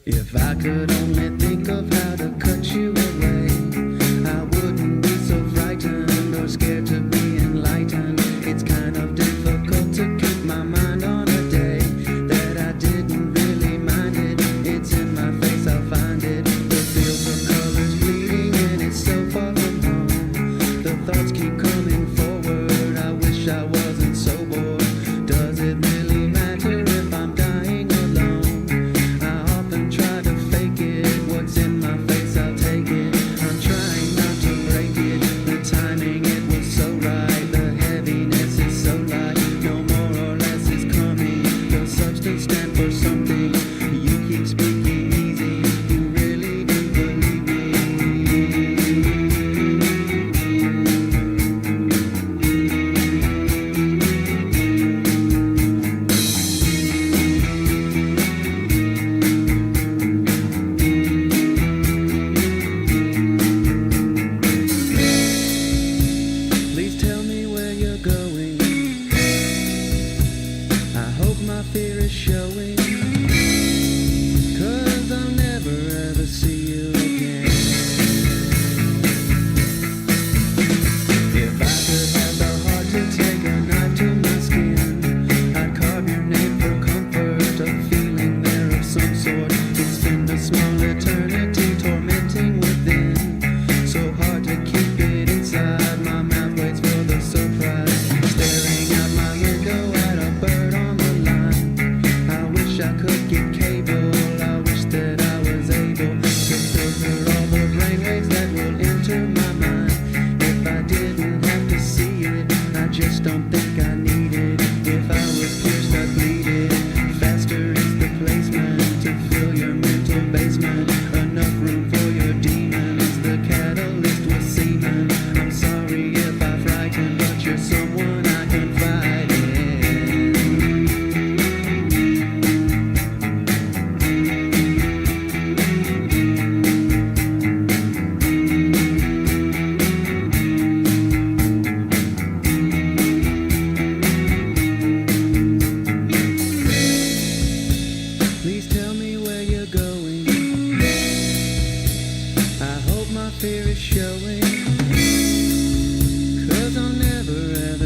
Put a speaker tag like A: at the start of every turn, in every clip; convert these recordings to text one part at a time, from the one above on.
A: If I could only think of how to cut you away, I wouldn't be so frightened or scared to be enlightened. It's kind of difficult to keep my mind on a day that I didn't really mind it. It's in my face, I'll find it. The fields of colors bleeding and it's so far from home. The thoughts keep coming forward, I wish I wasn't so bored. Does it really matter if I'm dying alone? I often try to fake it, what's in my face I'll take it. I'm trying not to break it, the timing it was so right. The heaviness is so light, no more or less is coming. The substance stand for something, you keep speaking easy, you really do believe me. Please tell me where you're going. I hope my fear is showing, 'cause I'll never ever see you again. If I could have the heart to take a knife to my skin, I'd carve your name for comfort, a feeling there of some sort. It's been a small eternity tormenting within, so hard to keep it inside. My mouth waits for the surprise, staring out my window at a bird on the line. I wish I could get cable, I wish that I was able to filter all the brainwaves that will enter my mind. If I didn't have to see it, I just don't think I need it. If I was pierced, I'd bleed it. Faster is the placement to fill your mental basement. Enough room for your demon is the catalyst with semen. I'm sorry if I frighten, but you're someone I confide in. Please tell me where you're going. I hope my fear is showing, 'cause I'll never ever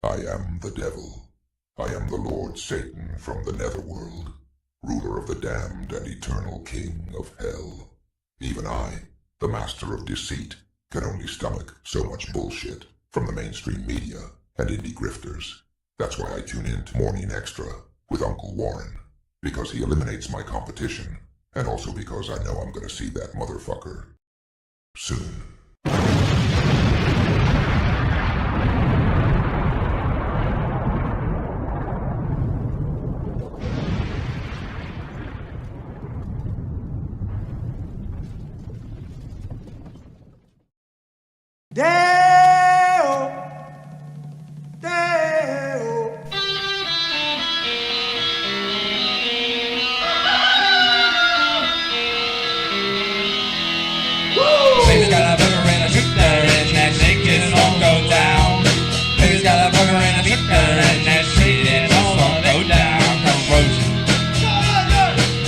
B: I am the devil. I am the Lord Satan from the netherworld, ruler of the damned and eternal king of hell. Even I, the master of deceit, can only stomach so much bullshit from the mainstream media and indie grifters. That's why I tune in to Morning Extra with Uncle Warren, because he eliminates my competition, and also because I know I'm gonna see that motherfucker soon.
A: Deo, Deo.
C: Baby's got a burger and a shooter and that shake it all go down. Baby's got a burger and a shooter and that shake it all go down.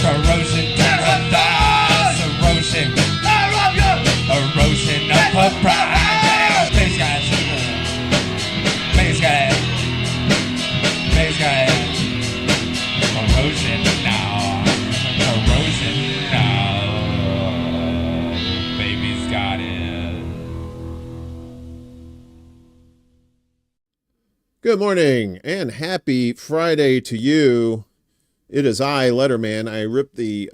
C: Corrosion to her thighs, erosion of her pride. Baby's got a shooter. Baby's got corrosion now. Corrosion now. Baby's got it.
D: Good morning and happy Friday to you. It is I, Letterman. I ripped the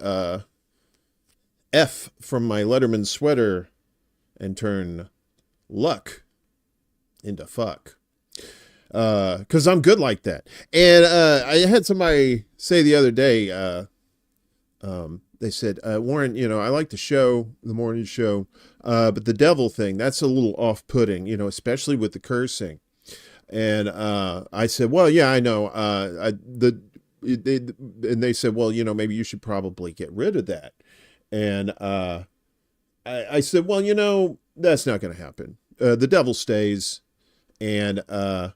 D: F from my Letterman sweater and turned luck into fuck. Because I'm good like that. And I had somebody say the other day, they said, Warren, I like the show, the morning show, but the devil thing, that's a little off-putting, especially with the cursing. And I said, well, yeah, I know. And they said, well, maybe you should probably get rid of that. And I said, well, that's not going to happen. The devil stays. And, I'm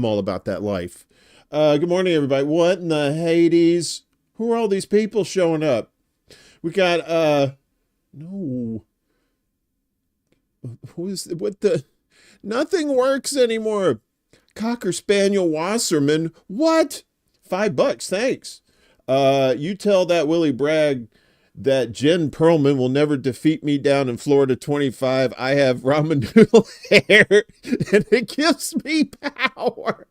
D: all about that life. Good morning, everybody. What in the Hades? Who are all these people showing up? We got, no. Nothing works anymore. Cocker Spaniel Wasserman. What? $5, thanks. You tell that Willie Bragg that Jen Perlman will never defeat me down in Florida 25. I have ramen noodle hair, and it gives me power.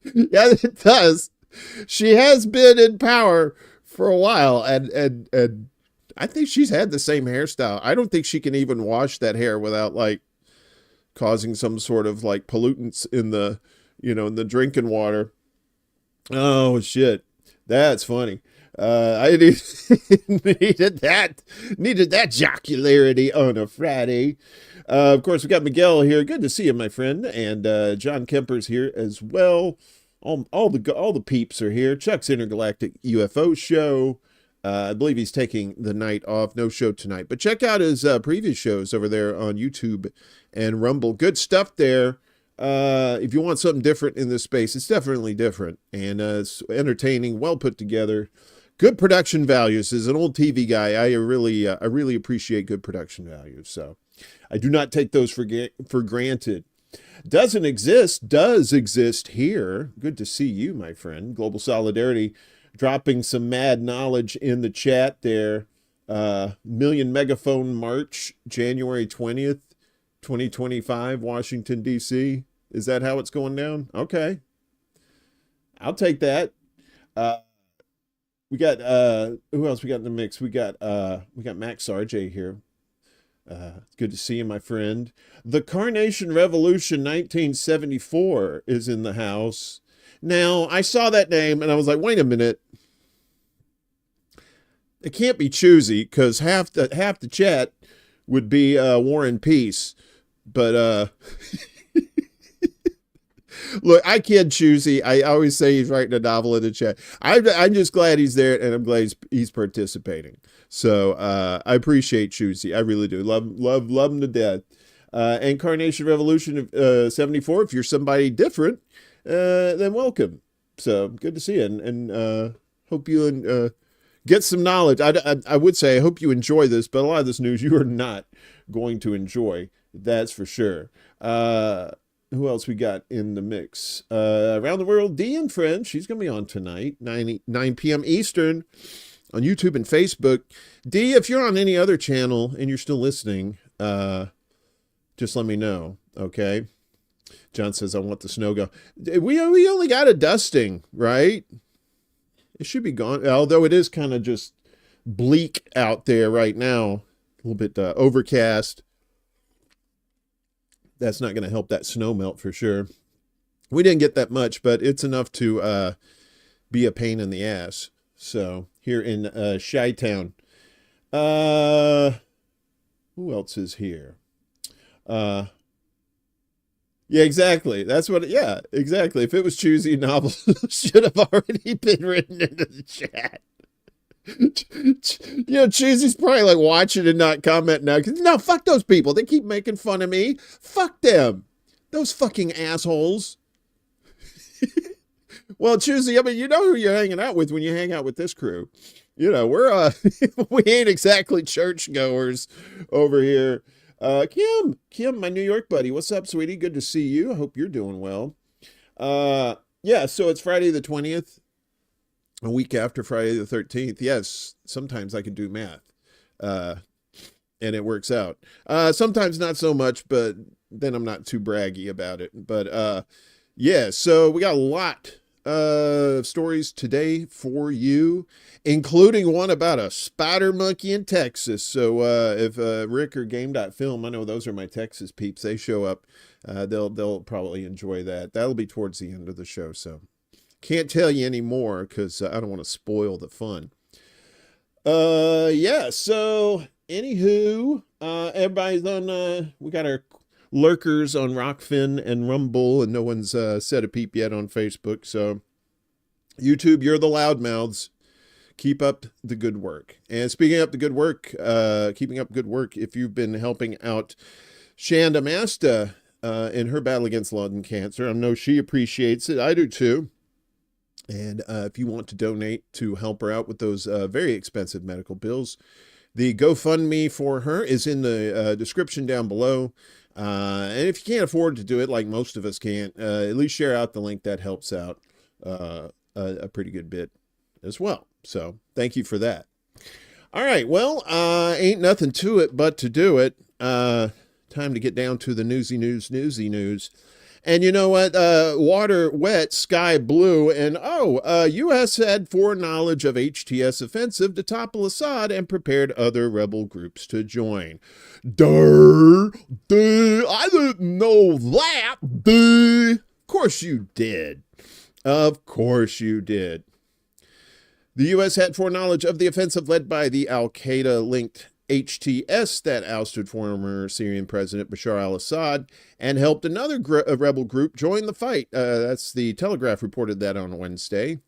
D: Yeah, it does. She has been in power for a while, and I think she's had the same hairstyle. I don't think she can even wash that hair without causing some sort of pollutants in the in the drinking water. Oh shit, that's funny. I needed that jocularity on a Friday. Of course, we got Miguel here. Good to see you, my friend. And John Kemper's here as well. All the peeps are here. Chuck's Intergalactic UFO show. I believe he's taking the night off. No show tonight. But check out his previous shows over there on YouTube and Rumble. Good stuff there. If you want something different in this space, it's definitely different. And it's entertaining, well put together. Good production values. As an old TV guy, I really appreciate good production values. So I do not take those for granted. Does exist here. Good to see you, my friend. Global Solidarity dropping some mad knowledge in the chat there. Million Megaphone March, January 20th, 2025, Washington, D.C. Is that how it's going down? Okay. I'll take that. We got, who else we got in the mix? We got Max RJ here. It's good to see you, my friend. The Carnation Revolution 1974 is in the house. Now, I saw that name and I was like, wait a minute. It can't be Choosy because half the chat would be War and Peace. But look, I kid Choosy. I always say he's writing a novel in the chat. I'm just glad he's there, and I'm glad he's participating. So I appreciate Choosy. I really do. Love him to death. And Carnation Revolution 74. If you're somebody different, then welcome. So good to see you, and hope you get some knowledge. I would say I hope you enjoy this, but a lot of this news you are not going to enjoy. That's for sure. Who else we got in the mix? Around the World, Dee and Friends. She's going to be on tonight, 9 p.m. Eastern on YouTube and Facebook. Dee, if you're on any other channel and you're still listening, just let me know, okay? John says, I want the snow go. We only got a dusting, right? It should be gone, although it is kind of just bleak out there right now. A little bit overcast. That's not going to help that snow melt for sure. We didn't get that much, but it's enough to be a pain in the ass. So here in Chi-Town. Who else is here? Yeah, exactly. That's what, yeah, exactly. If it was Choosy, novel should have already been written into the chat. You know, Choosy's probably like watching and not commenting now. No, fuck those people. They keep making fun of me. Fuck them. Those fucking assholes. Well, Choosy, I mean, you know who you're hanging out with when you hang out with this crew. You know, we're, we ain't exactly churchgoers over here. Kim, my New York buddy. What's up, sweetie? Good to see you. I hope you're doing well. Yeah, so it's Friday the 20th, a week after Friday the 13th. Yes, sometimes I can do math, and it works out. Sometimes not so much, but then I'm not too braggy about it. But, yeah, so we got a lot of stories today for you, including one about a spider monkey in Texas. So if Rick or Game.film, I know those are my Texas peeps, they show up, they'll probably enjoy that. That'll be towards the end of the show, so can't tell you any more because I don't want to spoil the fun. Yeah, so anywho, everybody's on, we got our lurkers on Rockfin and Rumble, and no one's said a peep yet on Facebook. So YouTube, you're the loudmouths. Keep up the good work. And speaking up the good work, keeping up good work, if you've been helping out Chanda Masta in her battle against lung cancer, I know she appreciates it. I do too. And if you want to donate to help her out with those very expensive medical bills, the GoFundMe for her is in the description down below. And if you can't afford to do it, like most of us can't, at least share out the link. That helps out a pretty good bit as well. So thank you for that. All right. Well, ain't nothing to it but to do it. Time to get down to the newsy news. And you know what? Water wet, sky blue, and U.S. had foreknowledge of HTS offensive to topple Assad and prepared other rebel groups to join. I didn't know that. Of course you did. Of course you did. The U.S. had foreknowledge of the offensive led by the al-Qaeda-linked HTS that ousted former Syrian President Bashar al-Assad and helped another rebel group join the fight. That's the Telegraph reported that on Wednesday.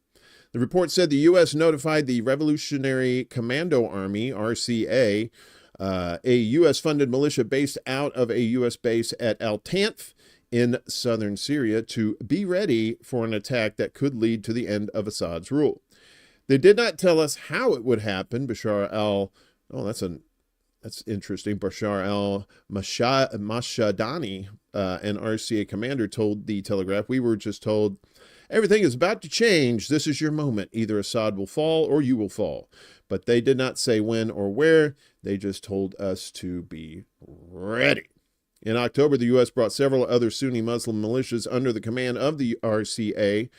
D: The report said the U.S. notified the Revolutionary Commando Army, RCA, a U.S.-funded militia based out of a U.S. base at Al-Tanf in southern Syria, to be ready for an attack that could lead to the end of Assad's rule. They did not tell us how it would happen. That's interesting. Bashar al-Mashadani, an RCA commander, told the Telegraph, "We were just told everything is about to change. This is your moment. Either Assad will fall or you will fall." But they did not say when or where. They just told us to be ready. In October, the U.S. brought several other Sunni Muslim militias under the command of the RCA,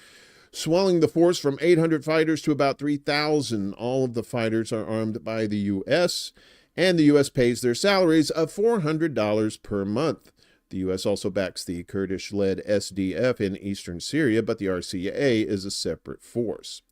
D: swelling the force from 800 fighters to about 3,000. All of the fighters are armed by the U.S., and the U.S. pays their salaries of $400 per month. The U.S. also backs the Kurdish-led SDF in eastern Syria, but the RCA is a separate force.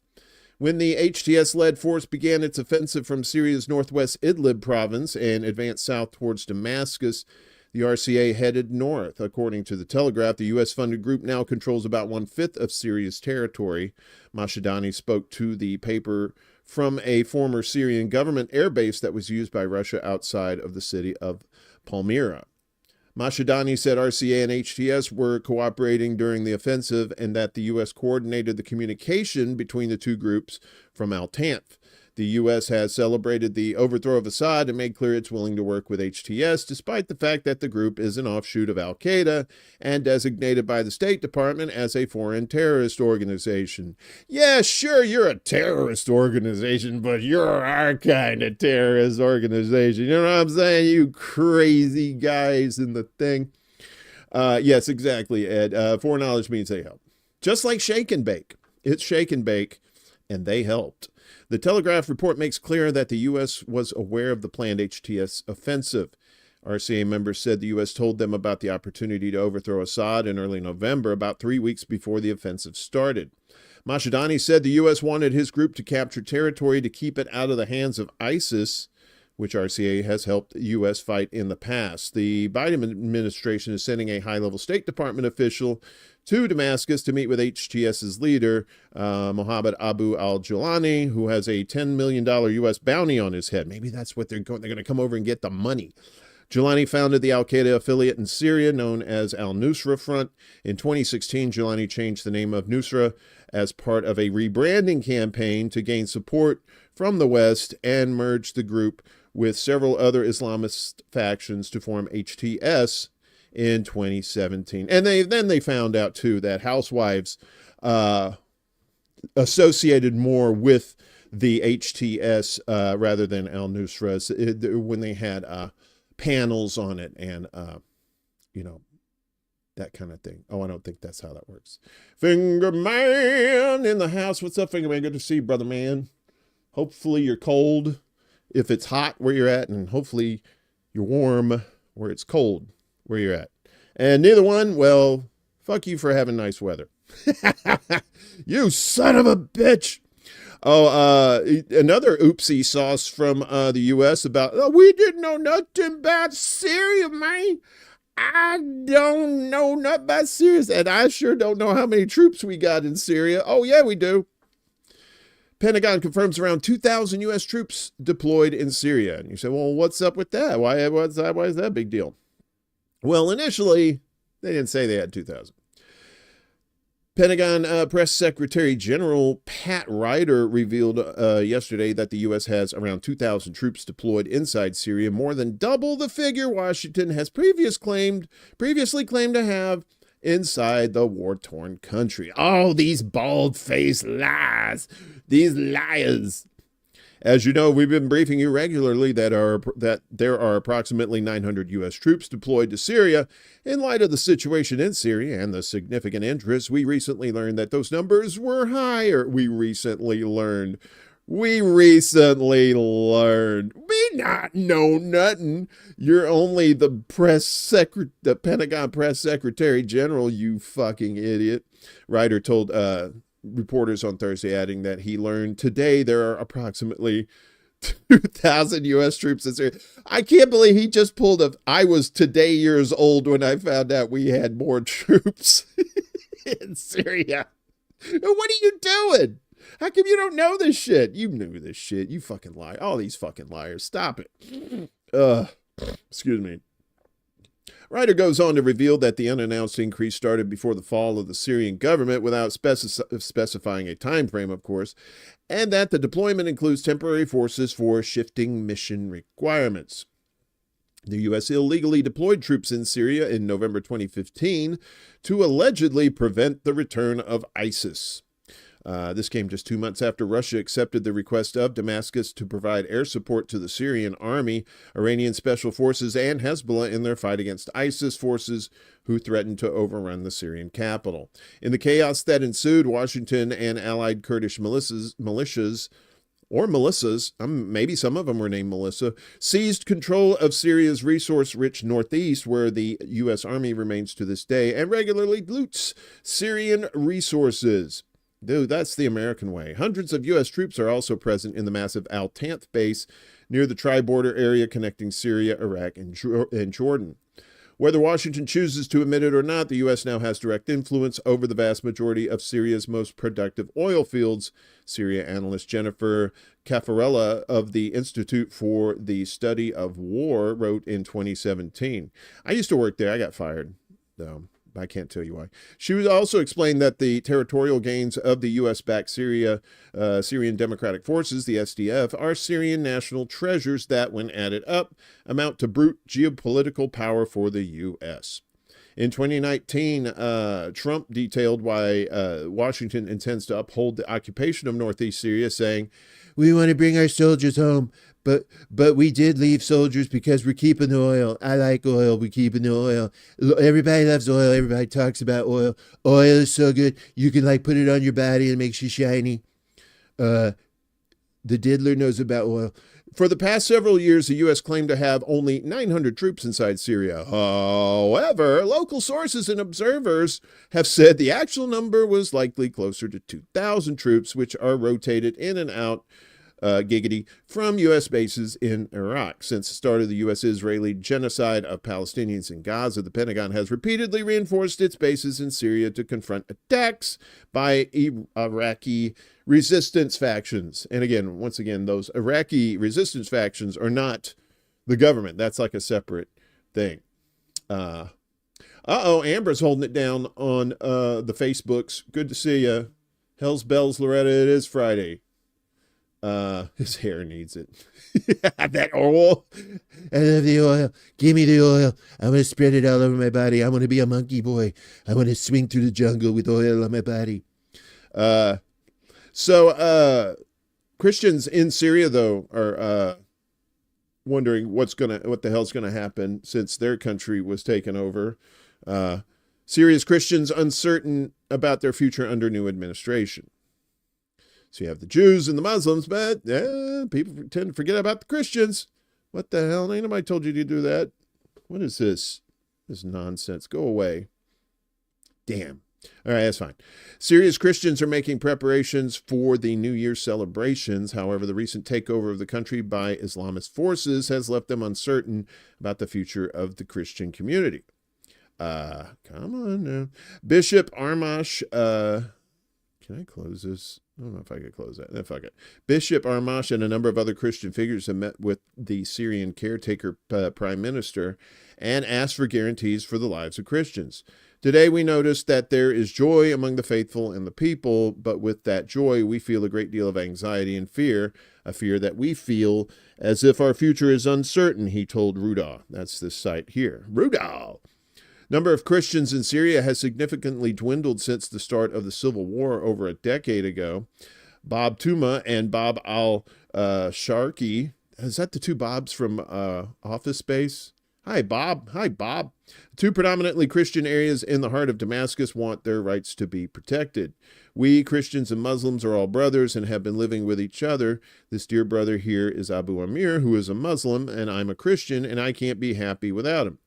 D: When the HTS-led force began its offensive from Syria's northwest Idlib province and advanced south towards Damascus, the RCA headed north. According to the Telegraph, the U.S.-funded group now controls about one-fifth of Syria's territory. Mashadani spoke to the paper from a former Syrian government airbase that was used by Russia outside of the city of Palmyra. Mashadani said RCA and HTS were cooperating during the offensive and that the U.S. coordinated the communication between the two groups from Al-Tanf. The U.S. has celebrated the overthrow of Assad and made clear it's willing to work with HTS, despite the fact that the group is an offshoot of al-Qaeda and designated by the State Department as a foreign terrorist organization. Yeah, sure, you're a terrorist organization, but you're our kind of terrorist organization. You know what I'm saying? You crazy guys in the thing. Yes, exactly, Ed. Foreknowledge means they help. Just like Shake and Bake. It's Shake and Bake, and they helped. The Telegraph report makes clear that the U.S. was aware of the planned HTS offensive. RCA members said the U.S. told them about the opportunity to overthrow Assad in early November, about 3 weeks before the offensive started. Mashadani said the U.S. wanted his group to capture territory to keep it out of the hands of ISIS, which RCA has helped the U.S. fight in the past. The Biden administration is sending a high-level State Department official to Damascus to meet with HTS's leader, Mohammed Abu al-Julani, who has a $10 million U.S. bounty on his head. Maybe that's what they're going. They're going to come over and get the money. Julani founded the al-Qaeda affiliate in Syria known as al-Nusra Front. In 2016, Julani changed the name of Nusra as part of a rebranding campaign to gain support from the West and merged the group with several other Islamist factions to form HTS in 2017. And then they found out, too, that housewives associated more with the HTS rather than al-Nusra when they had panels on it and, that kind of thing. Oh, I don't think that's how that works. Finger Man in the house. What's up, Finger Man? Good to see you, brother man. Hopefully you're cold if it's hot where you're at, and hopefully you're warm where it's cold where you're at. And neither one, well, fuck you for having nice weather. You son of a bitch. Oh, another oopsie sauce from the U.S. about, we didn't know nothing about Syria, man. I don't know nothing about Syria, and I sure don't know how many troops we got in Syria. Oh, yeah, we do. Pentagon confirms around 2,000 U.S. troops deployed in Syria. And you say, well, what's up with that? Why is that a big deal? Well, initially, they didn't say they had 2,000. Pentagon Press Secretary General Pat Ryder revealed yesterday that the U.S. has around 2,000 troops deployed inside Syria, more than double the figure Washington has previously claimed to have inside the war-torn country. Oh, these bald-faced lies. These liars. As you know, we've been briefing you regularly that there are approximately 900 U.S. troops deployed to Syria. In light of the situation in Syria and the significant interest, we recently learned that those numbers were higher. We recently learned. We not know nothing. You're only the Pentagon Press Secretary General, you fucking idiot. Ryder told reporters on Thursday, adding that he learned today there are approximately 2,000 U.S. troops in Syria. I can't believe he just pulled I was today years old when I found out we had more troops in Syria. What are you doing? How come you don't know this shit? You knew this shit. You fucking lie. All these fucking liars. Stop it. Excuse me. Ryder goes on to reveal that the unannounced increase started before the fall of the Syrian government without specifying a time frame, of course, and that the deployment includes temporary forces for shifting mission requirements. The U.S. illegally deployed troops in Syria in November 2015 to allegedly prevent the return of ISIS. This came just 2 months after Russia accepted the request of Damascus to provide air support to the Syrian army, Iranian special forces, and Hezbollah in their fight against ISIS forces who threatened to overrun the Syrian capital. In the chaos that ensued, Washington and allied Kurdish militias, maybe some of them were named Melissa, seized control of Syria's resource-rich northeast, where the U.S. Army remains to this day, and regularly loots Syrian resources. Dude, that's the American way. Hundreds of U.S. troops are also present in the massive Al-Tanf base near the tri-border area connecting Syria, Iraq, and Jordan. Whether Washington chooses to admit it or not, the U.S. now has direct influence over the vast majority of Syria's most productive oil fields, Syria analyst Jennifer Caffarella of the Institute for the Study of War wrote in 2017. I used to work there. I got fired, though. I can't tell you why. She was also explained that the territorial gains of the U.S.-backed Syrian Democratic Forces, the SDF, are Syrian national treasures that, when added up, amount to brute geopolitical power for the U.S. In 2019, Trump detailed why Washington intends to uphold the occupation of northeast Syria, saying, "We want to bring our soldiers home, but we did leave soldiers because we're keeping the oil. I like oil. We're keeping the oil. Everybody loves oil. Everybody talks about oil. Oil is so good. You can like put it on your body and it makes you shiny. The diddler knows about oil." For the past several years, the U.S. claimed to have only 900 troops inside Syria. However, local sources and observers have said the actual number was likely closer to 2,000 troops, which are rotated in and out giggity from U.S. bases in Iraq. Since the start of the U.S.-Israeli genocide of Palestinians in Gaza, the Pentagon has repeatedly reinforced its bases in Syria to confront attacks by Iraqi resistance factions. And again, once again, those Iraqi resistance factions are not the government. That's like a separate thing. Amber's holding it down on the Facebooks. Good to see you. Hell's bells, Loretta. It is Friday. His hair needs it. That oil. I love the oil. Give me the oil. I want to spread it all over my body. I want to be a monkey boy. I want to swing through the jungle with oil on my body. So Christians in Syria, though, are wondering what the hell's gonna happen since their country was taken over. Syria's Christians uncertain about their future under new administration. So you have the Jews and the Muslims, but people tend to forget about the Christians. What the hell? Ain't nobody told you to do that. What is this? This nonsense. Go away. Damn. All right, that's fine. Syria's Christians are making preparations for the New Year celebrations. However, the recent takeover of the country by Islamist forces has left them uncertain about the future of the Christian community. Come on now. Bishop Armash, can I close this? I don't know if I could close that. Fuck it. Bishop Armash and a number of other Christian figures have met with the Syrian caretaker prime minister and asked for guarantees for the lives of Christians. Today we noticed that there is joy among the faithful and the people, but with that joy we feel a great deal of anxiety and fear, a fear that we feel as if our future is uncertain, he told Rudall. That's this site here. Rudall. Number of Christians in Syria has significantly dwindled since the start of the civil war over a decade ago. Bob Tuma and Bob al-Sharki, is that the two Bobs from Office Space? Hi, Bob. Hi, Bob. Two predominantly Christian areas in the heart of Damascus want their rights to be protected. We, Christians and Muslims, are all brothers and have been living with each other. This dear brother here is Abu Amir, who is a Muslim, and I'm a Christian, and I can't be happy without him.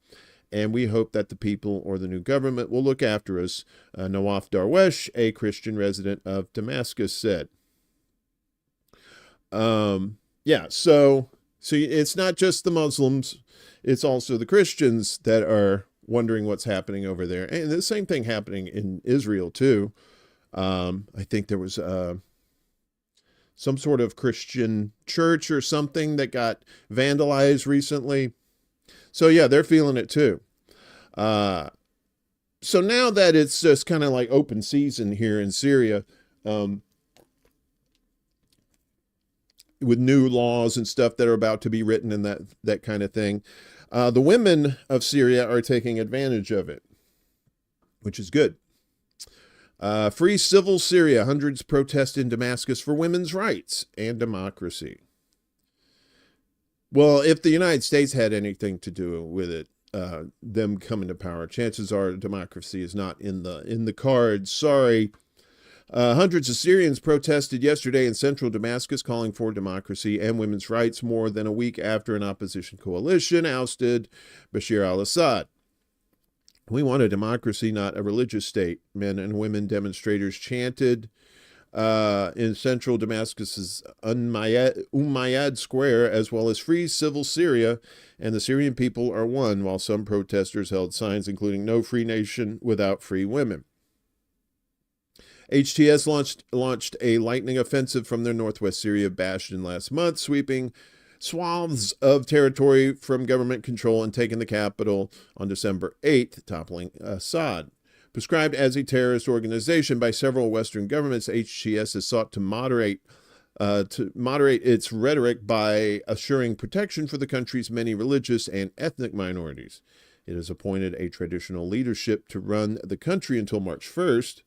D: And we hope that the people or the new government will look after us, Nawaf Darwesh, a Christian resident of Damascus, said. Yeah, so it's not just the Muslims, it's also the Christians that are wondering what's happening over there. And the same thing happening in Israel, too. I think there was some sort of Christian church or something that got vandalized recently. So, yeah, they're feeling it, too. So now that it's just kind of like open season here in Syria, with new laws and stuff that are about to be written and that kind of thing, the women of Syria are taking advantage of it, which is good. Free civil Syria. Hundreds protest in Damascus for women's rights and democracy. Well, if the United States had anything to do with it, them coming to power, chances are democracy is not in the cards. Sorry. Hundreds of Syrians protested yesterday in central Damascus calling for democracy and women's rights more than a week after an opposition coalition ousted Bashar al-Assad. We want a democracy, not a religious state, men and women demonstrators chanted in central Damascus's Umayyad Square, as well as free civil Syria, and the Syrian people are one, while some protesters held signs including "No free nation without free women." HTS launched a lightning offensive from their northwest Syria bastion last month, sweeping swaths of territory from government control and taken the capital on December 8th, toppling Assad. Prescribed as a terrorist organization by several Western governments, HTS has sought to moderate its rhetoric by assuring protection for the country's many religious and ethnic minorities. It has appointed a traditional leadership to run the country until March 1st.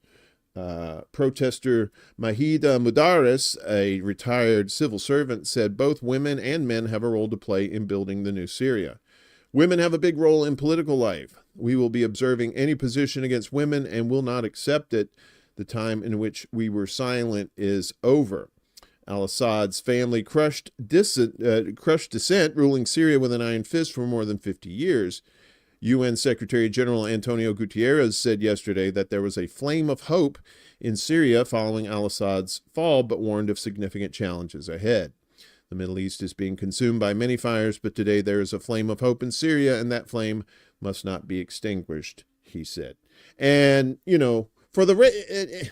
D: Protester Mahida Mudaris, a retired civil servant, said both women and men have a role to play in building the new Syria. Women have a big role in political life. We will be observing any position against women and will not accept it. The time in which we were silent is over. Al-Assad's family crushed dissent, ruling Syria with an iron fist for more than 50 years. UN Secretary General Antonio Guterres said yesterday that there was a flame of hope in Syria following al-Assad's fall, but warned of significant challenges ahead. The Middle East is being consumed by many fires, but today there is a flame of hope in Syria, and that flame must not be extinguished, he said. And, you know, for the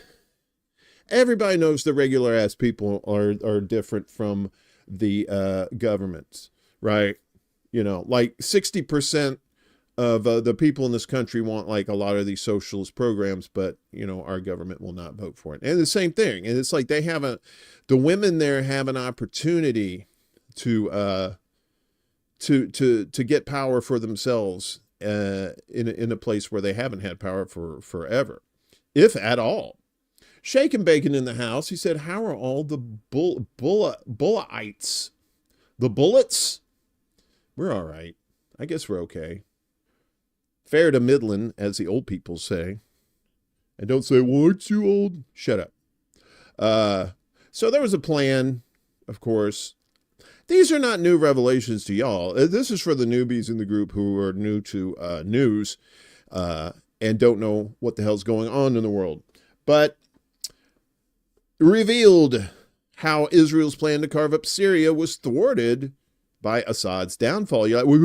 D: everybody knows the regular-ass people are different from the governments, right? You know, like 60% of the people in this country want like a lot of these socialist programs, but you know, our government will not vote for it. And the same thing. And it's like the women there have an opportunity to get power for themselves in a place where they haven't had power for forever, if at all. Shake and Bacon in the house. He said, how are all the bulletites? The bullets? We're all right. I guess we're okay. Fair to middling, as the old people say. And don't say, well, aren't you old? Shut up. So there was a plan, of course. These are not new revelations to y'all. This is for the newbies in the group who are new to news and don't know what the hell's going on in the world. But revealed how Israel's plan to carve up Syria was thwarted by Assad's downfall. You're like, wait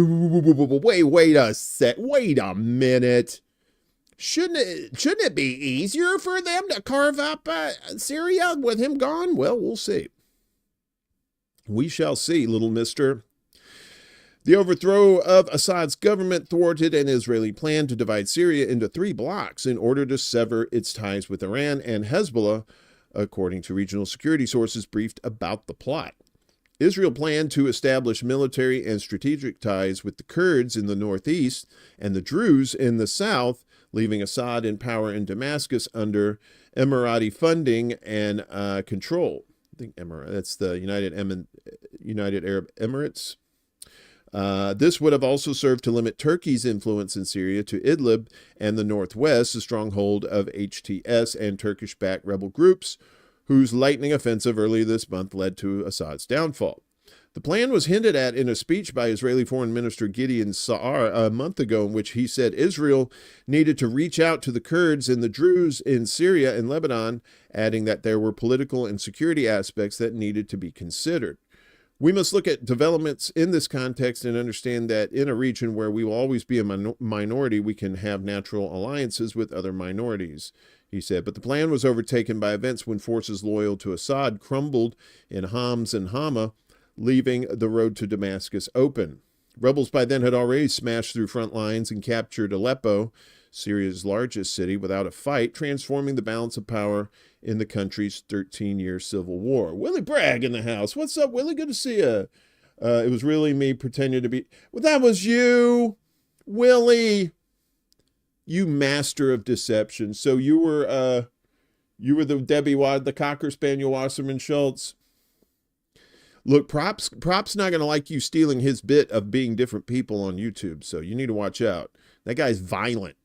D: a minute. Shouldn't it be easier for them to carve up Syria with him gone? Well, we'll see. We shall see, little mister. The overthrow of Assad's government thwarted an Israeli plan to divide Syria into 3 blocks in order to sever its ties with Iran and Hezbollah, according to regional security sources briefed about the plot. Israel planned to establish military and strategic ties with the Kurds in the northeast and the Druze in the south, leaving Assad in power in Damascus under Emirati funding and control. I think that's the United Arab Emirates. This would have also served to limit Turkey's influence in Syria to Idlib and the northwest, a stronghold of HTS and Turkish-backed rebel groups, whose lightning offensive earlier this month led to Assad's downfall. The plan was hinted at in a speech by Israeli Foreign Minister Gideon Sa'ar a month ago, in which he said Israel needed to reach out to the Kurds and the Druze in Syria and Lebanon, adding that there were political and security aspects that needed to be considered. We must look at developments in this context and understand that in a region where we will always be a minority, we can have natural alliances with other minorities, he said. But the plan was overtaken by events when forces loyal to Assad crumbled in Homs and Hama, leaving the road to Damascus open. Rebels by then had already smashed through front lines and captured Aleppo, Syria's largest city, without a fight, transforming the balance of power in the country's 13-year civil war. Willie Bragg in the house. What's up, Willie? Good to see you. It was really me pretending to be... Well, that was you, Willie. You master of deception. So you were the Debbie Wad, the Cocker Spaniel Wasserman Schultz. Look, Prop's not going to like you stealing his bit of being different people on YouTube, so you need to watch out. That guy's violent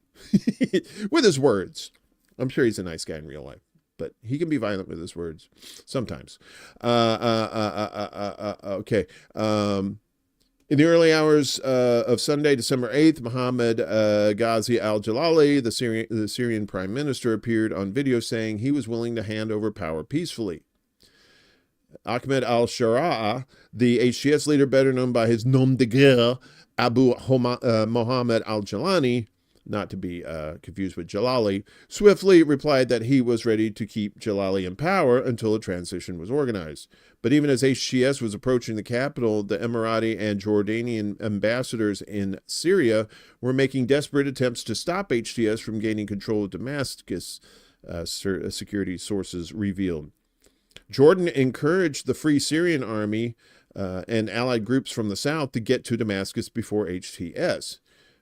D: with his words. I'm sure he's a nice guy in real life, but he can be violent with his words sometimes. Okay. In the early hours of Sunday, December 8th, Mohammed Ghazi al-Jalali, the Syrian prime minister, appeared on video saying he was willing to hand over power peacefully. Ahmed al-Shara'a, the HTS leader better known by his nom de guerre, Abu Mohammed al-Jalani, not to be confused with Jalali, swiftly replied that he was ready to keep Jalali in power until a transition was organized. But even as HTS was approaching the capital, the Emirati and Jordanian ambassadors in Syria were making desperate attempts to stop HTS from gaining control of Damascus, security sources revealed. Jordan encouraged the Free Syrian Army and allied groups from the south to get to Damascus before HTS.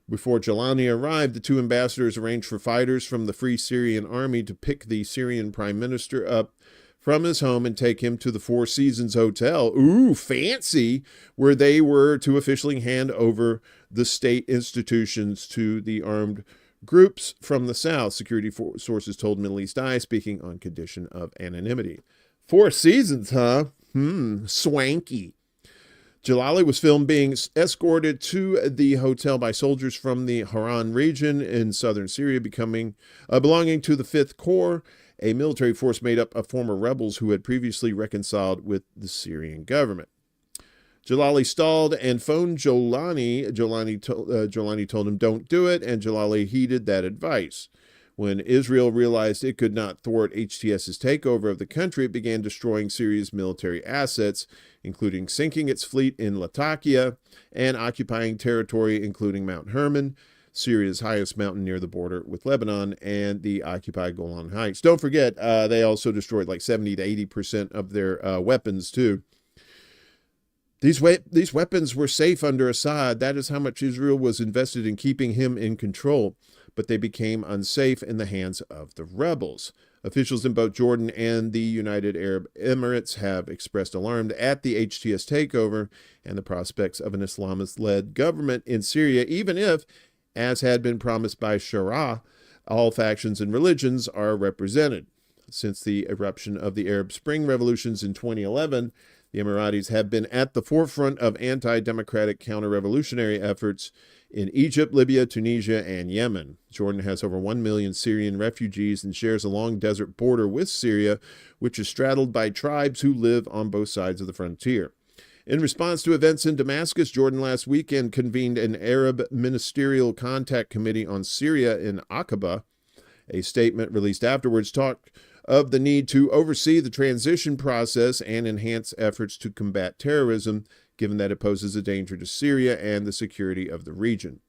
D: Before Jalani arrived, the two ambassadors arranged for fighters from the Free Syrian Army to pick the Syrian prime minister up from his home and take him to the Four Seasons Hotel, ooh, fancy, where they were to officially hand over the state institutions to the armed groups from the south, security sources told Middle East Eye, speaking on condition of anonymity. Four Seasons, huh? Swanky. Jalali was filmed being escorted to the hotel by soldiers from the Haran region in southern Syria, belonging to the 5th Corps, a military force made up of former rebels who had previously reconciled with the Syrian government. Jalali stalled and phoned Jolani. Jolani told him, "Don't do it," and Jalali heeded that advice. When Israel realized it could not thwart HTS's takeover of the country, it began destroying Syria's military assets, including sinking its fleet in Latakia and occupying territory including Mount Hermon, Syria's highest mountain near the border with Lebanon, and the occupied Golan Heights. Don't forget, they also destroyed like 70 to 80% of their weapons, too. These weapons were safe under Assad. That is how much Israel was invested in keeping him in control. But they became unsafe in the hands of the rebels. Officials in both Jordan and the United Arab Emirates have expressed alarm at the HTS takeover and the prospects of an Islamist-led government in Syria, even if, as had been promised by Sharia, all factions and religions are represented. Since the eruption of the Arab Spring revolutions in 2011, the Emiratis have been at the forefront of anti-democratic counter-revolutionary efforts in Egypt, Libya, Tunisia, and Yemen. Jordan has over 1 million Syrian refugees and shares a long desert border with Syria, which is straddled by tribes who live on both sides of the frontier. In response to events in Damascus, Jordan last weekend convened an Arab Ministerial Contact Committee on Syria in Aqaba. A statement released afterwards talked of the need to oversee the transition process and enhance efforts to combat terrorism, given that it poses a danger to Syria and the security of the region.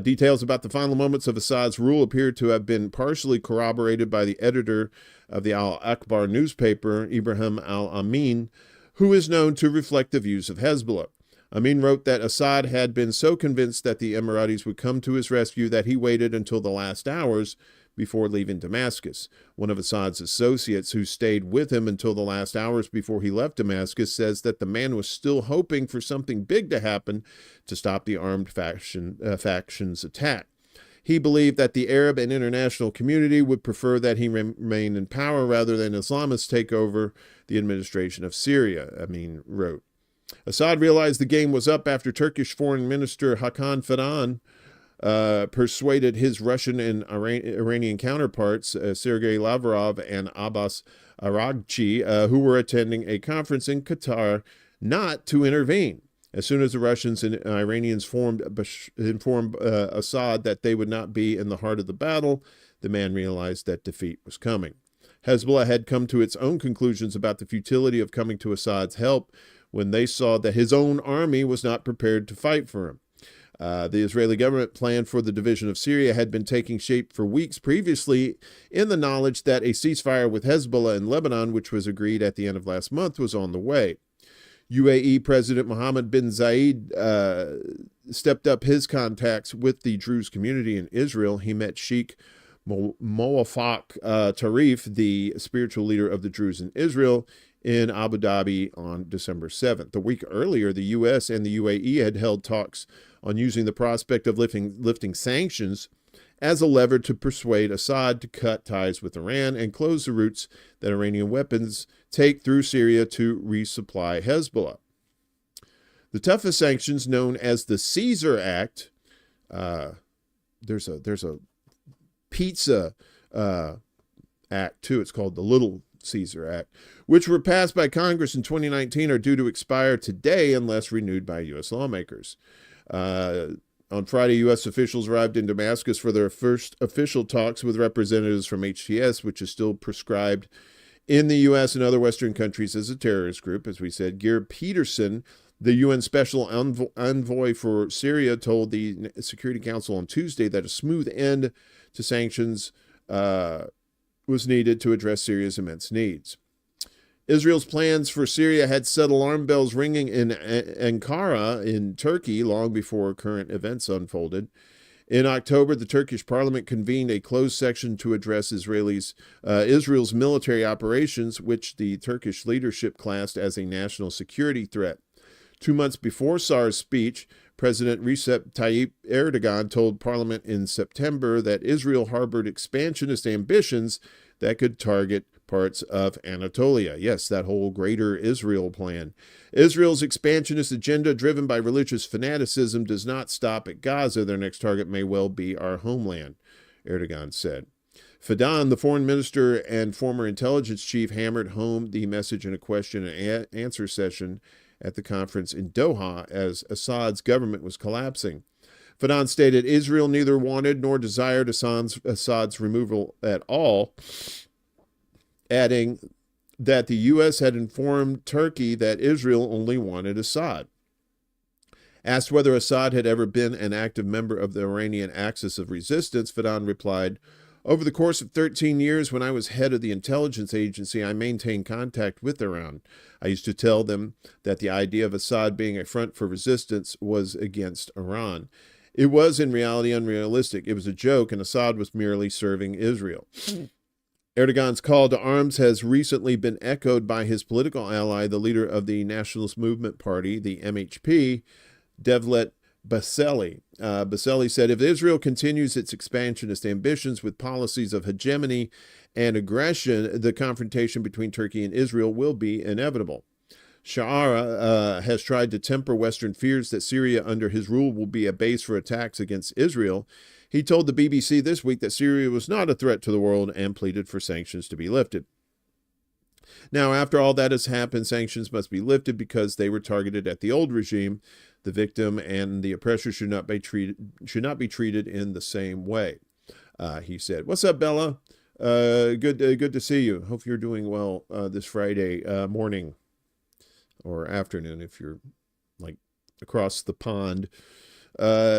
D: Details about the final moments of Assad's rule appear to have been partially corroborated by the editor of the Al-Akbar newspaper, Ibrahim al-Amin, who is known to reflect the views of Hezbollah. Amin wrote that Assad had been so convinced that the Emiratis would come to his rescue that he waited until the last hours before leaving Damascus. One of Assad's associates who stayed with him until the last hours before he left Damascus says that the man was still hoping for something big to happen to stop the armed faction's attack. He believed that the Arab and international community would prefer that he remain in power rather than Islamists take over the administration of Syria, Amin wrote. Assad realized the game was up after Turkish Foreign Minister Hakan Fidan persuaded his Russian and Iranian counterparts, Sergei Lavrov and Abbas Araghchi, who were attending a conference in Qatar, not to intervene. As soon as the Russians and Iranians informed Assad that they would not be in the heart of the battle, the man realized that defeat was coming. Hezbollah had come to its own conclusions about the futility of coming to Assad's help when they saw that his own army was not prepared to fight for him. The Israeli government plan for the division of Syria had been taking shape for weeks previously in the knowledge that a ceasefire with Hezbollah in Lebanon, which was agreed at the end of last month, was on the way. UAE President Mohammed bin Zayed stepped up his contacts with the Druze community in Israel. He met Sheikh Mowaffaq Tarif, the spiritual leader of the Druze in Israel, in Abu Dhabi on December 7th. A week earlier, the U.S. and the UAE had held talks on using the prospect of lifting sanctions as a lever to persuade Assad to cut ties with Iran and close the routes that Iranian weapons take through Syria to resupply Hezbollah. The toughest sanctions, known as the Caesar Act, there's a pizza act too. It's called the Little Caesar Act, which were passed by Congress in 2019, are due to expire today unless renewed by U.S. lawmakers. On Friday, U.S. officials arrived in Damascus for their first official talks with representatives from HTS, which is still proscribed in the U.S. and other Western countries as a terrorist group. As we said, Geir Peterson, the UN Special Envoy for Syria, told the Security Council on Tuesday that a smooth end to sanctions was needed to address Syria's immense needs. Israel's plans for Syria had set alarm bells ringing in Ankara in Turkey long before current events unfolded. In October, the Turkish parliament convened a closed session to address Israel's military operations, which the Turkish leadership classed as a national security threat. 2 months before Sarr's speech, President Recep Tayyip Erdogan told Parliament in September that Israel harbored expansionist ambitions that could target parts of Anatolia. Yes, that whole Greater Israel plan. Israel's expansionist agenda, driven by religious fanaticism, does not stop at Gaza. Their next target may well be our homeland, Erdogan said. Fidan, the foreign minister and former intelligence chief, hammered home the message in a question and answer session at the conference in Doha as Assad's government was collapsing. Fidan stated Israel neither wanted nor desired Assad's removal at all, adding that the U.S. had informed Turkey that Israel only wanted Assad. Asked whether Assad had ever been an active member of the Iranian Axis of Resistance, Fidan replied, "Over the course of 13 years, when I was head of the intelligence agency, I maintained contact with Iran. I used to tell them that the idea of Assad being a front for resistance was against Iran. It was, in reality, unrealistic. It was a joke, and Assad was merely serving Israel." Erdogan's call to arms has recently been echoed by his political ally, the leader of the Nationalist Movement Party, the MHP, Devlet Bahçeli. Bahçeli said, if Israel continues its expansionist ambitions with policies of hegemony and aggression, the confrontation between Turkey and Israel will be inevitable. Sha'ara has tried to temper Western fears that Syria under his rule will be a base for attacks against Israel. He told the BBC this week that Syria was not a threat to the world and pleaded for sanctions to be lifted. Now, after all that has happened, sanctions must be lifted because they were targeted at the old regime. The victim and the oppressor should not be treated in the same way, he said. What's up, Bella? Good to see you. Hope you're doing well this Friday morning or afternoon if you're like across the pond.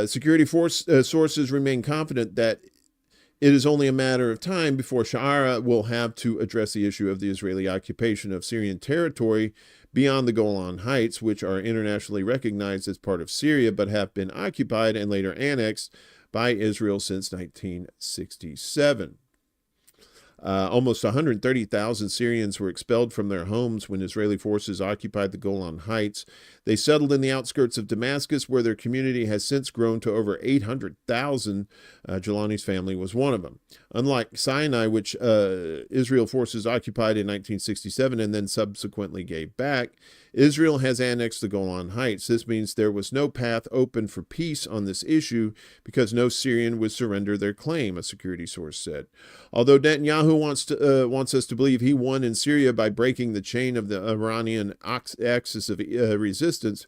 D: Security sources remain confident that it is only a matter of time before Sha'ara will have to address the issue of the Israeli occupation of Syrian territory beyond the Golan Heights, which are internationally recognized as part of Syria but have been occupied and later annexed by Israel since 1967. Almost 130,000 Syrians were expelled from their homes when Israeli forces occupied the Golan Heights. They settled in the outskirts of Damascus, where their community has since grown to over 800,000. Jelani's family was one of them. Unlike Sinai, which Israel forces occupied in 1967 and then subsequently gave back, Israel has annexed the Golan Heights. This means there was no path open for peace on this issue because no Syrian would surrender their claim, a security source said. Although Netanyahu wants us to believe he won in Syria by breaking the chain of the Iranian axis of resistance,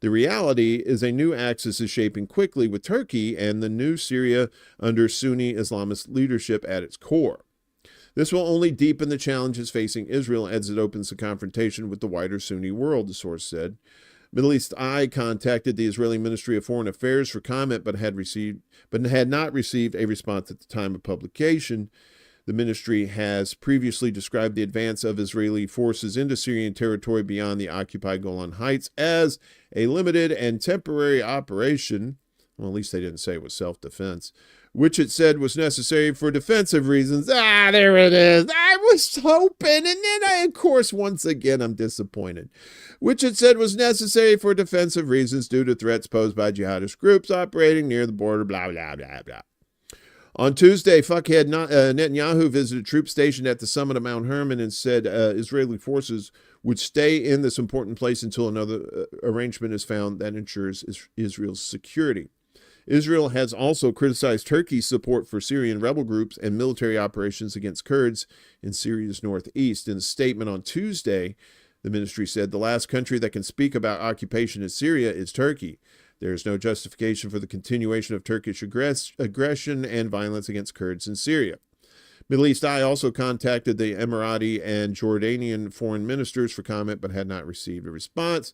D: the reality is a new axis is shaping quickly with Turkey and the new Syria under Sunni Islamist leadership at its core. This will only deepen the challenges facing Israel as it opens the confrontation with the wider Sunni world, the source said. Middle East Eye contacted the Israeli Ministry of Foreign Affairs for comment, but had not received a response at the time of publication. The ministry has previously described the advance of Israeli forces into Syrian territory beyond the occupied Golan Heights as a limited and temporary operation. Well, at least they didn't say it was self-defense, which it said was necessary for defensive reasons. There it is. I was hoping. And then, of course, once again, I'm disappointed. Which it said was necessary for defensive reasons due to threats posed by jihadist groups operating near the border, blah, blah, blah, blah. On Tuesday, fuckhead Netanyahu visited troops stationed at the summit of Mount Hermon and said Israeli forces would stay in this important place until another arrangement is found that ensures Israel's security. Israel has also criticized Turkey's support for Syrian rebel groups and military operations against Kurds in Syria's northeast. In a statement on Tuesday, the ministry said the last country that can speak about occupation in Syria is Turkey. There is no justification for the continuation of Turkish aggression and violence against Kurds in Syria. Middle East Eye also contacted the Emirati and Jordanian foreign ministers for comment, but had not received a response.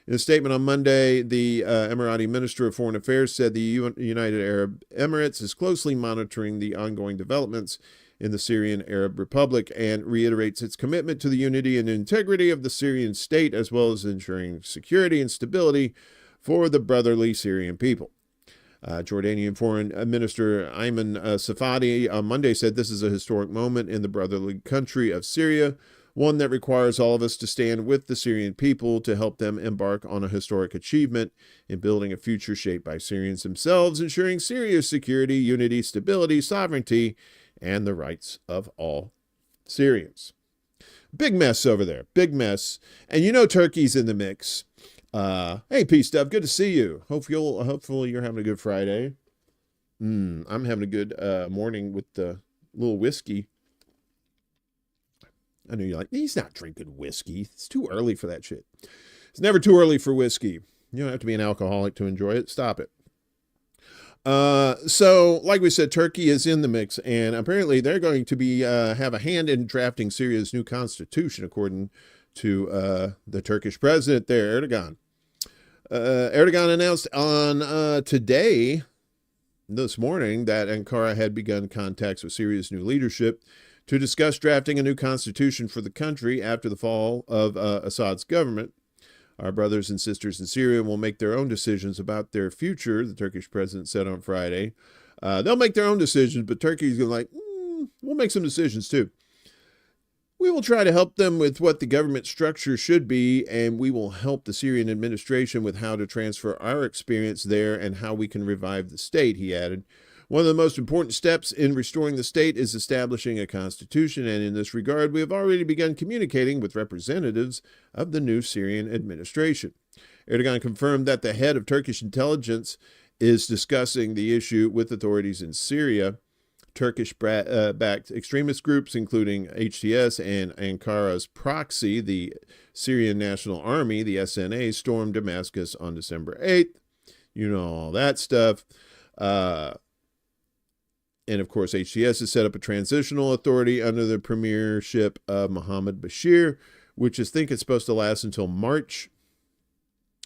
D: In a statement on Monday, the Emirati Minister of Foreign Affairs said the United Arab Emirates is closely monitoring the ongoing developments in the Syrian Arab Republic and reiterates its commitment to the unity and integrity of the Syrian state, as well as ensuring security and stability for the brotherly Syrian people. Jordanian Foreign Minister Ayman Safadi on Monday said this is a historic moment in the brotherly country of Syria, one that requires all of us to stand with the Syrian people to help them embark on a historic achievement in building a future shaped by Syrians themselves, ensuring Syria's security, unity, stability, sovereignty, and the rights of all Syrians. Big mess over there, big mess. And you know Turkey's in the mix. Hey, Peace Stuff, good to see you. Hopefully you're having a good Friday. I'm having a good morning with the little whiskey. I know you're like, he's not drinking whiskey. It's too early for that shit. It's never too early for whiskey. You don't have to be an alcoholic to enjoy it. Stop it. So, like we said, Turkey is in the mix, and apparently they're going to be have a hand in drafting Syria's new constitution, according to the Turkish president there, Erdogan. Erdogan announced on this morning, that Ankara had begun contacts with Syria's new leadership to discuss drafting a new constitution for the country after the fall of Assad's government. Our brothers and sisters in Syria will make their own decisions about their future, the Turkish president said on Friday. They'll make their own decisions, but Turkey's going like, we'll make some decisions too. We will try to help them with what the government structure should be, and we will help the Syrian administration with how to transfer our experience there and how we can revive the state, he added. One of the most important steps in restoring the state is establishing a constitution, and in this regard, we have already begun communicating with representatives of the new Syrian administration. Erdogan confirmed that the head of Turkish intelligence is discussing the issue with authorities in Syria. Turkish-backed extremist groups, including HTS and Ankara's proxy, the Syrian National Army, the SNA, stormed Damascus on December 8th. You know all that stuff. And, of course, HTS has set up a transitional authority under the premiership of Mohammed Bashir, which is supposed to last until March.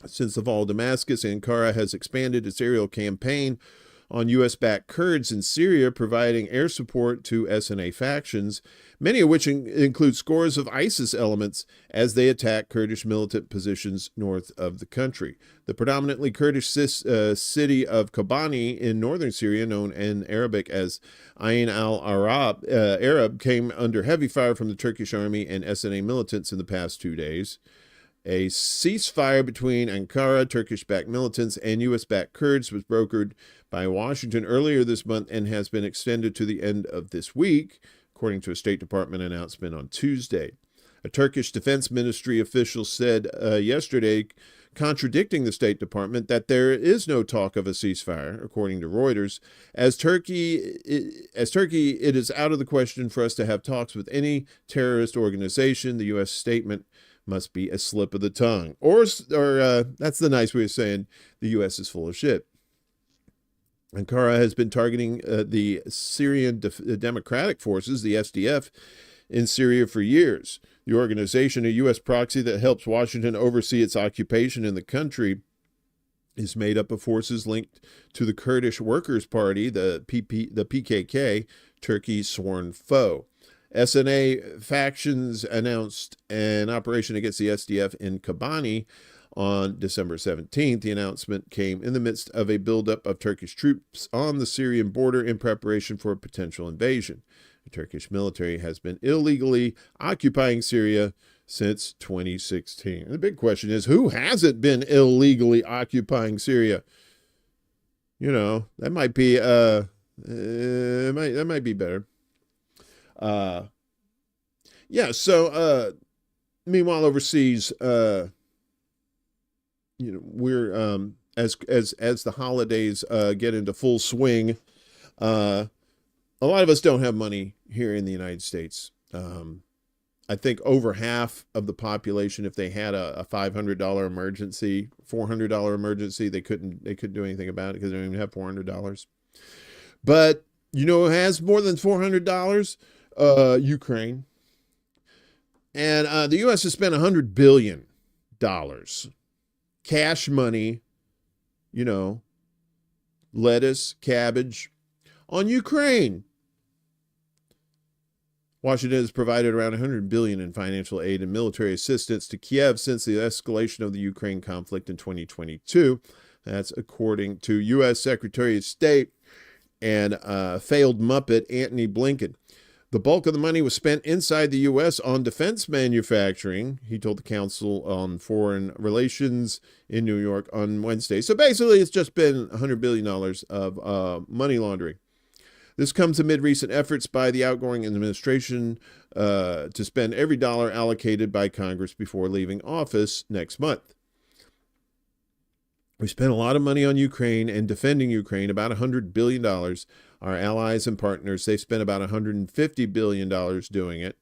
D: Since the fall of Damascus, Ankara has expanded its aerial campaign on U.S.-backed Kurds in Syria, providing air support to SNA factions, many of which include scores of ISIS elements as they attack Kurdish militant positions north of the country. The predominantly Kurdish city of Kobani in northern Syria, known in Arabic as Ain al-Arab, came under heavy fire from the Turkish army and SNA militants in the past 2 days. A ceasefire between Ankara, Turkish-backed militants, and U.S.-backed Kurds was brokered by Washington earlier this month and has been extended to the end of this week, according to a State Department announcement on Tuesday. A Turkish Defense Ministry official said yesterday, contradicting the State Department, that there is no talk of a ceasefire, according to Reuters. As Turkey, it is out of the question for us to have talks with any terrorist organization, the U.S. statement must be a slip of the tongue. Or that's the nice way of saying the U.S. is full of shit. Ankara has been targeting the Syrian Democratic Forces, the SDF, in Syria for years. The organization, a U.S. proxy that helps Washington oversee its occupation in the country, is made up of forces linked to the Kurdish Workers' Party, the PKK, Turkey's sworn foe. SNA factions announced an operation against the SDF in Kobani on December 17th. The announcement came in the midst of a buildup of Turkish troops on the Syrian border in preparation for a potential invasion. The Turkish military has been illegally occupying Syria since 2016. And the big question is, who hasn't been illegally occupying Syria? You know, that might be that might be better. Meanwhile overseas, we're as the holidays get into full swing, a lot of us don't have money here in the United States. I think over half of the population, if they had a $500 emergency, $400 emergency, they couldn't do anything about it because they don't even have $400. But you know who has more than $400? Ukraine. And the U.S. has spent $100 billion cash money, lettuce, cabbage, on Ukraine. Washington has provided around $100 billion in financial aid and military assistance to Kiev since the escalation of the Ukraine conflict in 2022. That's according to U.S. Secretary of State and failed Muppet Antony Blinken. The bulk of the money was spent inside the U.S. on defense manufacturing, he told the Council on Foreign Relations in New York on Wednesday. So basically, it's just been $100 billion of money laundering. This comes amid recent efforts by the outgoing administration to spend every dollar allocated by Congress before leaving office next month. We spent a lot of money on Ukraine and defending Ukraine, about $100 billion. Our allies and partners, they spent about $150 billion doing it.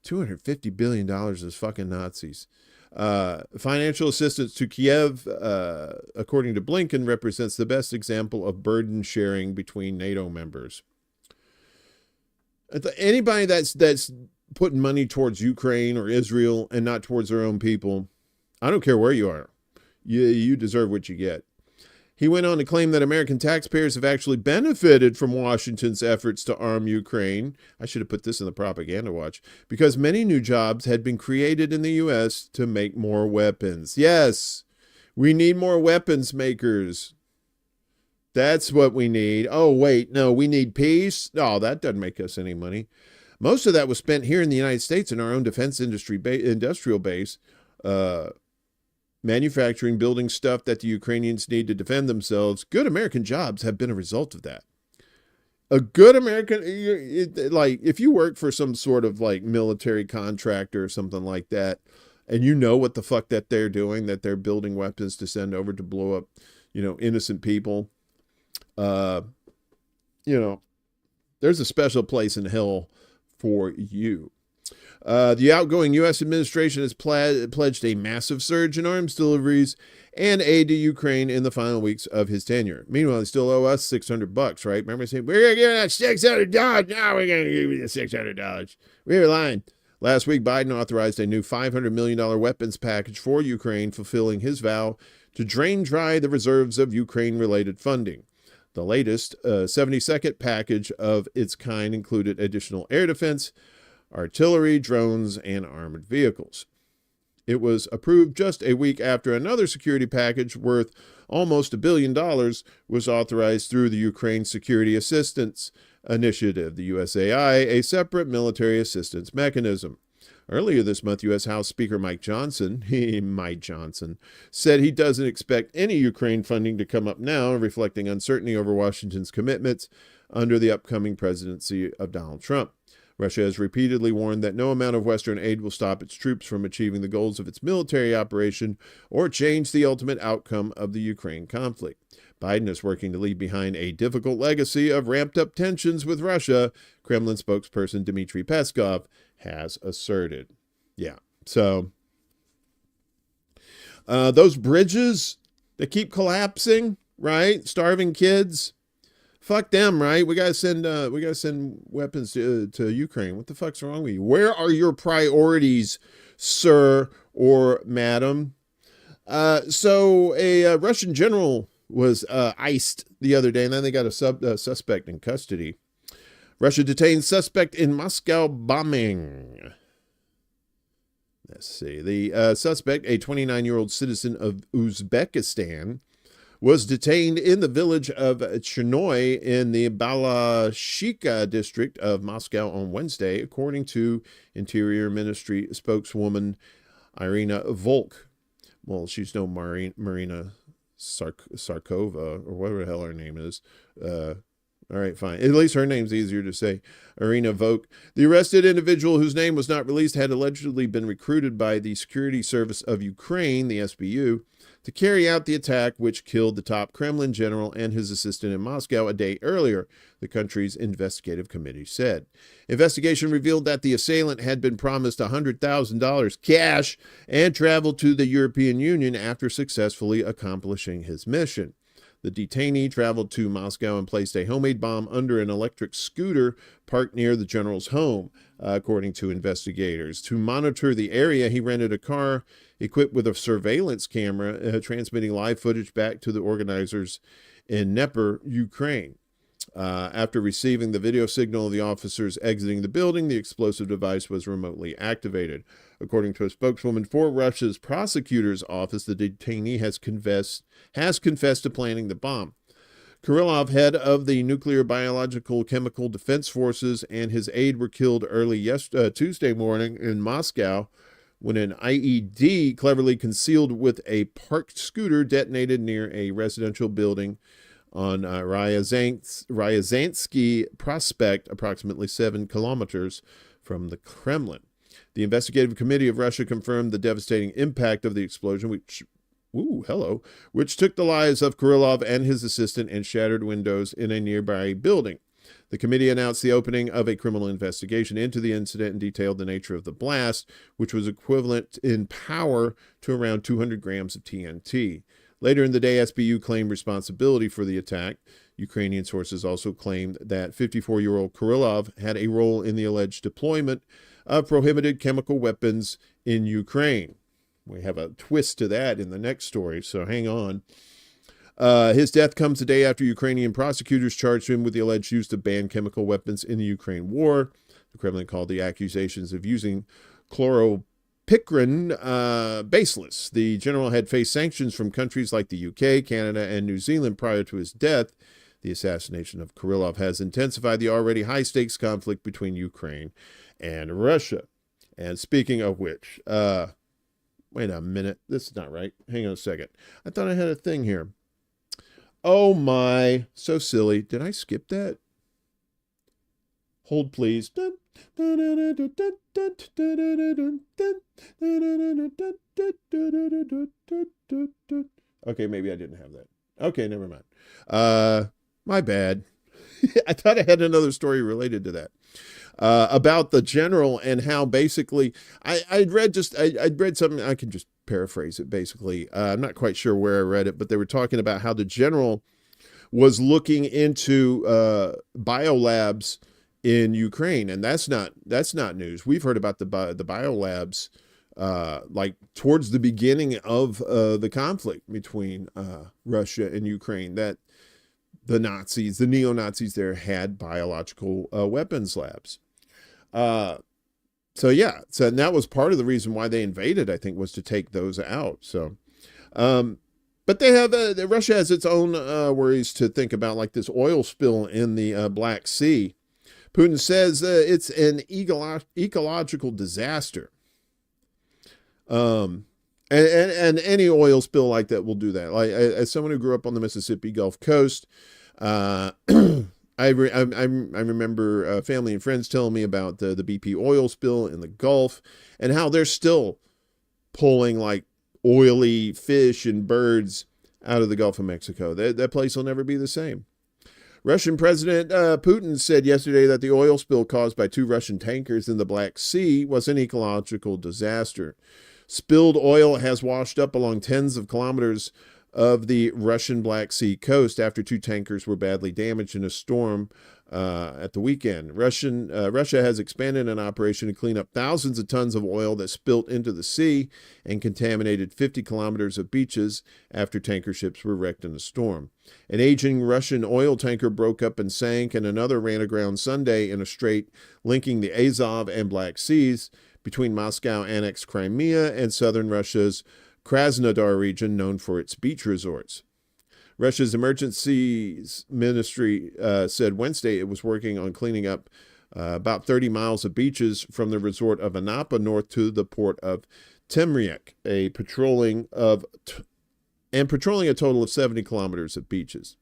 D: $250 billion is fucking Nazis. Financial assistance to Kiev, according to Blinken, represents the best example of burden sharing between NATO members. Anybody that's putting money towards Ukraine or Israel and not towards their own people, I don't care where you are. You deserve what you get. He went on to claim that American taxpayers have actually benefited from Washington's efforts to arm Ukraine. I should have put this in the propaganda watch. Because many new jobs had been created in the U.S. to make more weapons. Yes, we need more weapons makers. That's what we need. Oh, wait, no, we need peace? No, that doesn't make us any money. Most of that was spent here in the United States in our own defense industrial base, manufacturing, building stuff that the Ukrainians need to defend themselves. Good American jobs have been a result of that. A good American, like if you work for some sort of like military contractor or something like that, and you know what the fuck that they're doing, that they're building weapons to send over to blow up, innocent people. There's a special place in hell for you. The outgoing U.S. administration has pledged a massive surge in arms deliveries and aid to Ukraine in the final weeks of his tenure. Meanwhile, they still owe us $600, right? Remember saying, we're going to give that $600. Now we're going to give you the $600. We were lying. Last week, Biden authorized a new $500 million weapons package for Ukraine, fulfilling his vow to drain dry the reserves of Ukraine-related funding. The latest 72nd package of its kind included additional air defense, artillery, drones, and armored vehicles. It was approved just a week after another security package worth almost $1 billion was authorized through the Ukraine Security Assistance Initiative, the USAI, a separate military assistance mechanism. Earlier this month, U.S. House Speaker Mike Johnson, said he doesn't expect any Ukraine funding to come up now, reflecting uncertainty over Washington's commitments under the upcoming presidency of Donald Trump. Russia has repeatedly warned that no amount of Western aid will stop its troops from achieving the goals of its military operation or change the ultimate outcome of the Ukraine conflict. Biden is working to leave behind a difficult legacy of ramped-up tensions with Russia, Kremlin spokesperson Dmitry Peskov has asserted. Yeah, so those bridges that keep collapsing, right? Starving kids. Fuck them, right? We gotta send weapons to Ukraine. What the fuck's wrong with you? Where are your priorities, sir or madam? So a Russian general was iced the other day, and then they got a suspect in custody. Russia detained suspect in Moscow bombing. Let's see. The suspect, a 29-year-old citizen of Uzbekistan, was detained in the village of Chernoy in the Balashika district of Moscow on Wednesday, according to Interior Ministry spokeswoman Irina Volk. Well, she's no Marina Sarkova, or whatever the hell her name is. All right, fine. At least her name's easier to say. Irina Volk. The arrested individual, whose name was not released, had allegedly been recruited by the Security Service of Ukraine, the SBU, to carry out the attack which killed the top Kremlin general and his assistant in Moscow a day earlier, the country's investigative committee said. Investigation revealed that the assailant had been promised $100,000 cash and traveled to the European Union after successfully accomplishing his mission. The detainee traveled to Moscow and placed a homemade bomb under an electric scooter parked near the general's home, according to investigators. To monitor the area, he rented a car equipped with a surveillance camera, transmitting live footage back to the organizers in Dnipro, Ukraine. After receiving the video signal of the officers exiting the building, the explosive device was remotely activated. According to a spokeswoman for Russia's prosecutor's office, the detainee has confessed to planning the bomb. Kirillov, head of the Nuclear Biological Chemical Defense Forces, and his aide were killed early Tuesday morning in Moscow when an IED cleverly concealed with a parked scooter detonated near a residential building on Ryazansky Prospect, approximately 7 kilometers from the Kremlin. The investigative committee of Russia confirmed the devastating impact of the explosion, which took the lives of Kirillov and his assistant and shattered windows in a nearby building. The committee announced the opening of a criminal investigation into the incident and detailed the nature of the blast, which was equivalent in power to around 200 grams of TNT. Later in the day, SBU claimed responsibility for the attack. Ukrainian sources also claimed that 54-year-old Kirillov had a role in the alleged deployment of prohibited chemical weapons in Ukraine. We have a twist to that in the next story, so hang on. His death comes a day after Ukrainian prosecutors charged him with the alleged use of banned chemical weapons in the Ukraine war. The Kremlin called the accusations of using chloropicrin baseless. The general had faced sanctions from countries like the UK, Canada, and New Zealand prior to his death. The assassination of Kirillov has intensified the already high-stakes conflict between Ukraine and Russia. And speaking of which, wait a minute. This is not right. Hang on a second. I thought I had a thing here. Oh my, so silly. Did I skip that? Hold, please. Okay, maybe I didn't have that. Okay, never mind. My bad. I thought I had another story related to that. About the general and how basically I'd read something. I can just paraphrase it basically. I'm not quite sure where I read it, but they were talking about how the general was looking into biolabs in Ukraine, and that's not news. We've heard about the biolabs like towards the beginning of the conflict between Russia and Ukraine, that the neo-Nazis there had biological weapons labs. So that was part of the reason why they invaded, I think, was to take those out. So, but they have Russia has its own worries to think about, like this oil spill in the Black Sea. Putin says it's an ecological disaster. And any oil spill like that will do that. Like, as someone who grew up on the Mississippi Gulf Coast, I remember family and friends telling me about the BP oil spill in the Gulf and how they're still pulling like oily fish and birds out of the Gulf of Mexico. That place will never be the same. Russian President Putin said yesterday that the oil spill caused by 2 Russian tankers in the Black Sea was an ecological disaster. Spilled oil has washed up along tens of kilometers of the Russian Black Sea coast after 2 tankers were badly damaged in a storm at the weekend. Russia has expanded an operation to clean up thousands of tons of oil that spilt into the sea and contaminated 50 kilometers of beaches after tanker ships were wrecked in a storm. An aging Russian oil tanker broke up and sank, and another ran aground Sunday in a strait linking the Azov and Black Seas between Moscow-annexed Crimea and southern Russia's Krasnodar region, known for its beach resorts. Russia's emergencies ministry said Wednesday it was working on cleaning up about 30 miles of beaches from the resort of Anapa north to the port of Temryek, patrolling a total of 70 kilometers of beaches.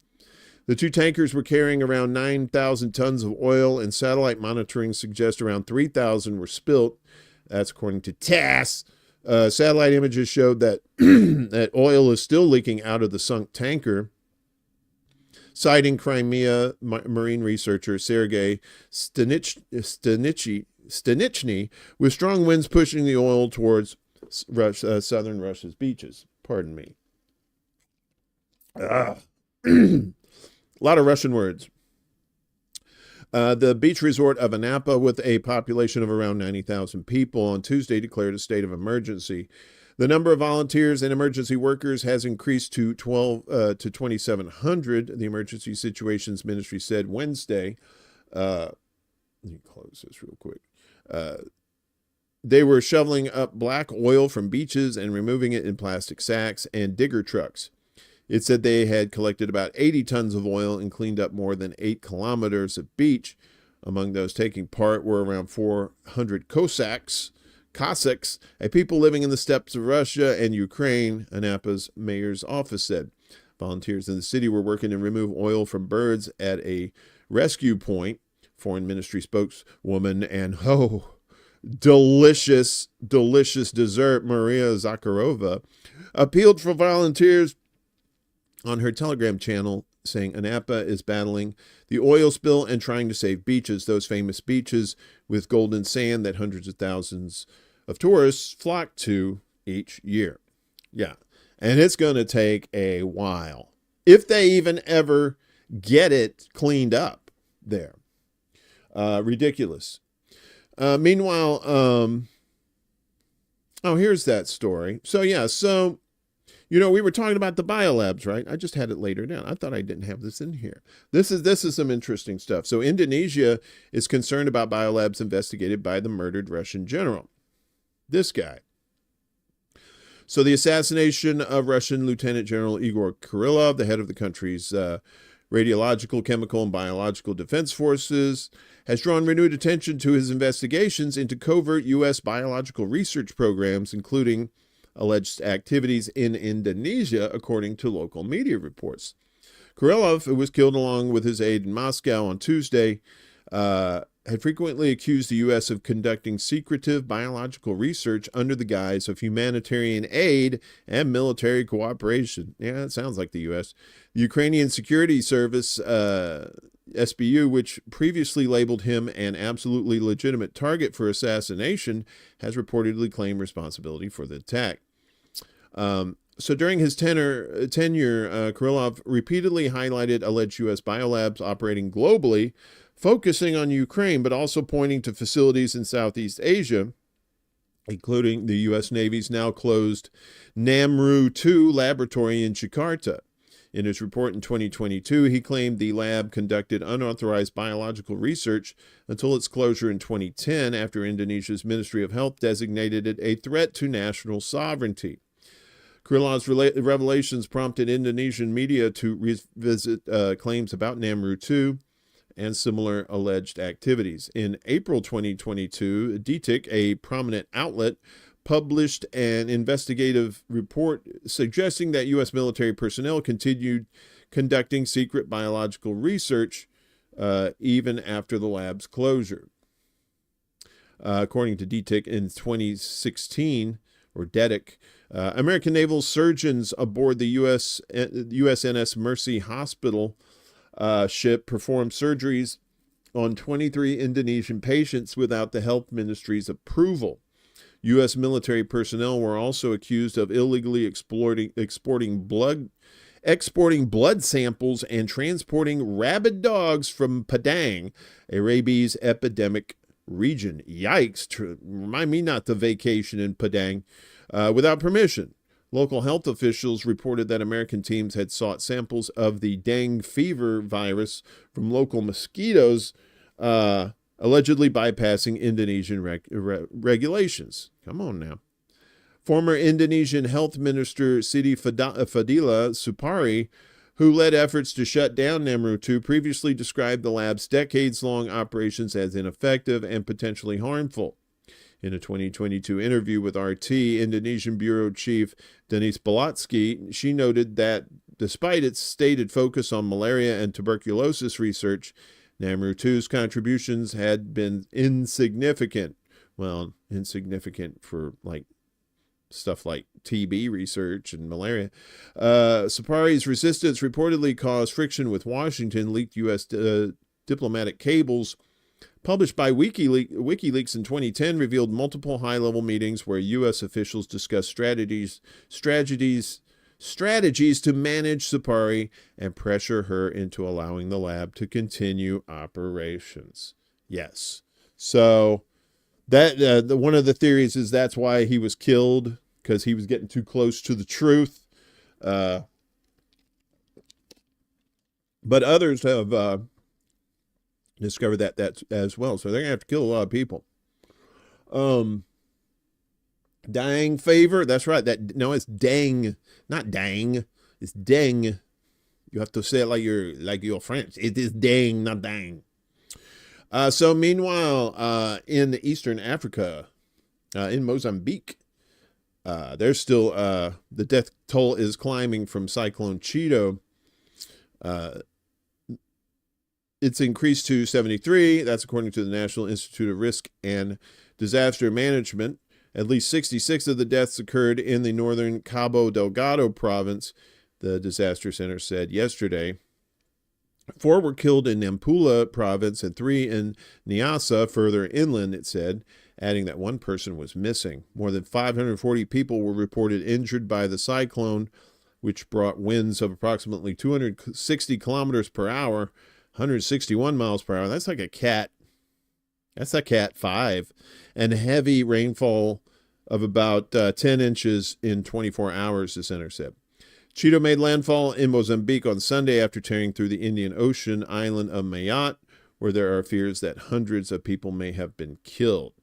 D: The two tankers were carrying around 9,000 tons of oil, and satellite monitoring suggests around 3,000 were spilt. That's according to TASS. Satellite images showed that that oil is still leaking out of the sunk tanker. Citing Crimea marine researcher Sergei Stanichny, with strong winds pushing the oil towards southern Russia's beaches. Pardon me. A lot of Russian words. The beach resort of Anapa, with a population of around 90,000 people, on Tuesday declared a state of emergency. The number of volunteers and emergency workers has increased to 2,700. The Emergency Situations Ministry said Wednesday. Let me close this real quick. They were shoveling up black oil from beaches and removing it in plastic sacks and digger trucks. It said they had collected about 80 tons of oil and cleaned up more than 8 kilometers of beach. Among those taking part were around 400 Cossacks, a people living in the steppes of Russia and Ukraine, Anapa's mayor's office said. Volunteers in the city were working to remove oil from birds at a rescue point. Foreign Ministry spokeswoman and delicious dessert, Maria Zakharova, appealed for volunteers on her Telegram channel, saying Anapa is battling the oil spill and trying to save beaches, those famous beaches with golden sand that hundreds of thousands of tourists flock to each year. Yeah, and it's going to take a while, if they even ever get it cleaned up there. Ridiculous. Meanwhile, here's that story. So we were talking about the biolabs, right? I just had it later down. I thought I didn't have this in here. This is some interesting stuff. So Indonesia is concerned about biolabs investigated by the murdered Russian general. This guy. So the assassination of Russian Lieutenant General Igor Kirillov, the head of the country's radiological, chemical, and biological defense forces, has drawn renewed attention to his investigations into covert U.S. biological research programs, including alleged activities in Indonesia, according to local media reports. Kirillov, who was killed along with his aide in Moscow on Tuesday, had frequently accused the U.S. of conducting secretive biological research under the guise of humanitarian aid and military cooperation. Yeah, it sounds like the U.S. The Ukrainian Security Service, SBU, which previously labeled him an absolutely legitimate target for assassination, has reportedly claimed responsibility for the attack. So during his tenure, Kirillov repeatedly highlighted alleged U.S. biolabs operating globally, focusing on Ukraine, but also pointing to facilities in Southeast Asia, including the U.S. Navy's now closed Namru 2 laboratory in Jakarta. In his report in 2022, he claimed the lab conducted unauthorized biological research until its closure in 2010, after Indonesia's Ministry of Health designated it a threat to national sovereignty. Kirillov's revelations prompted Indonesian media to revisit claims about Namru 2 and similar alleged activities. In April 2022, DTIC, a prominent outlet, published an investigative report suggesting that U.S. military personnel continued conducting secret biological research even after the lab's closure. According to DTIC, in 2016, or DETIC, American naval surgeons aboard the USNS Mercy Hospital ship performed surgeries on 23 Indonesian patients without the health ministry's approval. U.S. military personnel were also accused of illegally exporting blood samples and transporting rabid dogs from Padang, a rabies epidemic region. Yikes! Remind me not to vacation in Padang without permission. Local health officials reported that American teams had sought samples of the dengue fever virus from local mosquitoes, allegedly bypassing Indonesian regulations. Come on now. Former Indonesian Health Minister Siti Fadila Supari, who led efforts to shut down Namru 2, previously described the lab's decades-long operations as ineffective and potentially harmful. In a 2022 interview with RT, Indonesian Bureau Chief Denise Balatsky, she noted that despite its stated focus on malaria and tuberculosis research, Namru 2's contributions had been insignificant. Well, insignificant for stuff like TB research and malaria. Sapari's resistance reportedly caused friction with Washington. Leaked U.S. Diplomatic cables published by WikiLeaks in 2010 revealed multiple high-level meetings where U.S. officials discussed strategies to manage Sapari and pressure her into allowing the lab to continue operations. Yes. So that one of the theories is that's why he was killed, because he was getting too close to the truth. But others have discovered that as well. So they're gonna have to kill a lot of people. Dang favor. That's right. It's dang, not dang. It's dang. You have to say it like you're French. It is dang, not dang. So meanwhile, in Eastern Africa, in Mozambique, there's still the death toll is climbing from Cyclone Cheeto. It's increased to 73. That's according to the National Institute of Risk and Disaster Management. At least 66 of the deaths occurred in the northern Cabo Delgado province, the disaster center said yesterday. 4 were killed in Nampula province and 3 in Niassa, further inland, it said, adding that 1 person was missing. More than 540 people were reported injured by the cyclone, which brought winds of approximately 260 kilometers per hour, 161 miles per hour. That's like a cat. That's a Cat 5. And heavy rainfall of about 10 inches in 24 hours, the center said. Cheeto made landfall in Mozambique on Sunday after tearing through the Indian Ocean island of Mayotte, where there are fears that hundreds of people may have been killed.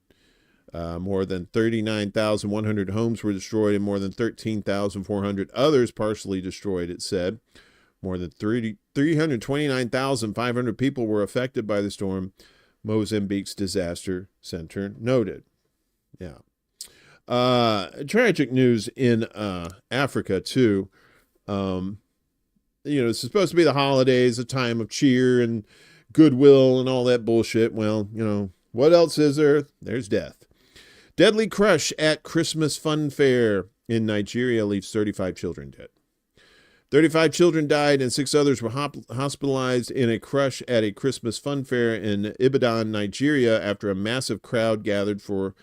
D: More than 39,100 homes were destroyed and more than 13,400 others partially destroyed, it said. More than 329,500 people were affected by the storm, Mozambique's disaster center noted. Yeah. Tragic news in Africa, too. It's supposed to be the holidays, a time of cheer and goodwill and all that bullshit. Well, what else is there? There's death. Deadly crush at Christmas fun fair in Nigeria leaves 35 children dead. 35 children died and 6 others were hospitalized in a crush at a Christmas fun fair in Ibadan, Nigeria, after a massive crowd gathered for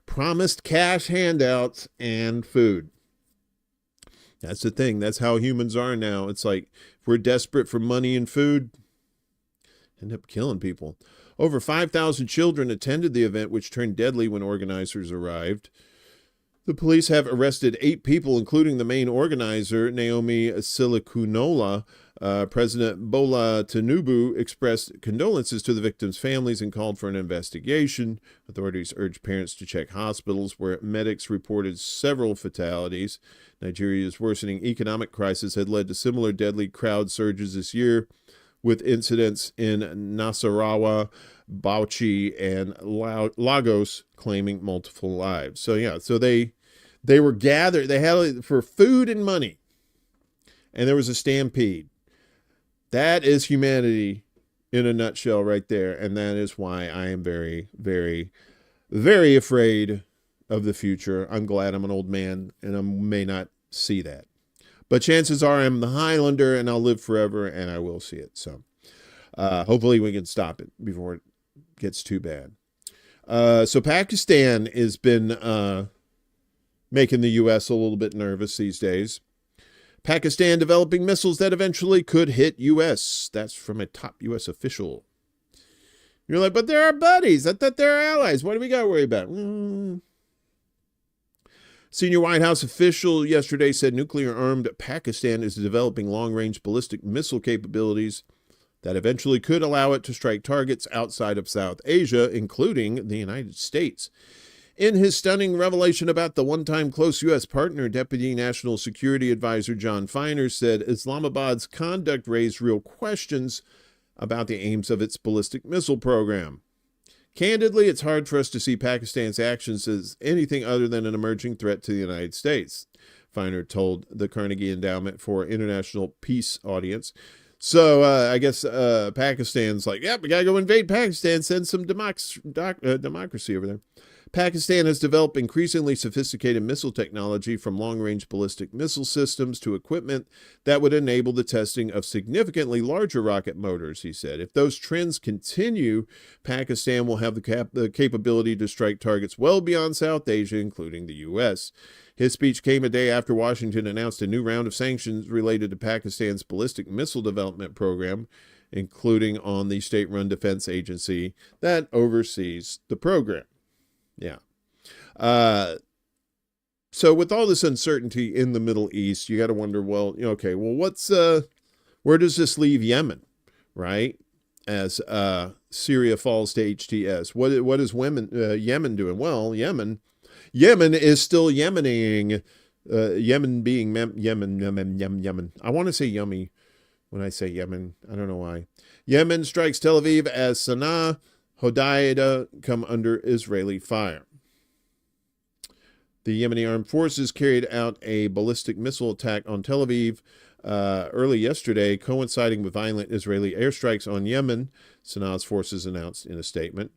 D: promised cash handouts and food. That's the thing. That's how humans are now. It's like if we're desperate for money and food, end up killing people. Over 5,000 children attended the event, which turned deadly when organizers arrived. The police have arrested 8 people, including the main organizer, Naomi Silikunola. President Bola Tinubu expressed condolences to the victims' families and called for an investigation. Authorities urged parents to check hospitals where medics reported several fatalities. Nigeria's worsening economic crisis had led to similar deadly crowd surges this year, with incidents in Nasarawa, Bauchi, and Lagos claiming multiple lives. So they were gathered. They had it for food and money, and there was a stampede. That is humanity in a nutshell right there, and that is why I am very, very, very afraid of the future. I'm glad I'm an old man, and I may not see that. But chances are I'm the Highlander, and I'll live forever, and I will see it. So hopefully we can stop it before it gets too bad. So Pakistan has been making the U.S. a little bit nervous these days. Pakistan developing missiles that eventually could hit U.S. That's from a top U.S. official. You're like, but they're our buddies. I thought they're our allies. What do we got to worry about? Senior White House official yesterday said nuclear-armed Pakistan is developing long-range ballistic missile capabilities that eventually could allow it to strike targets outside of South Asia, including the United States. In his stunning revelation about the one-time close U.S. partner, Deputy National Security Advisor John Feiner said Islamabad's conduct raised real questions about the aims of its ballistic missile program. Candidly, it's hard for us to see Pakistan's actions as anything other than an emerging threat to the United States, Feiner told the Carnegie Endowment for International Peace audience. So I guess Pakistan's like, yep, we got to go invade Pakistan, send some democracy over there. Pakistan has developed increasingly sophisticated missile technology, from long-range ballistic missile systems to equipment that would enable the testing of significantly larger rocket motors, he said. If those trends continue, Pakistan will have the capability to strike targets well beyond South Asia, including the U.S. His speech came a day after Washington announced a new round of sanctions related to Pakistan's ballistic missile development program, including on the state-run defense agency that oversees the program. Yeah. So with all this uncertainty in the Middle East, you got to wonder, well, okay, well, where does this leave Yemen, right? As Syria falls to HTS. What is Yemen doing? Well, Yemen is still Yemening. Yemen being Yemen. I want to say yummy when I say Yemen. I don't know why. Yemen strikes Tel Aviv as Sana'a, Hodeidah come under Israeli fire. The Yemeni armed forces carried out a ballistic missile attack on Tel Aviv early yesterday, coinciding with violent Israeli airstrikes on Yemen, Sana'a's forces announced in a statement.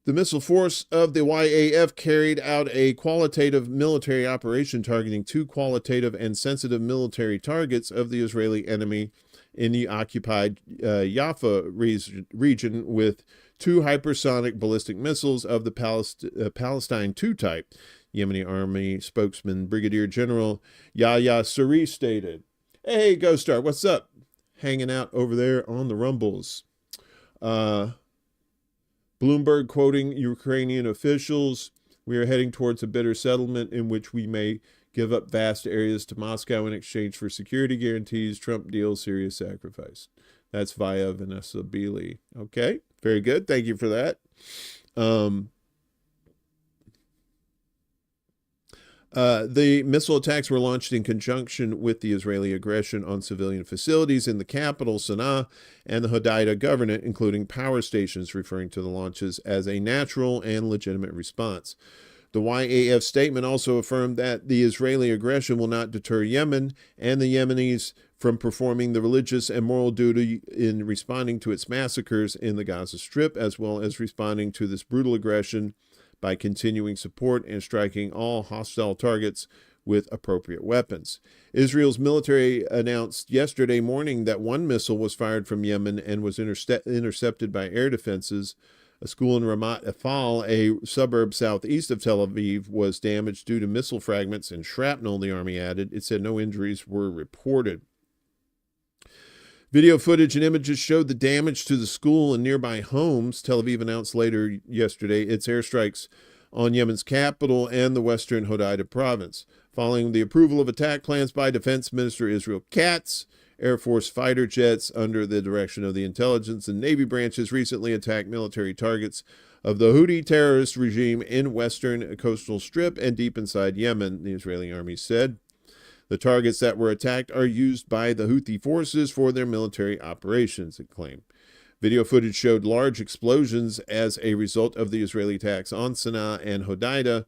D: The missile force of the YAF carried out a qualitative military operation targeting two qualitative and sensitive military targets of the Israeli enemy in the occupied Jaffa region with two hypersonic ballistic missiles of the Palestine II type, Yemeni Army spokesman Brigadier General Yahya Sari stated. Hey, Ghost Star, what's up? Hanging out over there on the Rumbles. Bloomberg quoting Ukrainian officials, we are heading towards a bitter settlement in which we may give up vast areas to Moscow in exchange for security guarantees. Trump deal, Syria sacrifice. That's via Vanessa Beeley. Okay, very good. Thank you for that. The missile attacks were launched in conjunction with the Israeli aggression on civilian facilities in the capital, Sana'a, and the Hodeidah governorate, including power stations, referring to the launches as a natural and legitimate response. The YAF statement also affirmed that the Israeli aggression will not deter Yemen and the Yemenis from performing the religious and moral duty in responding to its massacres in the Gaza Strip, as well as responding to this brutal aggression by continuing support and striking all hostile targets with appropriate weapons. Israel's military announced yesterday morning that one missile was fired from Yemen and was intercepted by air defenses. A school in Ramat Efal, a suburb southeast of Tel Aviv, was damaged due to missile fragments and shrapnel, the Army added. It said no injuries were reported. Video footage and images showed the damage to the school and nearby homes. Tel Aviv announced later yesterday its airstrikes on Yemen's capital and the western Hodeidah province. Following the approval of attack plans by Defense Minister Israel Katz, Air Force fighter jets under the direction of the intelligence and Navy branches recently attacked military targets of the Houthi terrorist regime in western coastal strip and deep inside Yemen, the Israeli army said. The targets that were attacked are used by the Houthi forces for their military operations, it claimed. Video footage showed large explosions as a result of the Israeli attacks on Sana'a and Hodeidah.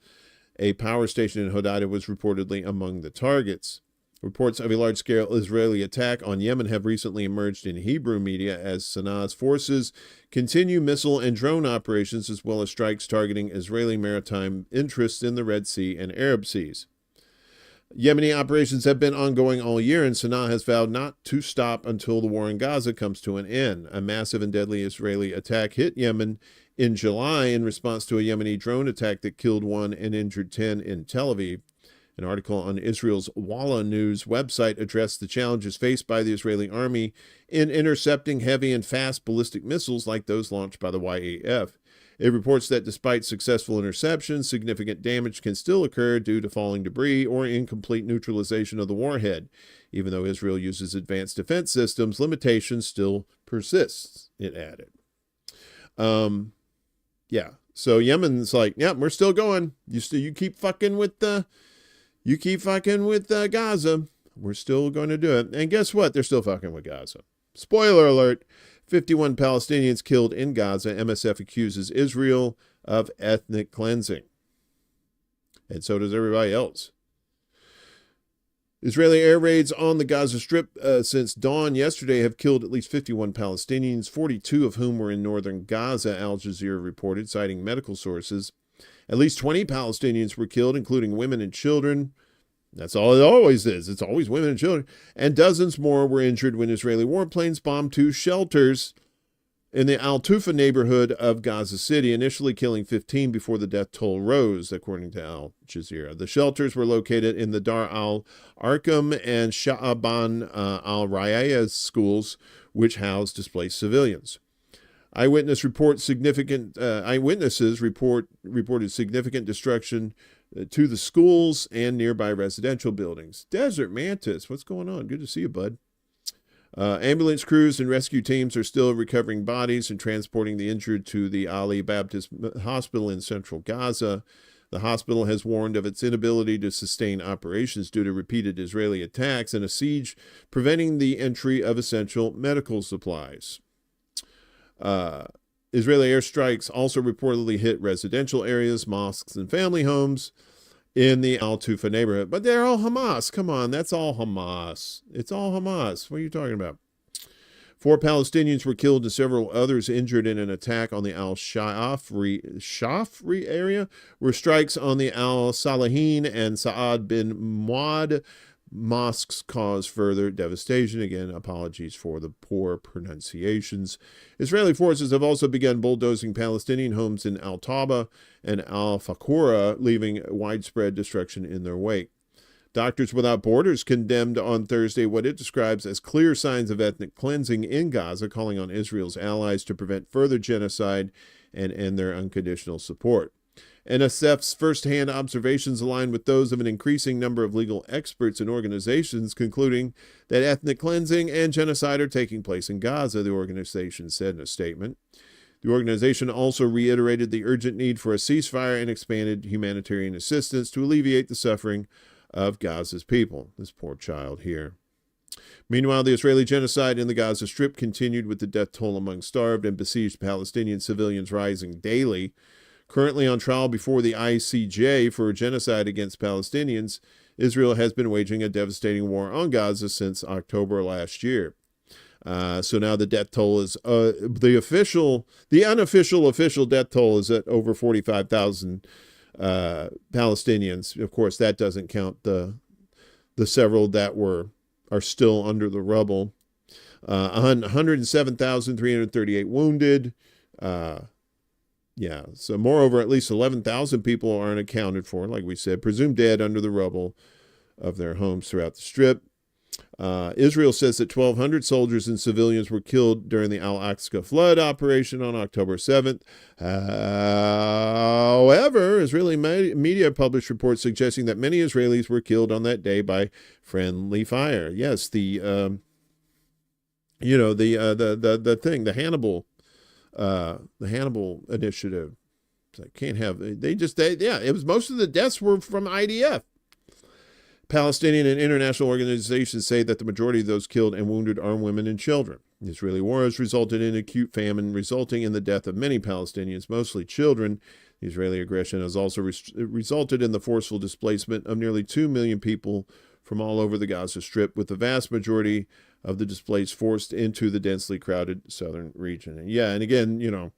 D: A power station in Hodeidah was reportedly among the targets. Reports of a large-scale Israeli attack on Yemen have recently emerged in Hebrew media as Sana'a's forces continue missile and drone operations as well as strikes targeting Israeli maritime interests in the Red Sea and Arab seas. Yemeni operations have been ongoing all year, and Sana'a has vowed not to stop until the war in Gaza comes to an end. A massive and deadly Israeli attack hit Yemen in July in response to a Yemeni drone attack that killed 1 and injured 10 in Tel Aviv. An article on Israel's Walla News website addressed the challenges faced by the Israeli army in intercepting heavy and fast ballistic missiles like those launched by the YAF. It reports that despite successful interceptions, significant damage can still occur due to falling debris or incomplete neutralization of the warhead. Even though Israel uses advanced defense systems, limitations still persist, it added. Yeah. So Yemen's like, yeah, we're still going. You keep fucking with Gaza. We're still going to do it. And guess what? They're still fucking with Gaza. Spoiler alert. 51 Palestinians killed in Gaza. MSF accuses Israel of ethnic cleansing. And so does everybody else. Israeli air raids on the Gaza Strip since dawn yesterday have killed at least 51 Palestinians, 42 of whom were in northern Gaza, Al Jazeera reported, citing medical sources. At least 20 Palestinians were killed, including women and children. That's all it always is. It's always women and children. And dozens more were injured when Israeli warplanes bombed 2 shelters in the Al-Tufa neighborhood of Gaza City, initially killing 15 before the death toll rose, according to Al Jazeera. The shelters were located in the Dar al-Arqam and Sha'aban al-Raya schools, which housed displaced civilians. Eyewitnesses reported significant destruction to the schools and nearby residential buildings. Desert Mantis, what's going on? Good to see you, bud. Ambulance crews and rescue teams are still recovering bodies and transporting the injured to the Ali Baptist Hospital in central Gaza. The hospital has warned of its inability to sustain operations due to repeated Israeli attacks and a siege preventing the entry of essential medical supplies. Israeli airstrikes also reportedly hit residential areas, mosques, and family homes in the Al-Tufa neighborhood. But they're all Hamas. Come on, that's all Hamas. It's all Hamas. What are you talking about? 4 Palestinians were killed and several others injured in an attack on the Al-Shafri area, where strikes on the Al-Salahin and Sa'ad bin Muad mosques caused further devastation. Again, apologies for the poor pronunciations. Israeli forces have also begun bulldozing Palestinian homes in Al-Taba and Al-Fakura, leaving widespread destruction in their wake. Doctors Without Borders condemned on Thursday what it describes as clear signs of ethnic cleansing in Gaza, calling on Israel's allies to prevent further genocide and end their unconditional support. NSF's first-hand observations align with those of an increasing number of legal experts and organizations, concluding that ethnic cleansing and genocide are taking place in Gaza, the organization said in a statement. The organization also reiterated the urgent need for a ceasefire and expanded humanitarian assistance to alleviate the suffering of Gaza's people. This poor child here. Meanwhile, the Israeli genocide in the Gaza Strip continued, with the death toll among starved and besieged Palestinian civilians rising daily. Currently on trial before the ICJ for genocide against Palestinians, Israel has been waging a devastating war on Gaza since October last year. So now the death toll is the unofficial official death toll is at over 45,000 Palestinians. Of course, that doesn't count the several that are still under the rubble. 107,338 wounded. Yeah, so moreover, at least 11,000 people are unaccounted for, like we said, presumed dead under the rubble of their homes throughout the Strip. Israel says that 1,200 soldiers and civilians were killed during the Al-Aqsa flood operation on October 7th. However, Israeli media published reports suggesting that many Israelis were killed on that day by friendly fire. Yes, the Hannibal initiative. So can't have, it was, most of the deaths were from IDF. Palestinian and international organizations say that the majority of those killed and wounded are women and children. The Israeli war has resulted in acute famine, resulting in the death of many Palestinians, mostly children. The Israeli aggression has also resulted in the forceful displacement of nearly 2 million people from all over the Gaza Strip, with the vast majority of the displaced forced into the densely crowded southern region. And yeah, and again,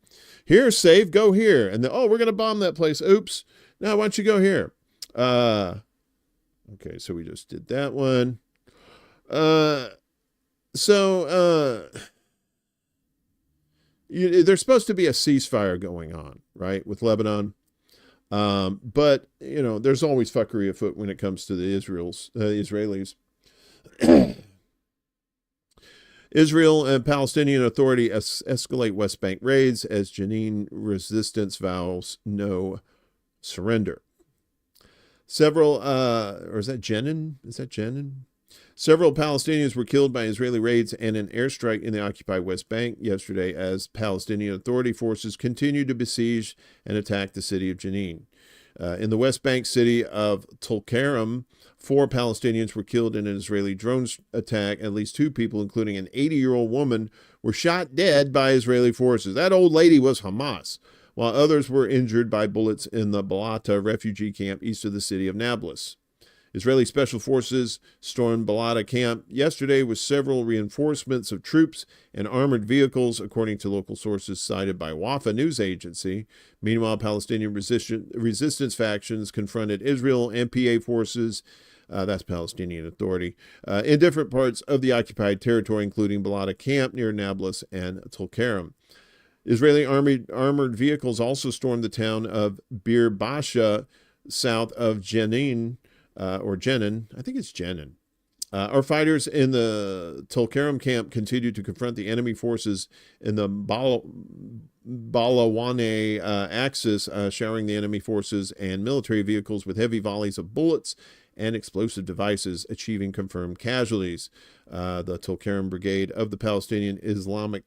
D: here's safe, go here. And we're going to bomb that place. Oops. Now, why don't you go here? Okay, so we just did that one. There's supposed to be a ceasefire going on, right, with Lebanon. But, there's always fuckery afoot when it comes to the Israelis. Israel and Palestinian Authority escalate West Bank raids as Jenin resistance vows no surrender. Several, or is that Jenin? Is that Jenin? Several Palestinians were killed by Israeli raids and an airstrike in the occupied West Bank yesterday as Palestinian Authority forces continued to besiege and attack the city of Jenin. In the West Bank city of Tulkarem, 4 Palestinians were killed in an Israeli drone attack. At least 2 people, including an 80-year-old woman, were shot dead by Israeli forces. That old lady was Hamas, while others were injured by bullets in the Balata refugee camp east of the city of Nablus. Israeli special forces stormed Balata camp yesterday with several reinforcements of troops and armored vehicles, according to local sources cited by Wafa news agency. Meanwhile, Palestinian resistance factions confronted Israel and PA forces, that's Palestinian Authority, in different parts of the occupied territory, including Balata camp near Nablus and Tulkarem. Israeli armored vehicles also stormed the town of Bir Basha, south of Jenin, or Jenin. I think it's Jenin. Our fighters in the Tulkarem camp continued to confront the enemy forces in the Balawane axis, showering the enemy forces and military vehicles with heavy volleys of bullets and explosive devices, achieving confirmed casualties. The Tulkarem Brigade of the Palestinian Islamic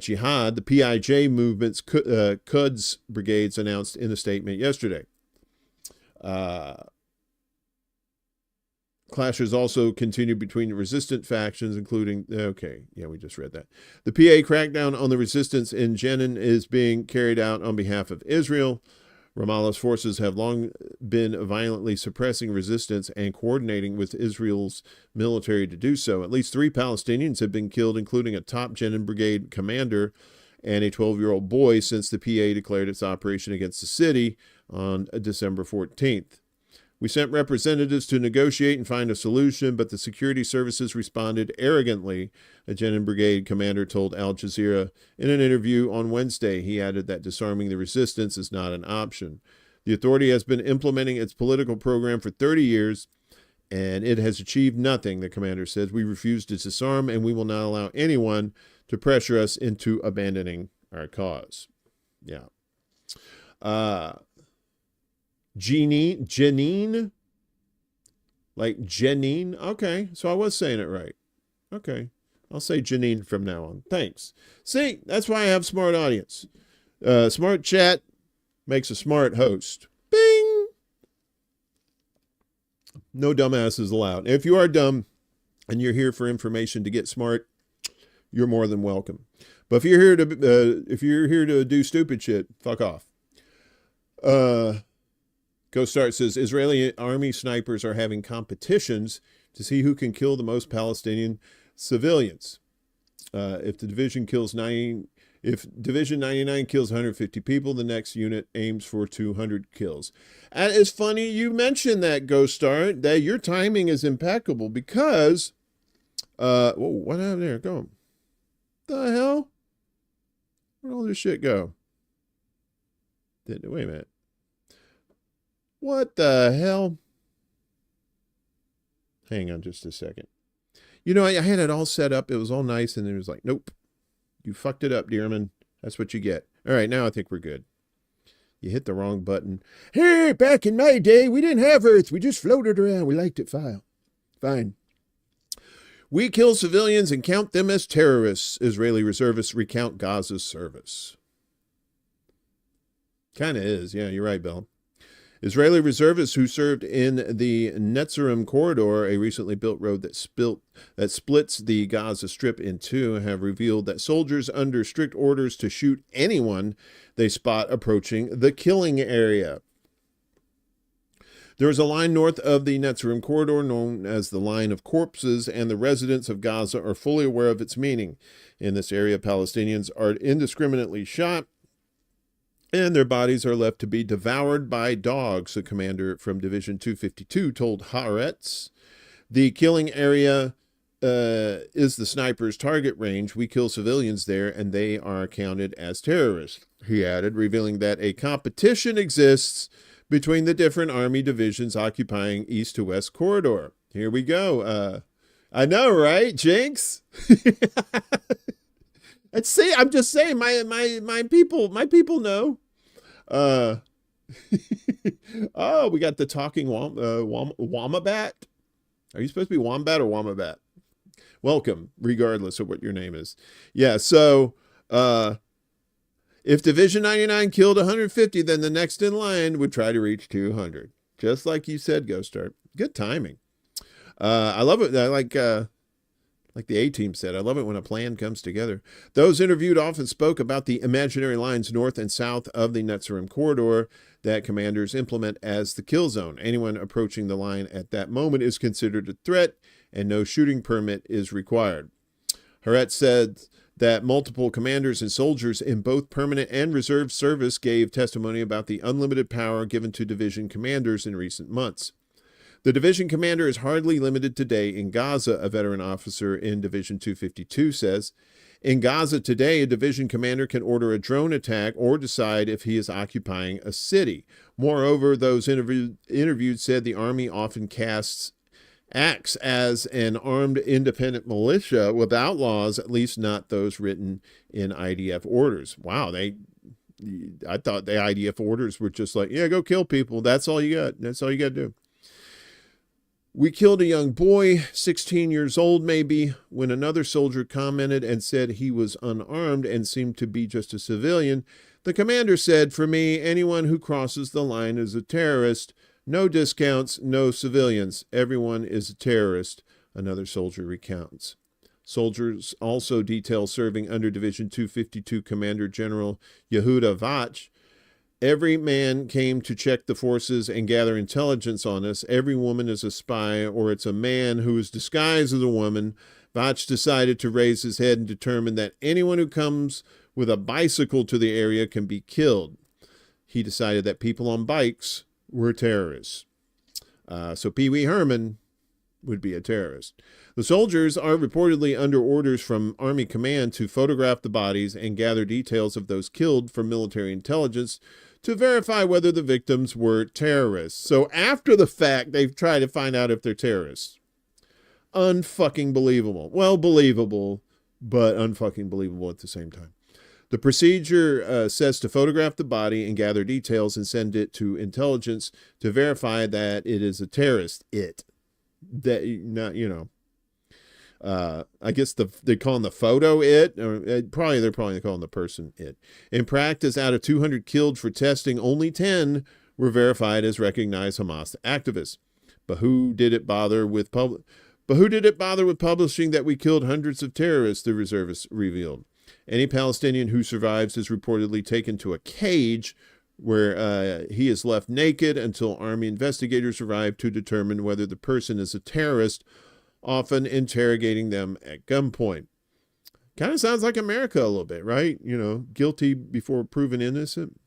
D: Jihad, the PIJ movement's Quds brigades, announced in a statement yesterday. Clashes also continued between the resistant factions, including, we just read that. The PA crackdown on the resistance in Jenin is being carried out on behalf of Israel. Ramallah's forces have long been violently suppressing resistance and coordinating with Israel's military to do so. At least 3 Palestinians have been killed, including a top Jenin brigade commander and a 12-year-old boy, since the PA declared its operation against the city on December 14th. We sent representatives to negotiate and find a solution, but the security services responded arrogantly, a Jenin brigade commander told Al Jazeera in an interview on Wednesday. He added that disarming the resistance is not an option. The authority has been implementing its political program for 30 years, and it has achieved nothing, the commander says. We refuse to disarm, and we will not allow anyone to pressure us into abandoning our cause. Yeah. Jenin, like Jenin. Okay, so I was saying it right. Okay, I'll say Jenin from now on. Thanks. See, that's why I have smart audience. Smart chat makes a smart host. Bing! No dumbasses allowed. If you are dumb and you're here for information to get smart, you're more than welcome. But if you're here to do stupid shit, fuck off. GoStart says Israeli army snipers are having competitions to see who can kill the most Palestinian civilians. If Division 99 kills 150 people, the next unit aims for 200 kills. And it's funny you mentioned that, GoStart, that your timing is impeccable because, whoa, what happened there? Go. The hell? Where'd all this shit go? Wait a minute. What the hell? Hang on just a second. You know, I had it all set up. It was all nice, and it was like, nope. You fucked it up, dearman. That's what you get. All right, now I think we're good. You hit the wrong button. Hey, back in my day, we didn't have Earth. We just floated around. We liked it fine. We kill civilians and count them as terrorists. Israeli reservists recount Gaza's service. Kind of is. Yeah, you're right, Bill. Israeli reservists who served in the Netzarim corridor, a recently built road that splits the Gaza Strip in two, have revealed that soldiers under strict orders to shoot anyone they spot approaching the killing area. There is a line north of the Netzarim corridor known as the Line of Corpses, and the residents of Gaza are fully aware of its meaning. In this area, Palestinians are indiscriminately shot, and their bodies are left to be devoured by dogs, a commander from Division 252 told Haaretz. The killing area is the sniper's target range. We kill civilians there, and they are counted as terrorists, he added, revealing that a competition exists between the different army divisions occupying east to west corridor. Here we go. I know, right, Jinx? And see, I'm just saying, my people know. Oh, we got the talking Wombat. Are you supposed to be Wombat or Wombat? Welcome, regardless of what your name is. Yeah, so it If Division 99 killed 150, then the next in line would try to reach 200. Just like you said, Ghost Star. Good timing. I love it. I like the A-Team said, I love it when a plan comes together. Those interviewed often spoke about the imaginary lines north and south of the Netzarim corridor that commanders implement as the kill zone. Anyone approaching the line at that moment is considered a threat, and no shooting permit is required. Haaretz said that multiple commanders and soldiers in both permanent and reserve service gave testimony about the unlimited power given to division commanders in recent months. The division commander is hardly limited today in Gaza, a veteran officer in Division 252 says. In Gaza today, a division commander can order a drone attack or decide if he is occupying a city. Moreover, those interviewed said the army often acts as an armed independent militia without laws, at least not those written in IDF orders. Wow, I thought the IDF orders were just like, yeah, go kill people. That's all you got. That's all you got to do. We killed a young boy, 16 years old maybe, when another soldier commented and said he was unarmed and seemed to be just a civilian. The commander said, for me, anyone who crosses the line is a terrorist. No discounts, no civilians. Everyone is a terrorist, another soldier recounts. Soldiers also detail serving under Division 252 Commander General Yehuda Vach. Every man came to check the forces and gather intelligence on us. Every woman is a spy, or it's a man who is disguised as a woman. Vach decided to raise his head and determined that anyone who comes with a bicycle to the area can be killed. He decided that people on bikes were terrorists. So Pee Wee Herman would be a terrorist. The soldiers are reportedly under orders from Army Command to photograph the bodies and gather details of those killed for military intelligence to verify whether the victims were terrorists. So after the fact, they've tried to find out if they're terrorists. Unfucking believable. Well, believable, but unfucking believable at the same time. The procedure says to photograph the body and gather details and send it to intelligence to verify that it is a terrorist. That, not, you know. I guess they call the photo it, or they're probably calling the person it. In practice, out of 200 killed for testing, only 10 were verified as recognized Hamas activists. But who did it bother with publishing that we killed hundreds of terrorists? The reservists revealed. Any Palestinian who survives is reportedly taken to a cage where he is left naked until army investigators arrive to determine whether the person is a terrorist, often interrogating them at gunpoint. Kind of sounds like America a little bit, right? You know, guilty before proven innocent.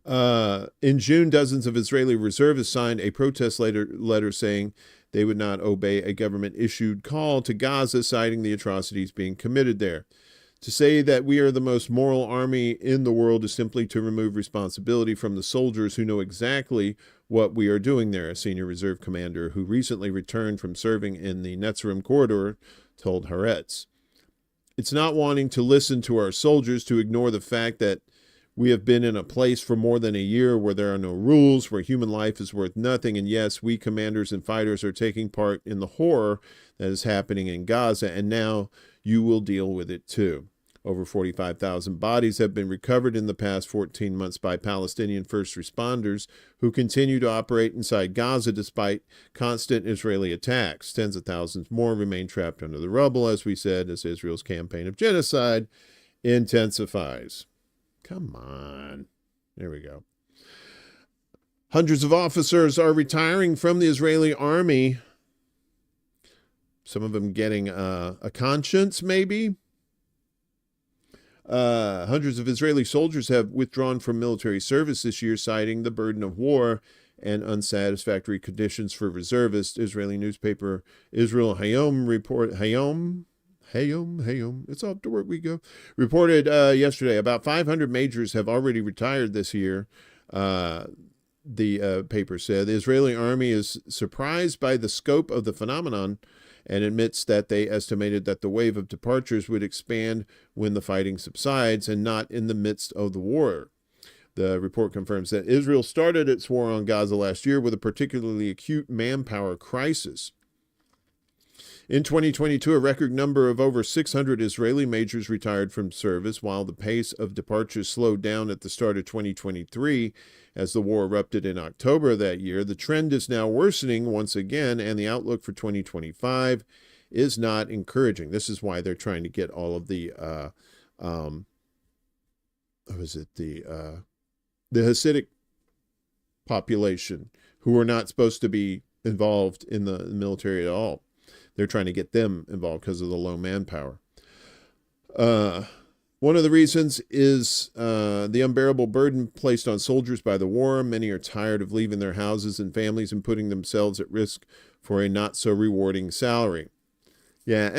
D: In June, dozens of Israeli reservists signed a protest letter saying they would not obey a government-issued call to Gaza, citing the atrocities being committed there. To say that we are the most moral army in the world is simply to remove responsibility from the soldiers who know exactly what we are doing there, a senior reserve commander who recently returned from serving in the Netzarim corridor told Haaretz. It's not wanting to listen to our soldiers, to ignore the fact that we have been in a place for more than a year where there are no rules, where human life is worth nothing, and yes, we commanders and fighters are taking part in the horror that is happening in Gaza, and now you will deal with it too. Over 45,000 bodies have been recovered in the past 14 months by Palestinian first responders who continue to operate inside Gaza despite constant Israeli attacks. Tens of thousands more remain trapped under the rubble, as we said, as Israel's campaign of genocide intensifies. Come on. There we go. Hundreds of officers are retiring from the Israeli army. Some of them getting a conscience, maybe. Hundreds of Israeli soldiers have withdrawn from military service this year, citing the burden of war and unsatisfactory conditions for reservists. Israeli newspaper Israel Hayom it's off to work we go. Reported yesterday about 500 majors have already retired this year. The paper said the Israeli army is surprised by the scope of the phenomenon and admits that they estimated that the wave of departures would expand when the fighting subsides and not in the midst of the war. The report confirms that Israel started its war on Gaza last year with a particularly acute manpower crisis. In 2022, a record number of over 600 Israeli majors retired from service, while the pace of departures slowed down at the start of 2023 as the war erupted in October of that year. The trend is now worsening once again, and the outlook for 2025 is not encouraging. This is why they're trying to get all of the Hasidic population who are not supposed to be involved in the military at all. They're trying to get them involved because of the low manpower. One of the reasons is the unbearable burden placed on soldiers by the war. Many are tired of leaving their houses and families and putting themselves at risk for a not so rewarding salary. Yeah,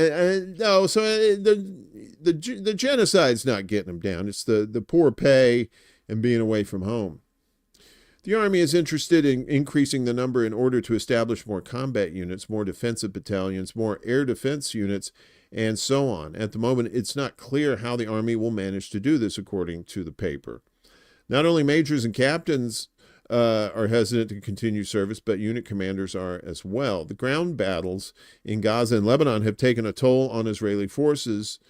D: no. So the genocide's not getting them down. It's the poor pay and being away from home. The Army is interested in increasing the number in order to establish more combat units, more defensive battalions, more air defense units, and so on. At the moment, it's not clear how the Army will manage to do this, according to the paper. Not only majors and captains are hesitant to continue service, but unit commanders are as well. The ground battles in Gaza and Lebanon have taken a toll on Israeli forces.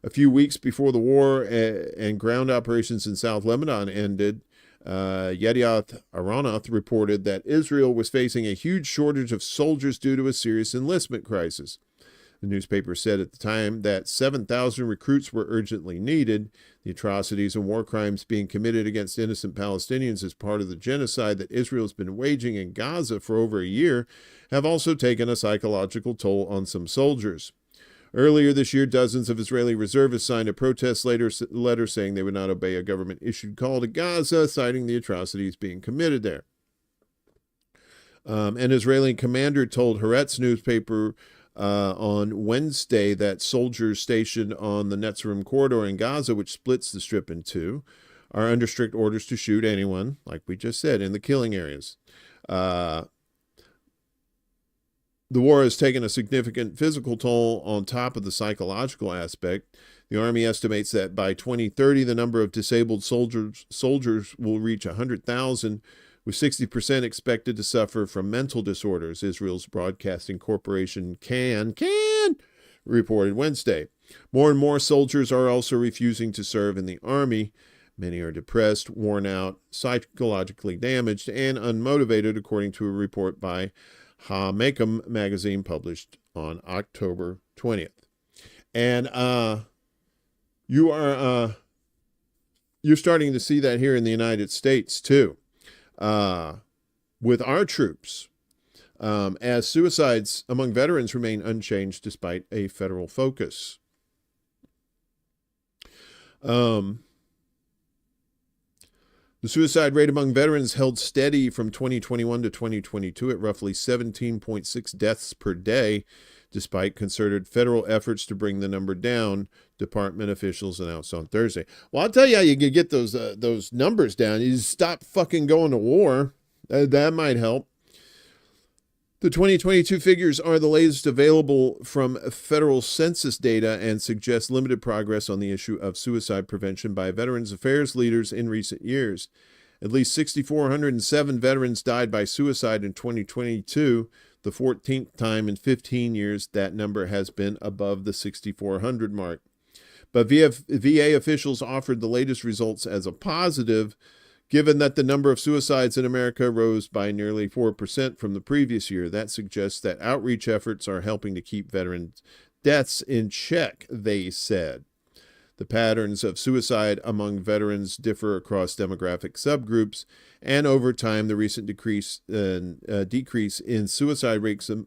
D: A few weeks before the war and ground operations in South Lebanon ended, Yediot Aronoth reported that Israel was facing a huge shortage of soldiers due to a serious enlistment crisis. The newspaper said at the time that 7,000 recruits were urgently needed. The atrocities and war crimes being committed against innocent Palestinians as part of the genocide that Israel has been waging in Gaza for over a year have also taken a psychological toll on some soldiers. Earlier this year, dozens of Israeli reservists signed a protest letter saying they would not obey a government-issued call to Gaza, citing the atrocities being committed there. An Israeli commander told Haaretz newspaper on Wednesday that soldiers stationed on the Netzarim corridor in Gaza, which splits the Strip in two, are under strict orders to shoot anyone, like we just said, in the killing areas. The war has taken a significant physical toll on top of the psychological aspect. The Army estimates that by 2030, the number of disabled soldiers will reach 100,000, with 60% expected to suffer from mental disorders, Israel's broadcasting corporation CAN reported Wednesday. More and more soldiers are also refusing to serve in the Army. Many are depressed, worn out, psychologically damaged, and unmotivated, according to a report by Ha-Mekom magazine published on October 20th. And you're starting to see that here in the United States too, with our troops, as suicides among veterans remain unchanged despite a federal focus. The suicide rate among veterans held steady from 2021 to 2022 at roughly 17.6 deaths per day, despite concerted federal efforts to bring the number down, department officials announced on Thursday. Well, I'll tell you how you can get those numbers down. You just stop fucking going to war. That might help. The 2022 figures are the latest available from federal census data and suggest limited progress on the issue of suicide prevention by Veterans Affairs leaders in recent years. At least 6,407 veterans died by suicide in 2022, the 14th time in 15 years that number has been above the 6,400 mark. But VA officials offered the latest results as a positive, given that the number of suicides in America rose by nearly 4% from the previous year. That suggests that outreach efforts are helping to keep veteran deaths in check, they said. The patterns of suicide among veterans differ across demographic subgroups, and over time, the recent decrease in suicide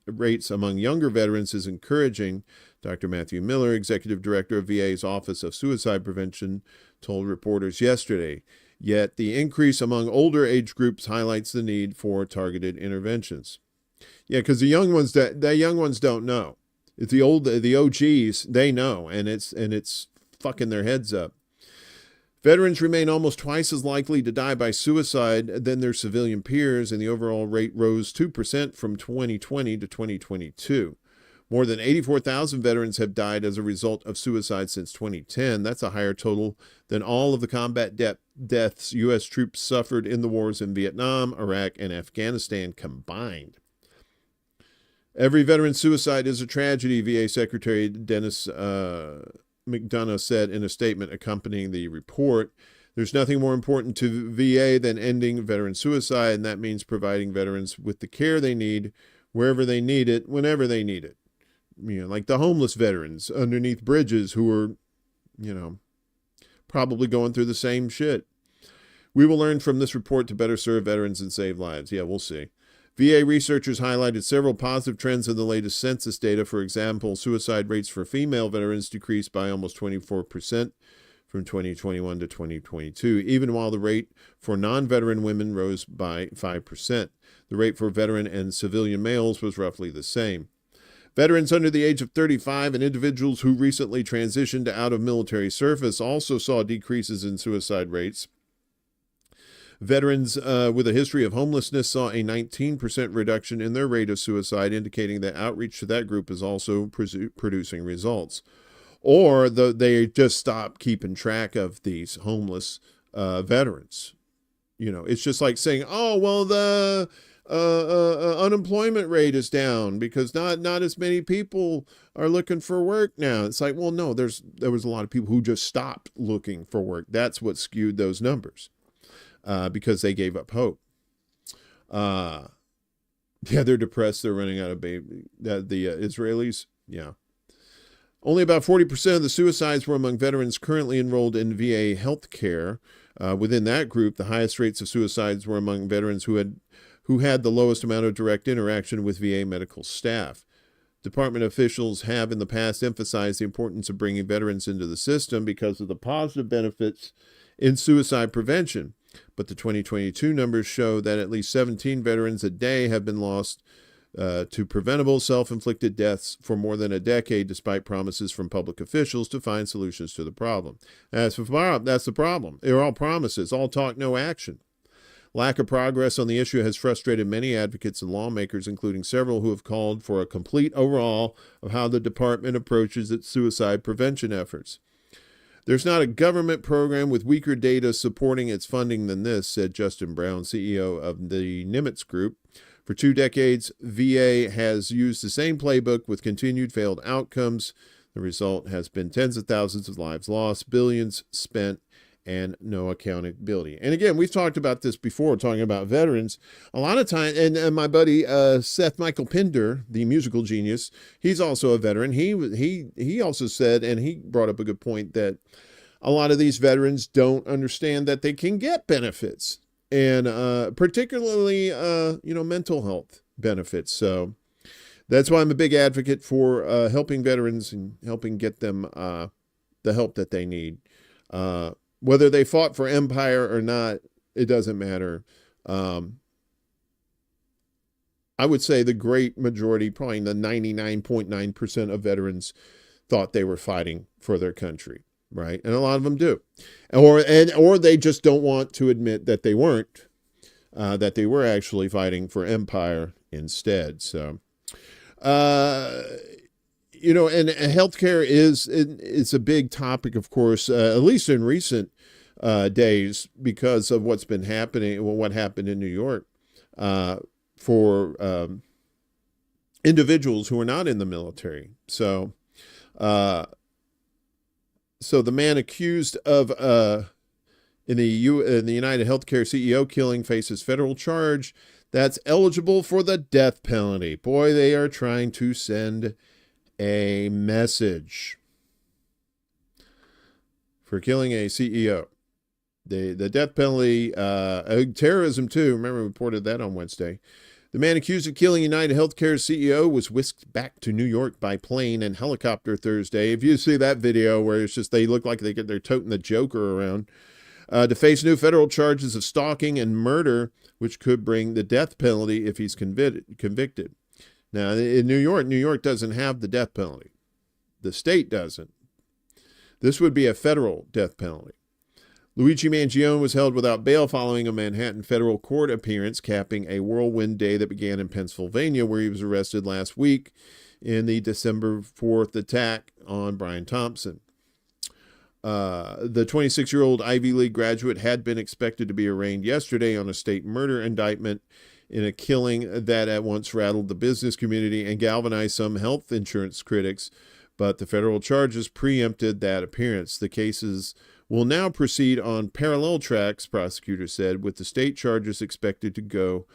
D: rates among younger veterans is encouraging. Dr. Matthew Miller, executive director of VA's Office of Suicide Prevention, told reporters yesterday. Yet the increase among older age groups highlights the need for targeted interventions. Yeah, because the young ones don't know. It's the OGs, they know, and it's fucking their heads up. Veterans remain almost twice as likely to die by suicide than their civilian peers, and the overall rate rose 2% from 2020 to 2022. More than 84,000 veterans have died as a result of suicide since 2010. That's a higher total than all of the combat deaths U.S. troops suffered in the wars in Vietnam, Iraq, and Afghanistan combined. Every veteran suicide is a tragedy, VA Secretary Dennis McDonough said in a statement accompanying the report. There's nothing more important to VA than ending veteran suicide, and that means providing veterans with the care they need, wherever they need it, whenever they need it. Like the homeless veterans underneath bridges who are, probably going through the same shit. We will learn from this report to better serve veterans and save lives. Yeah, we'll see. VA researchers highlighted several positive trends in the latest census data. For example, suicide rates for female veterans decreased by almost 24% from 2021 to 2022, even while the rate for non-veteran women rose by 5%. The rate for veteran and civilian males was roughly the same. Veterans under the age of 35 and individuals who recently transitioned out of military service also saw decreases in suicide rates. Veterans with a history of homelessness saw a 19% reduction in their rate of suicide, indicating that outreach to that group is also producing results. Or they just stopped keeping track of these homeless veterans. It's just like saying, oh, well, the unemployment rate is down because not as many people are looking for work now. It's like, well, no, there was a lot of people who just stopped looking for work. That's what skewed those numbers. Because they gave up hope. Yeah, they're depressed. They're running out of baby. The Israelis, yeah. Only about 40% of the suicides were among veterans currently enrolled in VA health care. Within that group, the highest rates of suicides were among veterans who had the lowest amount of direct interaction with VA medical staff. Department officials have in the past emphasized the importance of bringing veterans into the system because of the positive benefits in suicide prevention. But the 2022 numbers show that at least 17 veterans a day have been lost to preventable self-inflicted deaths for more than a decade, despite promises from public officials to find solutions to the problem. That's the problem. They're all promises, all talk, no action. Lack of progress on the issue has frustrated many advocates and lawmakers, including several who have called for a complete overhaul of how the department approaches its suicide prevention efforts. There's not a government program with weaker data supporting its funding than this, said Justin Brown, CEO of the Nimitz Group. For 2 decades, VA has used the same playbook with continued failed outcomes. The result has been tens of thousands of lives lost, billions spent, and no accountability. And again, we've talked about this before, talking about veterans. A lot of time, and my buddy Seth Michael Pinder, the musical genius, he's also a veteran. He also said, and he brought up a good point, that a lot of these veterans don't understand that they can get benefits, and particularly mental health benefits. So that's why I'm a big advocate for helping veterans and helping get them the help that they need. Whether they fought for empire or not, it doesn't matter. I would say the great majority, probably the 99.9% of veterans thought they were fighting for their country, right? And a lot of them do. Or they just don't want to admit that they weren't, that they were actually fighting for empire instead. So, and healthcare is a big topic, of course, at least in recent days, because of what's been happening, what happened in New York for individuals who are not in the military. So, the man accused of in the United Healthcare CEO killing faces federal charge that's eligible for the death penalty. Boy, they are trying to send a message for killing a CEO. The death penalty, terrorism too. Remember, we reported that on Wednesday. The man accused of killing United Healthcare's CEO was whisked back to New York by plane and helicopter Thursday. If you see that video where it's just they look like they're toting the Joker around, to face new federal charges of stalking and murder, which could bring the death penalty if he's convicted. Now, in New York doesn't have the death penalty. The state doesn't. This would be a federal death penalty. Luigi Mangione was held without bail following a Manhattan federal court appearance, capping a whirlwind day that began in Pennsylvania, where he was arrested last week in the December 4th attack on Brian Thompson. The 26-year-old Ivy League graduate had been expected to be arraigned yesterday on a state murder indictment in a killing that at once rattled the business community and galvanized some health insurance critics, but the federal charges preempted that appearance. The cases will now proceed on parallel tracks, prosecutors said, with the state charges expected to go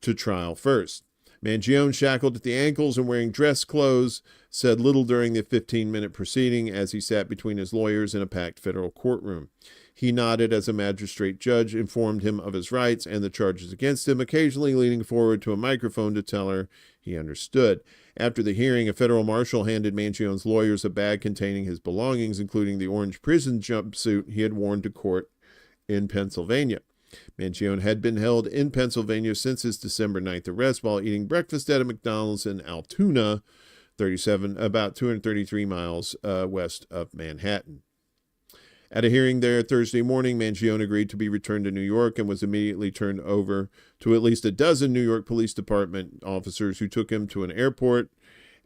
D: to trial first. Mangione, shackled at the ankles and wearing dress clothes, said little during the 15-minute proceeding as he sat between his lawyers in a packed federal courtroom. He nodded as a magistrate judge informed him of his rights and the charges against him, occasionally leaning forward to a microphone to tell her he understood. After the hearing, a federal marshal handed Mangione's lawyers a bag containing his belongings, including the orange prison jumpsuit he had worn to court in Pennsylvania. Mangione had been held in Pennsylvania since his December 9th arrest while eating breakfast at a McDonald's in Altoona, about 233 miles west of Manhattan. At a hearing there Thursday morning, Mangione agreed to be returned to New York and was immediately turned over to at least a dozen New York Police Department officers who took him to an airport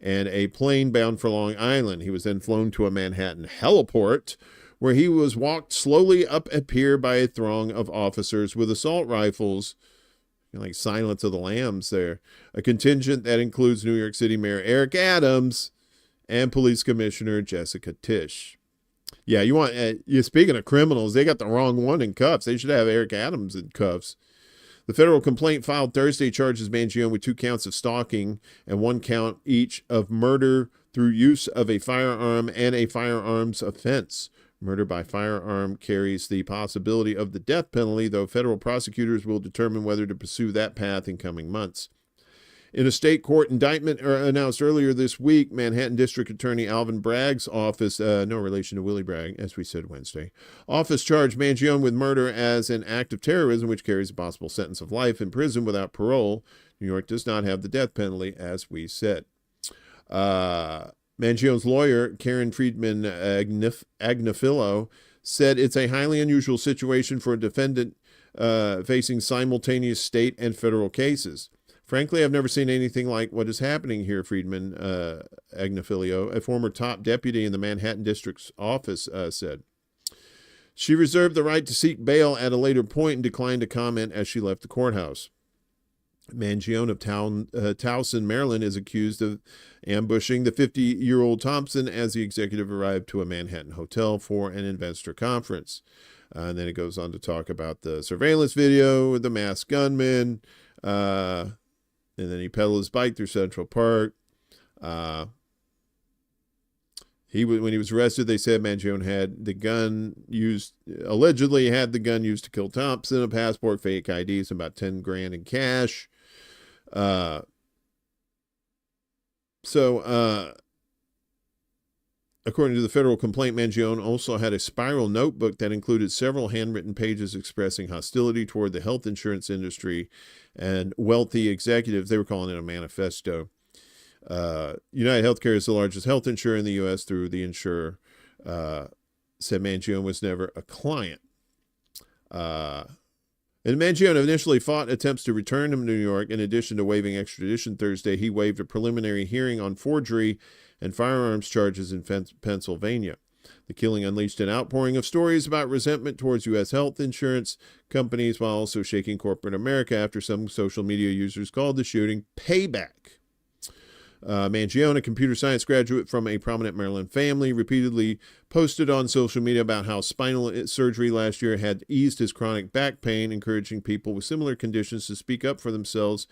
D: and a plane bound for Long Island. He was then flown to a Manhattan heliport, where he was walked slowly up a pier by a throng of officers with assault rifles, like Silence of the Lambs there, a contingent that includes New York City Mayor Eric Adams and Police Commissioner Jessica Tisch. Yeah, speaking of criminals, they got the wrong one in cuffs. They should have Eric Adams in cuffs. The federal complaint filed Thursday charges Mangione with 2 counts of stalking and 1 count each of murder through use of a firearm and a firearms offense. Murder by firearm carries the possibility of the death penalty, though federal prosecutors will determine whether to pursue that path in coming months. In a state court indictment announced earlier this week, Manhattan District Attorney Alvin Bragg's office, no relation to Willie Bragg, as we said Wednesday, office charged Mangione with murder as an act of terrorism, which carries a possible sentence of life in prison without parole. New York does not have the death penalty, as we said. Mangione's lawyer, Karen Friedman Agnifilo, said it's a highly unusual situation for a defendant facing simultaneous state and federal cases. Frankly, I've never seen anything like what is happening here, Friedman Agnifilo, a former top deputy in the Manhattan District's office, said. She reserved the right to seek bail at a later point and declined to comment as she left the courthouse. Mangione of Towson, Maryland, is accused of ambushing the 50-year-old Thompson as the executive arrived to a Manhattan hotel for an investor conference. And then it goes on to talk about the surveillance video with the masked gunman. And then he pedaled his bike through Central Park. When he was arrested, they said Mangione had the gun used, allegedly had the gun used to kill Thompson, a passport, fake IDs, and about $10,000 in cash. According to the federal complaint, Mangione also had a spiral notebook that included several handwritten pages expressing hostility toward the health insurance industry and wealthy executives. They were calling it a manifesto. United Healthcare is the largest health insurer in the U.S. through the insurer, said Mangione was never a client. And Mangione initially fought attempts to return him to New York. In addition to waiving extradition Thursday, he waived a preliminary hearing on forgery and firearms charges in Pennsylvania. The killing unleashed an outpouring of stories about resentment towards U.S. health insurance companies while also shaking corporate America after some social media users called the shooting payback. Mangione, a computer science graduate from a prominent Maryland family, repeatedly posted on social media about how spinal surgery last year had eased his chronic back pain, encouraging people with similar conditions to speak up for themselves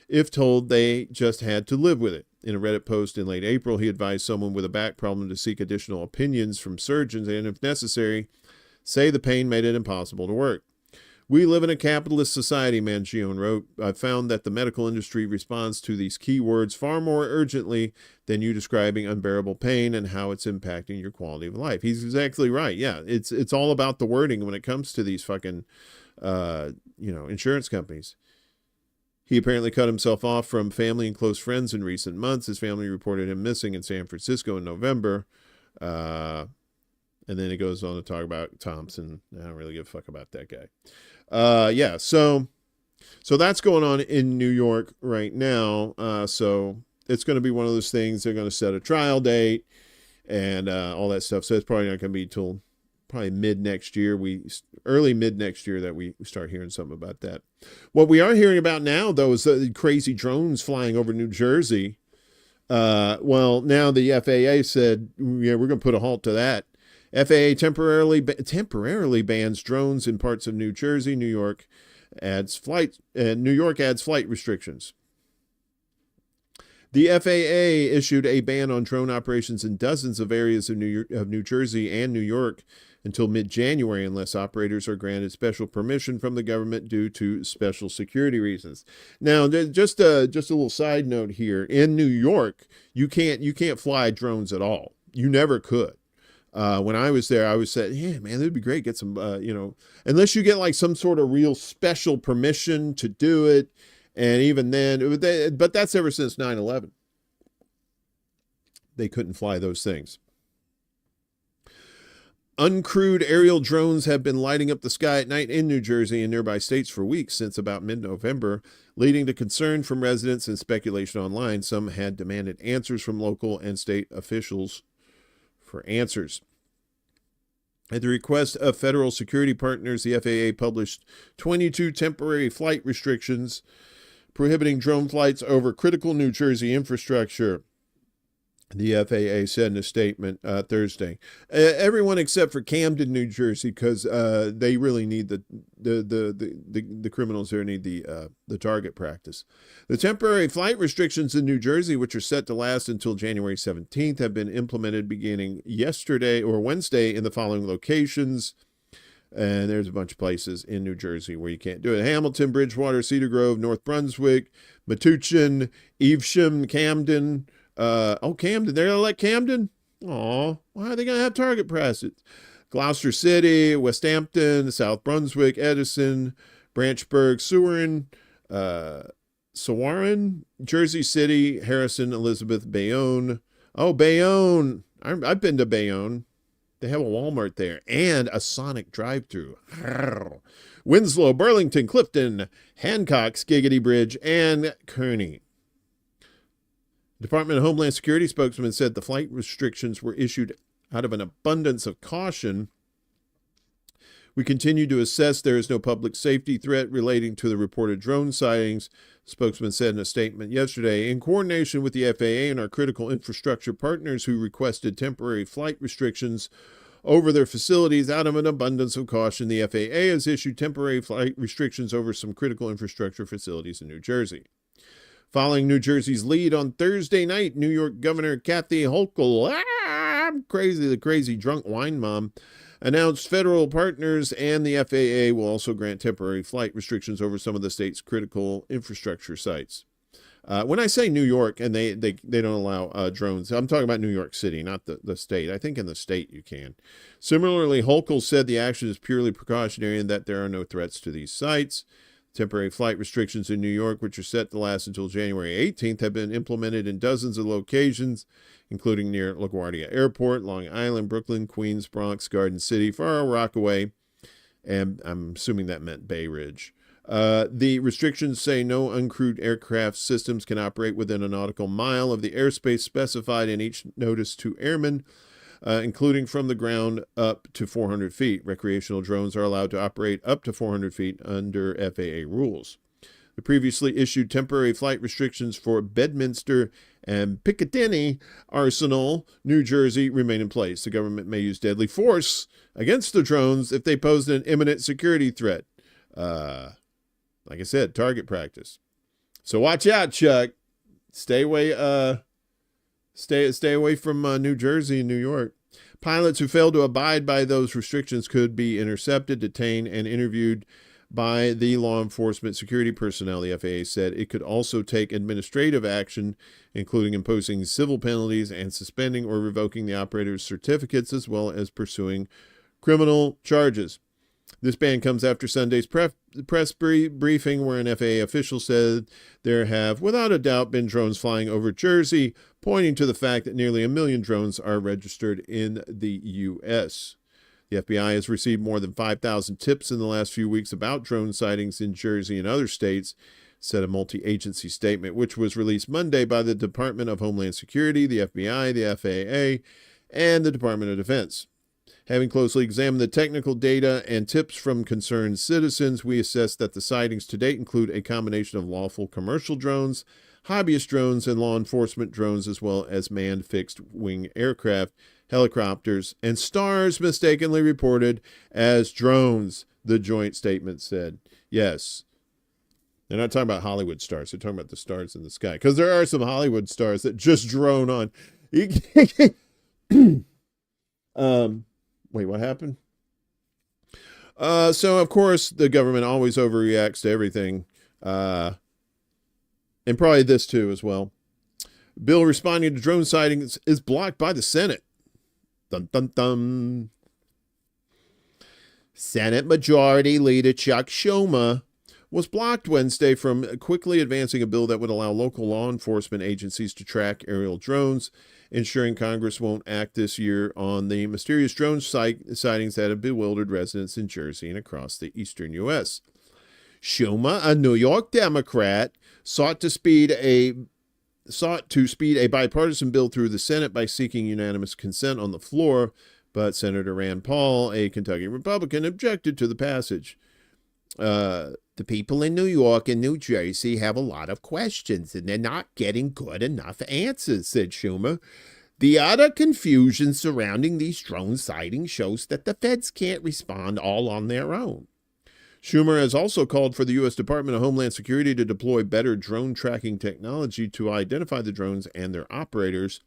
D: if told they just had to live with it. In a Reddit post in late April, he advised someone with a back problem to seek additional opinions from surgeons and, if necessary, say the pain made it impossible to work. We live in a capitalist society, Mangione wrote. I've found that the medical industry responds to these key words far more urgently than you describing unbearable pain and how it's impacting your quality of life. He's exactly right. Yeah, it's all about the wording when it comes to these fucking, insurance companies. He apparently cut himself off from family and close friends in recent months. His family reported him missing in San Francisco in November. And then it goes on to talk about Thompson. I don't really give a fuck about that guy. So that's going on in New York right now. So it's going to be one of those things. They're going to set a trial date and all that stuff. So it's probably not going to be till probably early mid next year that we start hearing something about that. What we are hearing about now, though, is the crazy drones flying over New Jersey. Well, now the FAA said, yeah, we're going to put a halt to that. FAA temporarily bans drones in parts of New Jersey. New York adds flight restrictions. The FAA issued a ban on drone operations in dozens of areas of New Jersey and New York until mid-January, unless operators are granted special permission from the government due to special security reasons. Now, just a little side note here: in New York, you can't fly drones at all. You never could. When I was there, I was said, yeah, man, it'd be great. Get some, unless you get like some sort of real special permission to do it. And even then, but that's ever since 9/11. They couldn't fly those things. Uncrewed aerial drones have been lighting up the sky at night in New Jersey and nearby states for weeks since about mid-November, leading to concern from residents and speculation online. Some had demanded answers from local and state officials for answers. At the request of federal security partners, the FAA published 22 temporary flight restrictions prohibiting drone flights over critical New Jersey infrastructure, the FAA said in a statement Thursday. Everyone except for Camden, New Jersey, because they really need the criminals there need the target practice. The temporary flight restrictions in New Jersey, which are set to last until January 17th, have been implemented beginning yesterday or Wednesday in the following locations. And there's a bunch of places in New Jersey where you can't do it: Hamilton, Bridgewater, Cedar Grove, North Brunswick, Metuchen, Evesham, Camden. Camden. They're going to let Camden? Aw, why are they going to have target practice? Gloucester City, Westhampton, South Brunswick, Edison, Branchburg, Sawarren, Jersey City, Harrison, Elizabeth, Bayonne. Oh, Bayonne. I've been to Bayonne. They have a Walmart there and a Sonic drive-thru. Winslow, Burlington, Clifton, Hancock, Skiggity Bridge, and Kearney. Department of Homeland Security spokesman said the flight restrictions were issued out of an abundance of caution. We continue to assess there is no public safety threat relating to the reported drone sightings, spokesman said in a statement yesterday. In coordination with the FAA and our critical infrastructure partners who requested temporary flight restrictions over their facilities out of an abundance of caution, the FAA has issued temporary flight restrictions over some critical infrastructure facilities in New Jersey. Following New Jersey's lead on Thursday night, New York Governor Kathy Hochul, I'm crazy, the crazy drunk wine mom, announced federal partners and the FAA will also grant temporary flight restrictions over some of the state's critical infrastructure sites. When I say New York and they don't allow drones, I'm talking about New York City, not the state. I think in the state you can. Similarly, Hochul said the action is purely precautionary and that there are no threats to these sites. Temporary flight restrictions in New York, which are set to last until January 18th, have been implemented in dozens of locations, including near LaGuardia Airport, Long Island, Brooklyn, Queens, Bronx, Garden City, Far Rockaway, and I'm assuming that meant Bay Ridge. The restrictions say no uncrewed aircraft systems can operate within a nautical mile of the airspace specified in each notice to airmen, including from the ground up to 400 feet. Recreational drones are allowed to operate up to 400 feet under FAA rules. The previously issued temporary flight restrictions for Bedminster and Piccadilly Arsenal, New Jersey, remain in place. The government may use deadly force against the drones if they pose an imminent security threat. Like I said, target practice. So watch out, Chuck. Stay away from New Jersey and New York. Pilots who fail to abide by those restrictions could be intercepted, detained, and interviewed by the law enforcement security personnel, the FAA said. It could also take administrative action, including imposing civil penalties and suspending or revoking the operator's certificates, as well as pursuing criminal charges. This ban comes after Sunday's press briefing where an FAA official said there have, without a doubt, been drones flying over Jersey, pointing to the fact that nearly 1 million drones are registered in the U.S. The FBI has received more than 5,000 tips in the last few weeks about drone sightings in Jersey and other states, said a multi-agency statement, which was released Monday by the Department of Homeland Security, the FBI, the FAA, and the Department of Defense. Having closely examined the technical data and tips from concerned citizens, we assess that the sightings to date include a combination of lawful commercial drones, hobbyist drones, and law enforcement drones, as well as manned fixed-wing aircraft, helicopters, and stars mistakenly reported as drones, the joint statement said. Yes. They're not talking about Hollywood stars. They're talking about the stars in the sky. Because there are some Hollywood stars that just drone on. Wait, what happened? So, of course, the government always overreacts to everything. And probably this, too, as well. Bill responding to drone sightings is blocked by the Senate. Dun, dun, dun. Senate Majority Leader Chuck Schumer was blocked Wednesday from quickly advancing a bill that would allow local law enforcement agencies to track aerial drones, ensuring Congress won't act this year on the mysterious drone sightings that have bewildered residents in Jersey and across the eastern U.S. Schumer, a New York Democrat, sought to speed a bipartisan bill through the Senate by seeking unanimous consent on the floor, but Senator Rand Paul, a Kentucky Republican, objected to the passage. The people in New York and New Jersey have a lot of questions, and they're not getting good enough answers, said Schumer. The utter confusion surrounding these drone sightings shows that the feds can't respond all on their own. Schumer has also called for the U.S. Department of Homeland Security to deploy better drone tracking technology to identify the drones and their operators.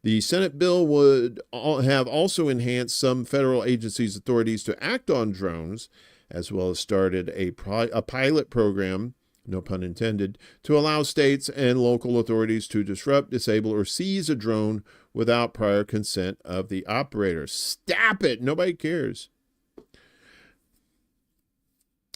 D: The Senate bill would have also enhanced some federal agencies' authorities to act on drones, as well as started a pilot program, no pun intended, to allow states and local authorities to disrupt, disable, or seize a drone without prior consent of the operator. Stop it! Nobody cares.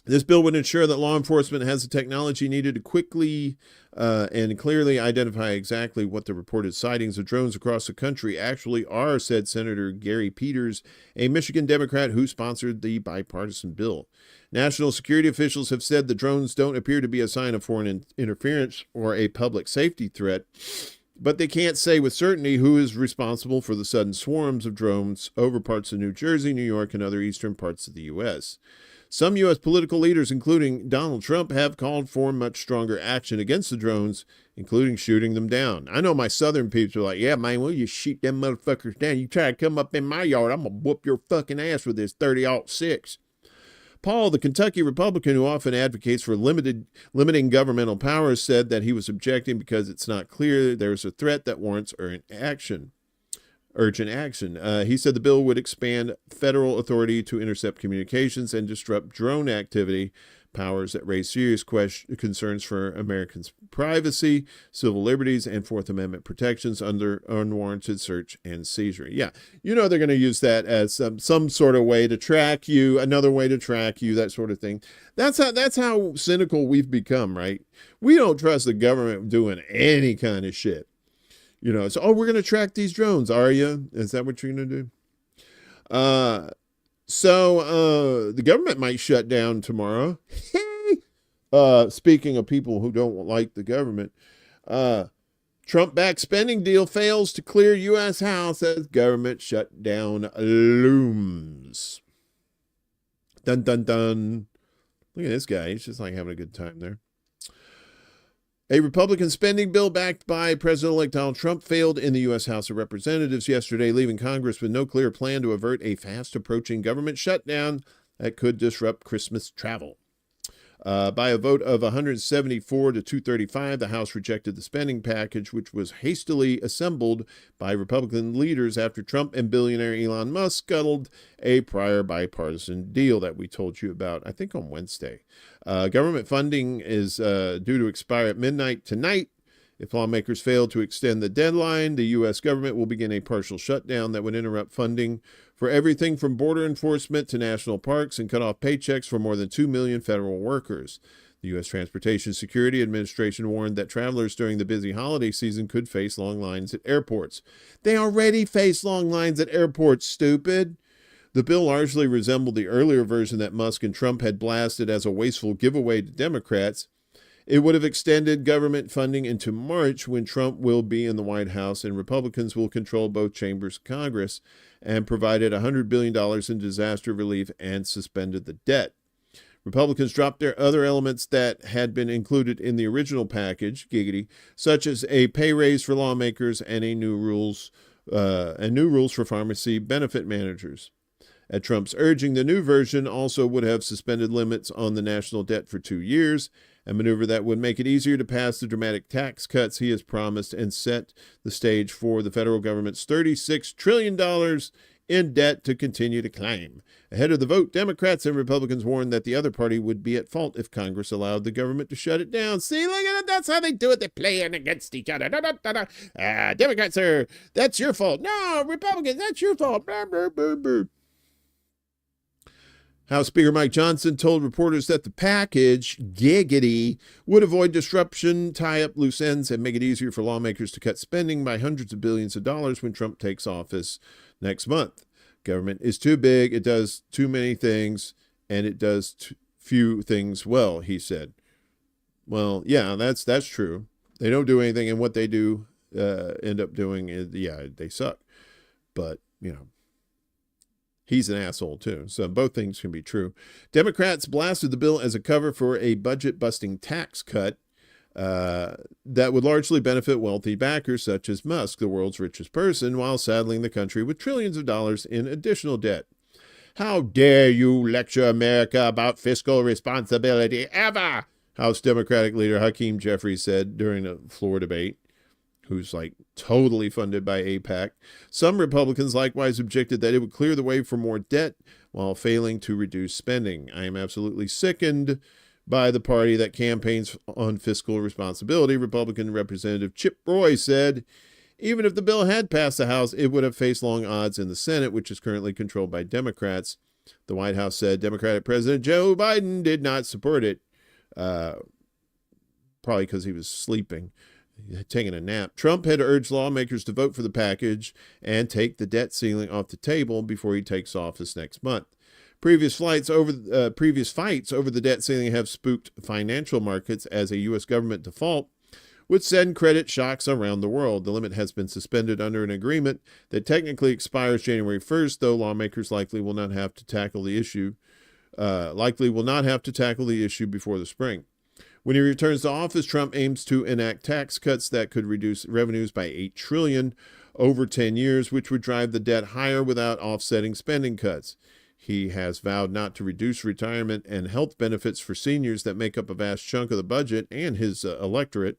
D: This bill would ensure that law enforcement has the technology needed to quickly and clearly identify exactly what the reported sightings of drones across the country actually are, said Senator Gary Peters, a Michigan Democrat who sponsored the bipartisan bill. National security officials have said the drones don't appear to be a sign of foreign interference or a public safety threat, but they can't say with certainty who is responsible for the sudden swarms of drones over parts of New Jersey, New York, and other eastern parts of the U.S. Some U.S. political leaders, including Donald Trump, have called for much stronger action against the drones, including shooting them down. I know my southern peeps are like, yeah, man, will you shoot them motherfuckers down? You try to come up in my yard, I'm going to whoop your fucking ass with this 30-06. Paul, the Kentucky Republican who often advocates for limiting governmental powers, said that he was objecting because it's not clear there's a threat that warrants urgent action. He said the bill would expand federal authority to intercept communications and disrupt drone activity, powers that raise serious concerns for Americans' privacy, civil liberties, and Fourth Amendment protections under unwarranted search and seizure. Yeah, you know they're going to use that as some sort of way to track you, another way to track you, that sort of thing. That's how cynical we've become, right? We don't trust the government doing any kind of shit. You know, so, we're going to track these drones, are you? Is that what you're going to do? So the government might shut down tomorrow. Speaking of people who don't like the government, Trump-backed spending deal fails to clear U.S. House as government shutdown looms. Dun, dun, dun. Look at this guy. He's just like having a good time there. A Republican spending bill backed by President-elect Donald Trump failed in the U.S. House of Representatives yesterday, leaving Congress with no clear plan to avert a fast-approaching government shutdown that could disrupt Christmas travel. By a vote of 174 to 235, the House rejected the spending package, which was hastily assembled by Republican leaders after Trump and billionaire Elon Musk scuttled a prior bipartisan deal that we told you about, I think, on Wednesday. Government funding is due to expire at midnight tonight. If lawmakers fail to extend the deadline, the U.S. government will begin a partial shutdown that would interrupt funding for everything from border enforcement to national parks and cut off paychecks for more than 2 million federal workers. The U.S. Transportation Security Administration warned that travelers during the busy holiday season could face long lines at airports. They already face long lines at airports, stupid. The bill largely resembled the earlier version that Musk and Trump had blasted as a wasteful giveaway to Democrats. It would have extended government funding into March, when Trump will be in the White House and Republicans will control both chambers of Congress, and provided $100 billion in disaster relief and suspended the debt. Republicans dropped their other elements that had been included in the original package, giggity, such as a pay raise for lawmakers and new rules for pharmacy benefit managers. At Trump's urging, the new version also would have suspended limits on the national debt for 2 years, a maneuver that would make it easier to pass the dramatic tax cuts he has promised and set the stage for the federal government's $36 trillion in debt to continue to climb. Ahead of the vote, Democrats and Republicans warned that the other party would be at fault if Congress allowed the government to shut it down. See, look at it. That's how they do it. They're playing against each other. Democrats are, that's your fault. No, Republicans, that's your fault. Blah, blah, blah, blah. House Speaker Mike Johnson told reporters that the package, giggity, would avoid disruption, tie up loose ends, and make it easier for lawmakers to cut spending by hundreds of billions of dollars when Trump takes office next month. Government is too big, it does too many things, and it does few things well, he said. Well, yeah, that's true. They don't do anything, and what they do end up doing is, they suck. But, he's an asshole, too. So both things can be true. Democrats blasted the bill as a cover for a budget-busting tax cut that would largely benefit wealthy backers such as Musk, the world's richest person, while saddling the country with trillions of dollars in additional debt. How dare you lecture America about fiscal responsibility ever? House Democratic leader Hakeem Jeffries said during a floor debate, who's totally funded by AIPAC. Some Republicans likewise objected that it would clear the way for more debt while failing to reduce spending. I am absolutely sickened by the party that campaigns on fiscal responsibility, Republican Representative Chip Roy said. Even if the bill had passed the House, it would have faced long odds in the Senate, which is currently controlled by Democrats. The White House said Democratic President Joe Biden did not support it, probably because he was sleeping. Taking a nap. Trump had urged lawmakers to vote for the package and take the debt ceiling off the table before he takes office next month. Previous fights over the debt ceiling have spooked financial markets as a U.S. government default would send credit shocks around the world. The limit has been suspended under an agreement that technically expires January 1st, though lawmakers likely will not have to tackle the issue before the spring. When he returns to office, Trump aims to enact tax cuts that could reduce revenues by $8 trillion over 10 years, which would drive the debt higher without offsetting spending cuts. He has vowed not to reduce retirement and health benefits for seniors that make up a vast chunk of the budget and his electorate,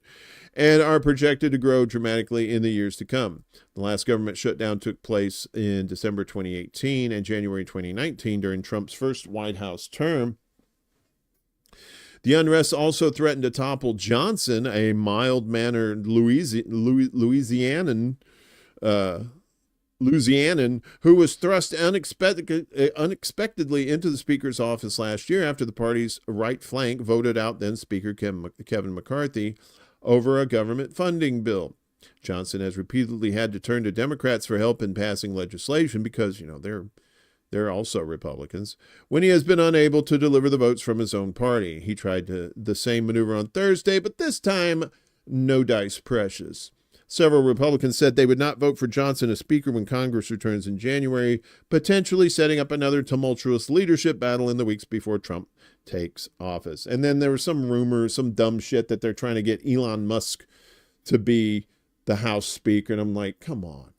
D: and are projected to grow dramatically in the years to come. The last government shutdown took place in December 2018 and January 2019 during Trump's first White House term. The unrest also threatened to topple Johnson, a mild-mannered Louisianan who was thrust unexpectedly into the Speaker's office last year after the party's right flank voted out then Speaker Kevin McCarthy over a government funding bill. Johnson has repeatedly had to turn to Democrats for help in passing legislation because, they're also Republicans, when he has been unable to deliver the votes from his own party. He tried the same maneuver on Thursday, but this time, no dice precious. Several Republicans said they would not vote for Johnson as Speaker when Congress returns in January, potentially setting up another tumultuous leadership battle in the weeks before Trump takes office. And then there was some rumors, some dumb shit that they're trying to get Elon Musk to be the House Speaker. And I'm like, come on,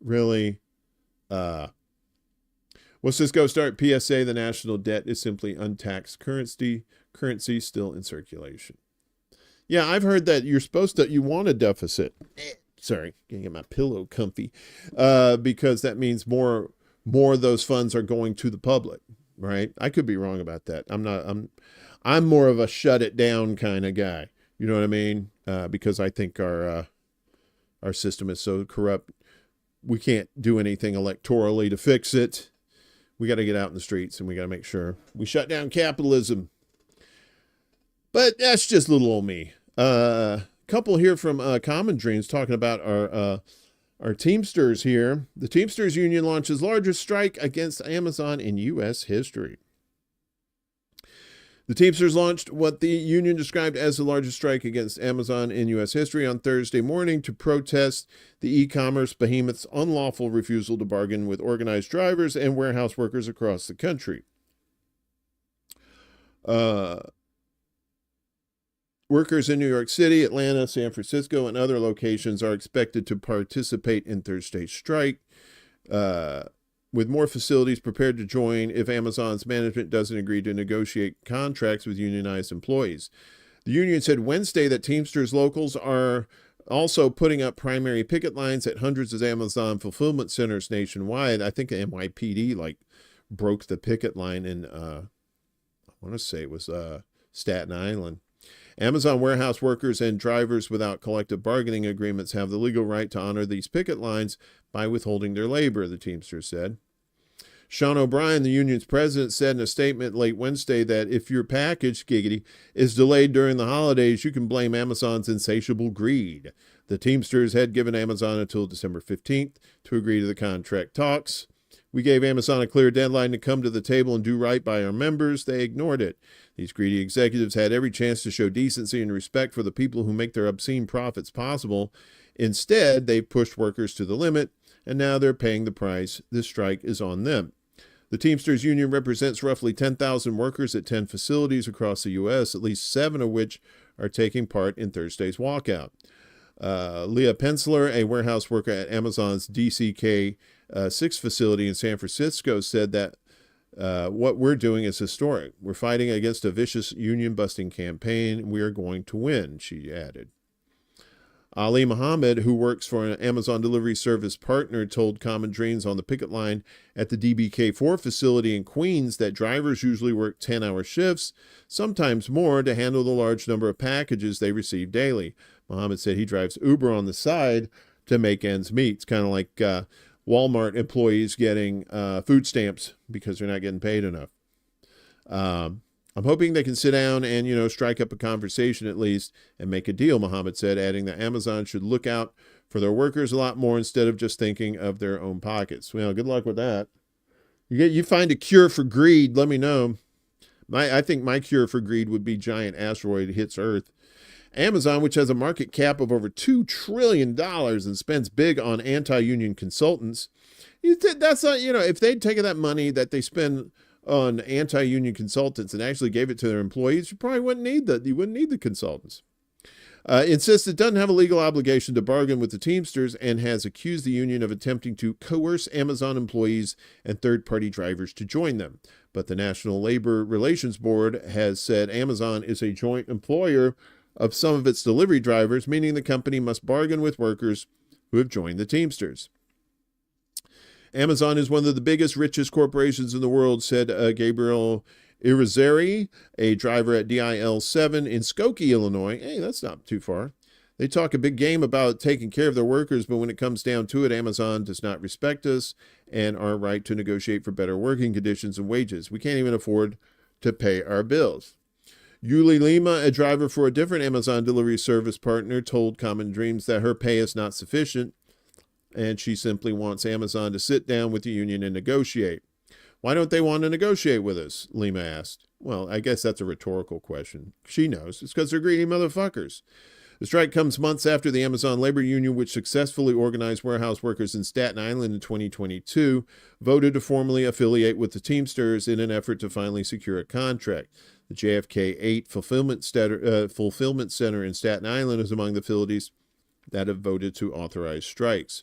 D: really? What's this go start? PSA, the national debt is simply untaxed currency still in circulation. Yeah, I've heard that you want a deficit. Sorry, getting get my pillow comfy. Because that means more of those funds are going to the public, right? I could be wrong about that. I'm more of a shut it down kind of guy. You know what I mean? Because I think our system is so corrupt. We can't do anything electorally to fix it. We got to get out in the streets and we got to make sure we shut down capitalism. But that's just little old me. Couple here from Common Dreams talking about our Teamsters here. The Teamsters Union launches largest strike against Amazon in U.S. history. The Teamsters launched what the union described as the largest strike against Amazon in U.S. history on Thursday morning to protest the e-commerce behemoth's unlawful refusal to bargain with organized drivers and warehouse workers across the country. Workers in New York City, Atlanta, San Francisco, and other locations are expected to participate in Thursday's strike, with more facilities prepared to join if Amazon's management doesn't agree to negotiate contracts with unionized employees. The union said Wednesday that Teamsters locals are also putting up primary picket lines at hundreds of Amazon fulfillment centers nationwide. I think the NYPD broke the picket line in, I want to say it was Staten Island. Amazon warehouse workers and drivers without collective bargaining agreements have the legal right to honor these picket lines by withholding their labor, the Teamsters said. Sean O'Brien, the union's president, said in a statement late Wednesday that if your package, giggity, is delayed during the holidays, you can blame Amazon's insatiable greed. The Teamsters had given Amazon until December 15th to agree to the contract talks. We gave Amazon a clear deadline to come to the table and do right by our members. They ignored it. These greedy executives had every chance to show decency and respect for the people who make their obscene profits possible. Instead, they pushed workers to the limit, and now they're paying the price. This strike is on them. The Teamsters Union represents roughly 10,000 workers at 10 facilities across the U.S., at least 7 of which are taking part in Thursday's walkout. Leah Pensler, a warehouse worker at Amazon's DCK 6 facility in San Francisco, said that what we're doing is historic. We're fighting against a vicious union-busting campaign. We are going to win, she added. Ali Muhammad, who works for an Amazon delivery service partner, told Common Dreams on the picket line at the DBK4 facility in Queens that drivers usually work 10-hour shifts, sometimes more, to handle the large number of packages they receive daily. Muhammad said he drives Uber on the side to make ends meet. It's kind of like Walmart employees getting food stamps because they're not getting paid enough. I'm hoping they can sit down and, strike up a conversation at least and make a deal, Muhammad said, adding that Amazon should look out for their workers a lot more instead of just thinking of their own pockets. Well, good luck with that. You find a cure for greed, let me know. I think my cure for greed would be giant asteroid hits Earth. Amazon, which has a market cap of over $2 trillion and spends big on anti-union consultants, that's not, if they'd taken that money that they spend on anti-union consultants and actually gave it to their employees, you probably wouldn't need the consultants. Insists it doesn't have a legal obligation to bargain with the Teamsters and has accused the union of attempting to coerce Amazon employees and third-party drivers to join them. But the National Labor Relations Board has said Amazon is a joint employer of some of its delivery drivers, meaning the company must bargain with workers who have joined the Teamsters. Amazon is one of the biggest, richest corporations in the world, said Gabriel Irizarry, a driver at DIL7 in Skokie, Illinois. Hey, that's not too far. They talk a big game about taking care of their workers, but when it comes down to it, Amazon does not respect us and our right to negotiate for better working conditions and wages. We can't even afford to pay our bills. Yuli Lima, a driver for a different Amazon delivery service partner, told Common Dreams that her pay is not sufficient, and she simply wants Amazon to sit down with the union and negotiate. Why don't they want to negotiate with us? Lima asked. Well, I guess that's a rhetorical question. She knows. It's because they're greedy motherfuckers. The strike comes months after the Amazon labor union, which successfully organized warehouse workers in Staten Island in 2022, voted to formally affiliate with the Teamsters in an effort to finally secure a contract. The JFK 8 fulfillment center in Staten Island is among the facilities that have voted to authorize strikes.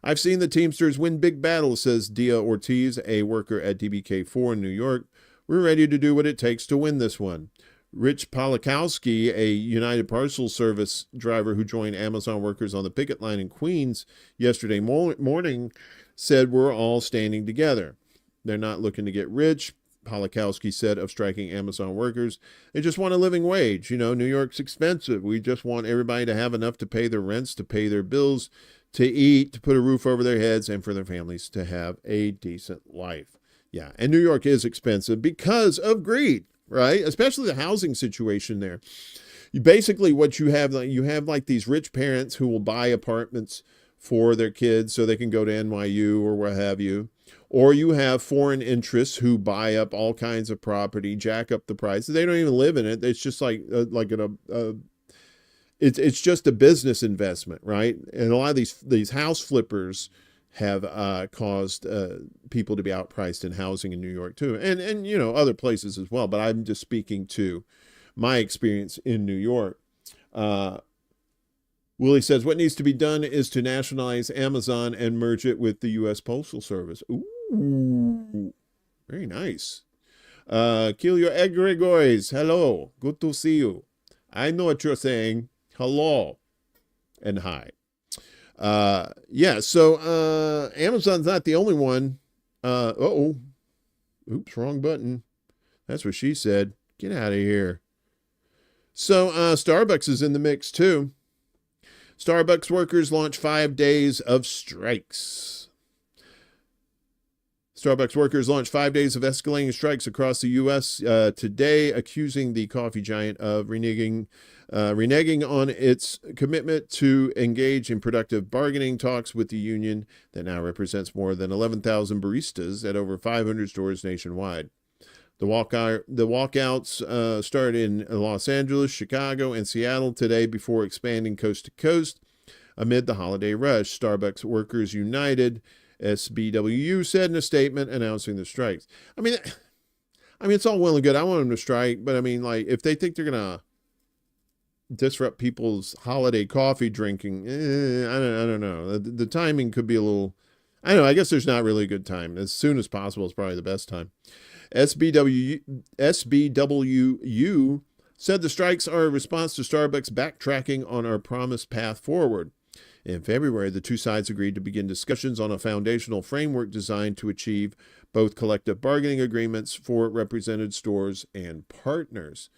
D: I've seen the Teamsters win big battles, says Dia Ortiz, a worker at DBK4 in New York. We're ready to do what it takes to win this one. Rich Polakowski, a United Parcel Service driver who joined Amazon workers on the picket line in Queens yesterday morning, said we're all standing together. They're not looking to get rich, Polakowski said of striking Amazon workers. They just want a living wage. New York's expensive. We just want everybody to have enough to pay their rents, to pay their bills, to eat, to put a roof over their heads, and for their families to have a decent life. Yeah, and New York is expensive because of greed, right? Especially the housing situation there. Basically, what you have like these rich parents who will buy apartments for their kids so they can go to NYU or what have you. Or you have foreign interests who buy up all kinds of property, jack up the prices. They don't even live in it. It's just it's just a business investment, right? And a lot of these house flippers have caused people to be outpriced in housing in New York too, and other places as well. But I'm just speaking to my experience in New York. Willie says, what needs to be done is to nationalize Amazon and merge it with the U.S. Postal Service. Ooh, very nice. Kilio Egregois, hello. Good to see you. I know what you're saying. Hello and hi. So Amazon's not the only one. Oops, wrong button. That's what she said. Get out of here. So Starbucks is in the mix too. Starbucks workers launch 5 days of strikes. Starbucks workers launched 5 days of escalating strikes across the U.S. Today, accusing the coffee giant of reneging on its commitment to engage in productive bargaining talks with the union that now represents more than 11,000 baristas at over 500 stores nationwide. The walkouts started in Los Angeles, Chicago, and Seattle today before expanding coast to coast amid the holiday rush. Starbucks Workers United, SBWU, said in a statement announcing the strikes. I mean, it's all well and good. I want them to strike, but I mean, like, if they think they're gonna disrupt people's holiday coffee drinking, I don't know. The timing could be a little. I don't know. I guess there's not really a good time. As soon as possible is probably the best time. SBWU said the strikes are a response to Starbucks backtracking on our promised path forward. In February, the two sides agreed to begin discussions on a foundational framework designed to achieve both collective bargaining agreements for represented stores and partners.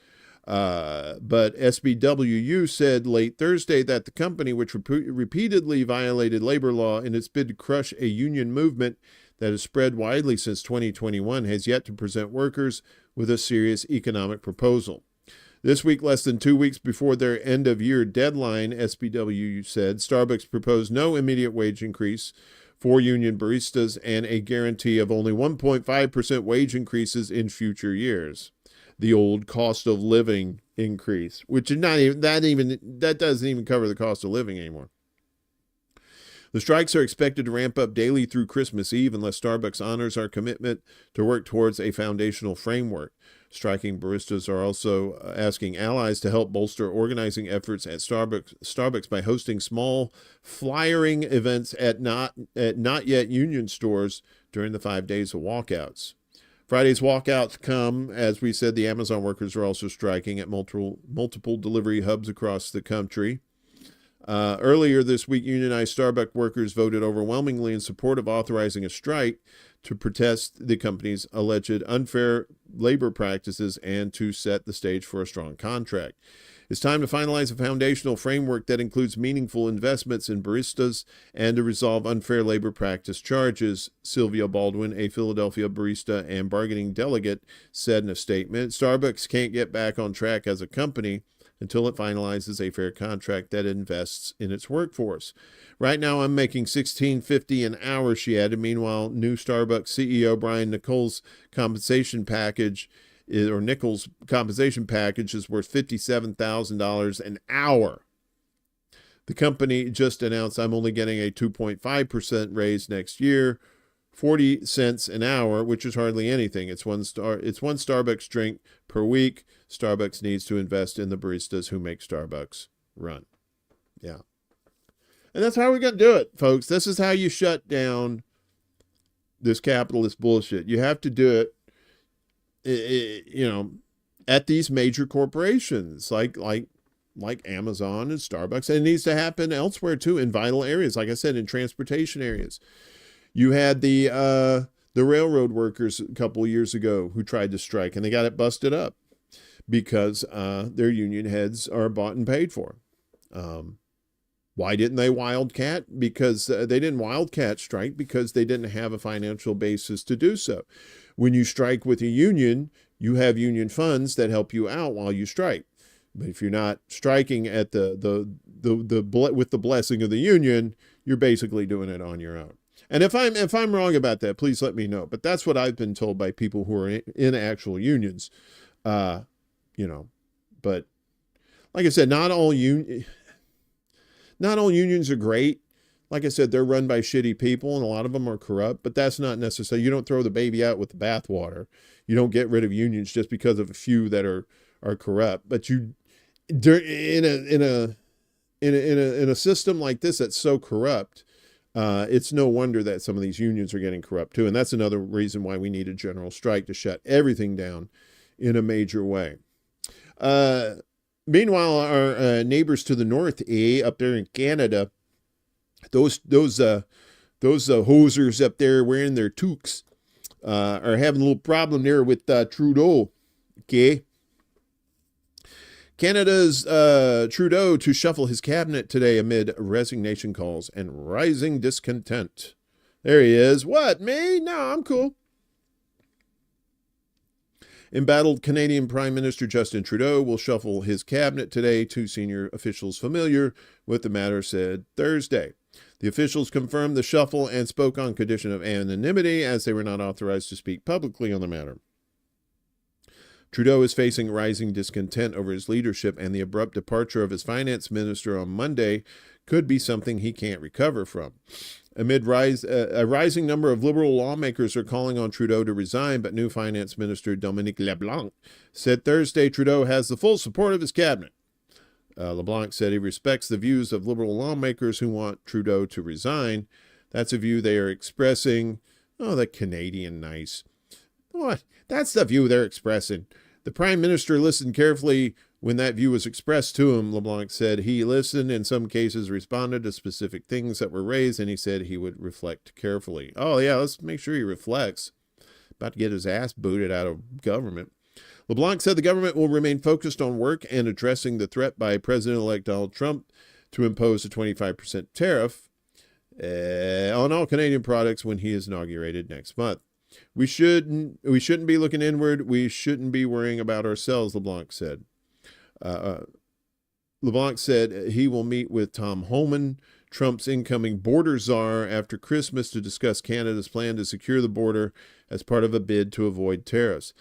D: But SBWU said late Thursday that the company, which repeatedly violated labor law in its bid to crush a union movement that has spread widely since 2021, has yet to present workers with a serious economic proposal. This week, less than 2 weeks before their end-of-year deadline, SBWU said Starbucks proposed no immediate wage increase for union baristas and a guarantee of only 1.5% wage increases in future years. The old cost of living increase, which is not even that doesn't even cover the cost of living anymore. The strikes are expected to ramp up daily through Christmas Eve unless Starbucks honors our commitment to work towards a foundational framework. Striking baristas are also asking allies to help bolster organizing efforts at Starbucks by hosting small flyering events at not yet union stores during the 5 days of walkouts. Friday's walkouts come, as we said, the Amazon workers are also striking at multiple delivery hubs across the country. Earlier this week, unionized Starbucks workers voted overwhelmingly in support of authorizing a strike to protest the company's alleged unfair labor practices and to set the stage for a strong contract. It's time to finalize a foundational framework that includes meaningful investments in baristas and to resolve unfair labor practice charges, Sylvia Baldwin, a Philadelphia barista and bargaining delegate, said in a statement. Starbucks can't get back on track as a company until it finalizes a fair contract that invests in its workforce. Right now, I'm making $16.50 an hour, she added. Meanwhile, new Starbucks CEO Brian Nichols' compensation package is worth $57,000 an hour. The company just announced, I'm only getting a 2.5% raise next year, 40 cents an hour, which is hardly anything. It's one Starbucks drink per week. Starbucks needs to invest in the baristas who make Starbucks run. Yeah. And that's how we're going to do it, folks. This is how you shut down this capitalist bullshit. You have to do it, at these major corporations like Amazon and Starbucks. And it needs to happen elsewhere too, in vital areas. Like I said, in transportation areas. You had the railroad workers a couple of years ago who tried to strike, and they got it busted up because their union heads are bought and paid for. Why didn't they wildcat? Because they didn't wildcat strike because they didn't have a financial basis to do so. When you strike with a union, you have union funds that help you out while you strike. But if you're not striking at with the blessing of the union, you're basically doing it on your own. And if I'm wrong about that, please let me know. But that's what I've been told by people who are in actual unions. You know, but like I said, not all unions are great. Like I said, they're run by shitty people, and a lot of them are corrupt. But that's not necessary. You don't throw the baby out with the bathwater. You don't get rid of unions just because of a few that are corrupt. But in a system like this that's so corrupt, it's no wonder that some of these unions are getting corrupt too. And that's another reason why we need a general strike to shut everything down in a major way. Meanwhile, our neighbors to the north, up there in Canada, those hosers up there wearing their toques are having a little problem there with Trudeau. Okay. Canada's Trudeau to shuffle his cabinet today amid resignation calls and rising discontent. There he is. What, me? No, I'm cool. Embattled Canadian Prime Minister Justin Trudeau will shuffle his cabinet today, two senior officials familiar with the matter said Thursday. The officials confirmed the shuffle and spoke on condition of anonymity as they were not authorized to speak publicly on the matter. Trudeau is facing rising discontent over his leadership, and the abrupt departure of his finance minister on Monday could be something he can't recover from. Amid a rising number of Liberal lawmakers are calling on Trudeau to resign, but new Finance Minister Dominic LeBlanc said Thursday Trudeau has the full support of his cabinet. LeBlanc said he respects the views of Liberal lawmakers who want Trudeau to resign. That's a view they are expressing. Oh, the Canadian nice. What? That's the view they're expressing. The Prime Minister listened carefully when that view was expressed to him, LeBlanc said. He listened, in some cases responded to specific things that were raised, and he said he would reflect carefully. Oh, yeah, let's make sure he reflects. About to get his ass booted out of government. LeBlanc said the government will remain focused on work and addressing the threat by President-elect Donald Trump to impose a 25% tariff on all Canadian products when he is inaugurated next month. We shouldn't be looking inward. We shouldn't be worrying about ourselves, LeBlanc said. LeBlanc said he will meet with Tom Homan, Trump's incoming border czar, after Christmas to discuss Canada's plan to secure the border as part of a bid to avoid tariffs.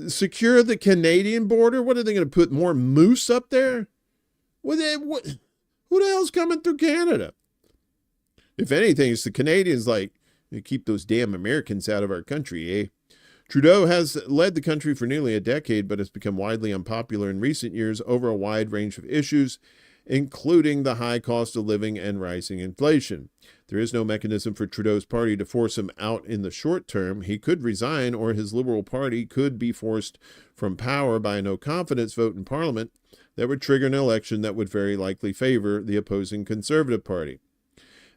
D: Secure the Canadian border? What are they going to put more moose up there? Who the hell's coming through Canada? If anything, it's the Canadians like, they keep those damn Americans out of our country, eh? Trudeau has led the country for nearly a decade, but has become widely unpopular in recent years over a wide range of issues, including the high cost of living and rising inflation. There is no mechanism for Trudeau's party to force him out in the short term. He could resign, or his Liberal Party could be forced from power by a no-confidence vote in Parliament that would trigger an election that would very likely favor the opposing Conservative Party.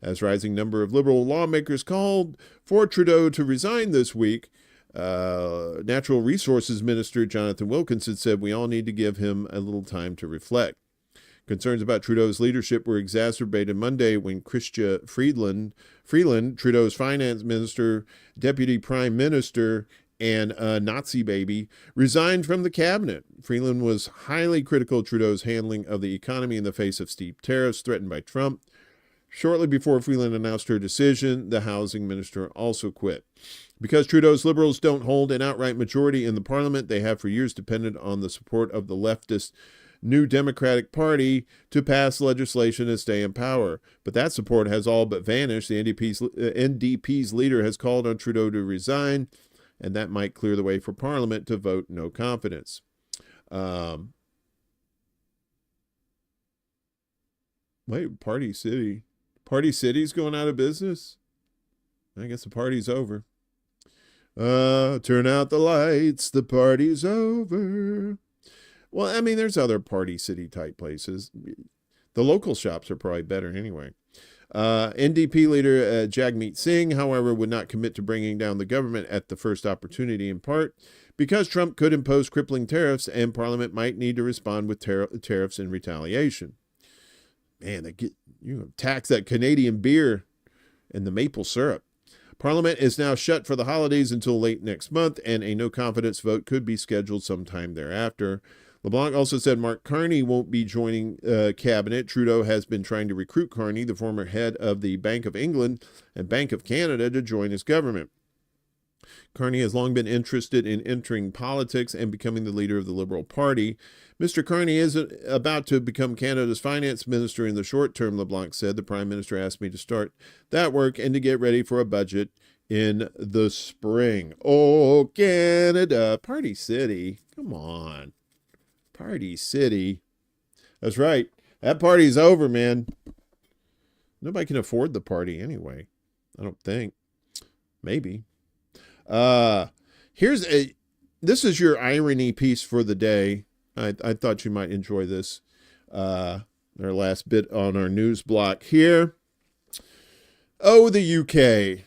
D: As rising number of Liberal lawmakers called for Trudeau to resign this week, Natural Resources Minister Jonathan Wilkinson said we all need to give him a little time to reflect. Concerns about Trudeau's leadership were exacerbated Monday when Chrystia Freeland, Trudeau's finance minister, deputy prime minister, and Nazi baby, resigned from the cabinet. Freeland was highly critical of Trudeau's handling of the economy in the face of steep tariffs threatened by Trump. Shortly before Freeland announced her decision, the housing minister also quit. Because Trudeau's Liberals don't hold an outright majority in the parliament, they have for years depended on the support of the leftist New Democratic Party to pass legislation and stay in power. But that support has all but vanished. The NDP's leader has called on Trudeau to resign, and that might clear the way for Parliament to vote no confidence. Wait, Party City. Party City's going out of business? I guess the party's over. Turn out the lights, the party's over. Well, I mean, there's other Party City type places. The local shops are probably better anyway. NDP leader Jagmeet Singh, however, would not commit to bringing down the government at the first opportunity, in part because Trump could impose crippling tariffs and Parliament might need to respond with tariffs in retaliation. Man, tax that Canadian beer and the maple syrup. Parliament is now shut for the holidays until late next month, and a no-confidence vote could be scheduled sometime thereafter. LeBlanc also said Mark Carney won't be joining cabinet. Trudeau has been trying to recruit Carney, the former head of the Bank of England and Bank of Canada, to join his government. Carney has long been interested in entering politics and becoming the leader of the Liberal Party. Mr. Carney is about to become Canada's finance minister in the short term, LeBlanc said. The Prime Minister asked me to start that work and to get ready for a budget in the spring. Oh, Canada, Party City. Come on. Party City. That's right. That party's over, man. Nobody can afford the party anyway. I don't think. Maybe. This is your irony piece for the day. I thought you might enjoy this. Our last bit on our news block here. Oh, the UK.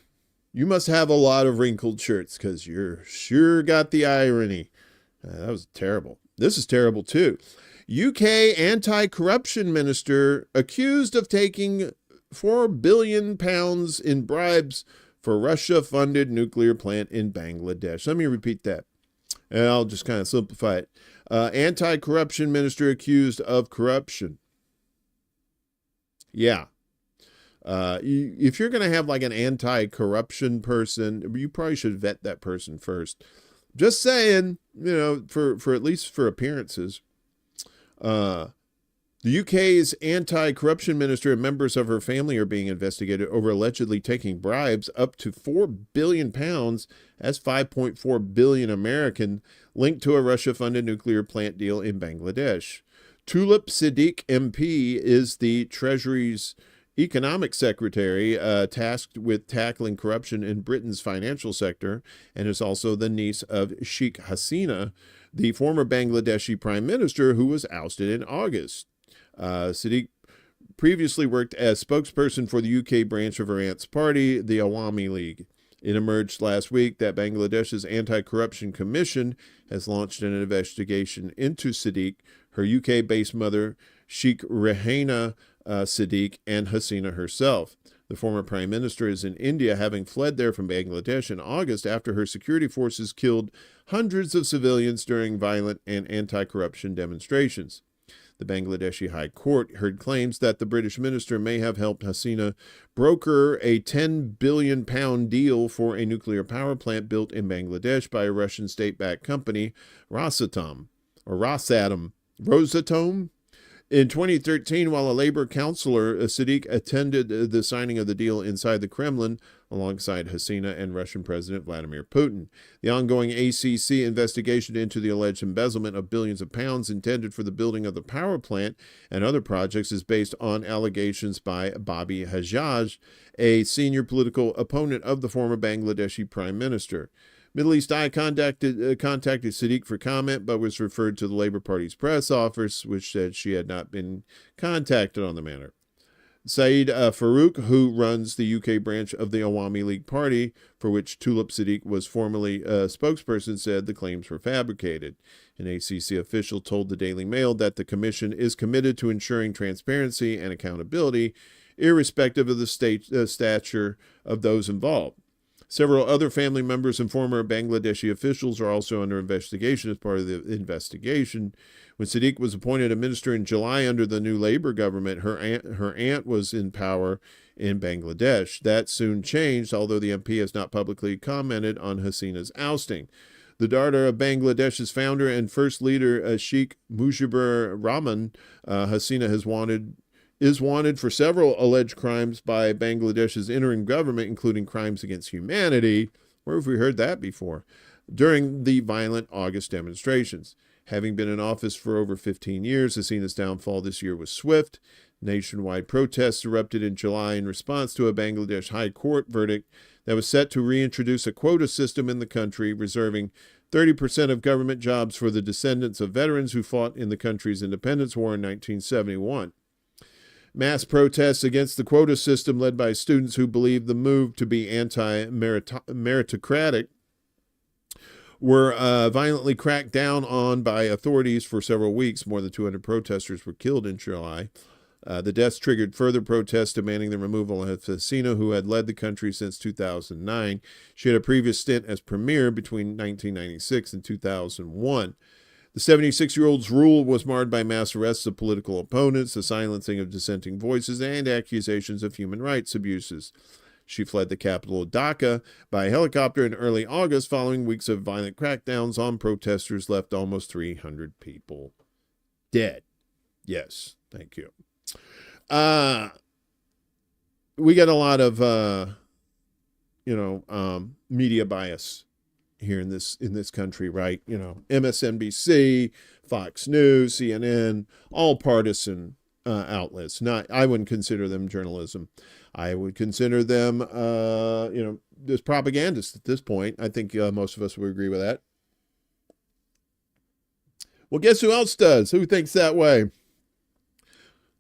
D: You must have a lot of wrinkled shirts because you're sure got the irony. That was terrible. This is terrible too. UK anti-corruption minister accused of taking £4 billion in bribes for Russia-funded nuclear plant in Bangladesh. Let me repeat that. And I'll just kind of simplify it. Anti-corruption minister accused of corruption. Yeah. If you're going to have like an anti-corruption person, you probably should vet that person first. Just saying, for at least for appearances. The UK's anti-corruption minister and members of her family are being investigated over allegedly taking bribes up to £4 billion, that's 5.4 billion American, linked to a Russia-funded nuclear plant deal in Bangladesh. Tulip Siddiq MP is the Treasury's economic secretary tasked with tackling corruption in Britain's financial sector, and is also the niece of Sheikh Hasina, the former Bangladeshi prime minister who was ousted in August. Siddiq previously worked as spokesperson for the UK branch of her aunt's party, the Awami League. It emerged last week that Bangladesh's Anti-Corruption Commission has launched an investigation into Siddiq, her UK-based mother, Sheikh Rehana Siddiq, and Hasina herself. The former prime minister is in India, having fled there from Bangladesh in August after her security forces killed hundreds of civilians during violent and anti-corruption demonstrations. The Bangladeshi High Court heard claims that the British minister may have helped Hasina broker a £10 billion deal for a nuclear power plant built in Bangladesh by a Russian state-backed company, Rosatom. In 2013, while a Labour councillor, Siddiq attended the signing of the deal inside the Kremlin alongside Hasina and Russian President Vladimir Putin. The ongoing ACC investigation into the alleged embezzlement of billions of pounds intended for the building of the power plant and other projects is based on allegations by Bobby Hajjaj, a senior political opponent of the former Bangladeshi prime minister. Middle East Eye contacted Siddiq for comment, but was referred to the Labour Party's press office, which said she had not been contacted on the matter. Saeed Farouk, who runs the UK branch of the Awami League Party, for which Tulip Siddiq was formerly a spokesperson, said the claims were fabricated. An ACC official told the Daily Mail that the commission is committed to ensuring transparency and accountability, irrespective of the stature of those involved. Several other family members and former Bangladeshi officials are also under investigation as part of the investigation. When Siddiq was appointed a minister in July under the new Labour government, her aunt was in power in Bangladesh. That soon changed, although the MP has not publicly commented on Hasina's ousting. The daughter of Bangladesh's founder and first leader, Sheikh Mujibur Rahman, Hasina is wanted for several alleged crimes by Bangladesh's interim government, including crimes against humanity. Where have we heard that before? During the violent August demonstrations. Having been in office for over 15 years, Hasina's downfall this year was swift. Nationwide protests erupted in July in response to a Bangladesh High Court verdict that was set to reintroduce a quota system in the country, reserving 30% of government jobs for the descendants of veterans who fought in the country's independence war in 1971. Mass protests against the quota system led by students who believed the move to be anti-meritocratic were violently cracked down on by authorities for several weeks. More than 200 protesters were killed in July. The deaths triggered further protests demanding the removal of Hasina, who had led the country since 2009. She had a previous stint as premier between 1996 and 2001. The 76-year-old's rule was marred by mass arrests of political opponents, the silencing of dissenting voices, and accusations of human rights abuses. She fled the capital of Dhaka by helicopter in early August following weeks of violent crackdowns on protesters left almost 300 people dead. Yes, thank you. We get a lot of, media bias here in this country, right? MSNBC, Fox News, CNN, all partisan outlets. I wouldn't consider them journalism. I would consider them, just propagandists at this point. I think most of us would agree with that. Well, guess who else does? Who thinks that way?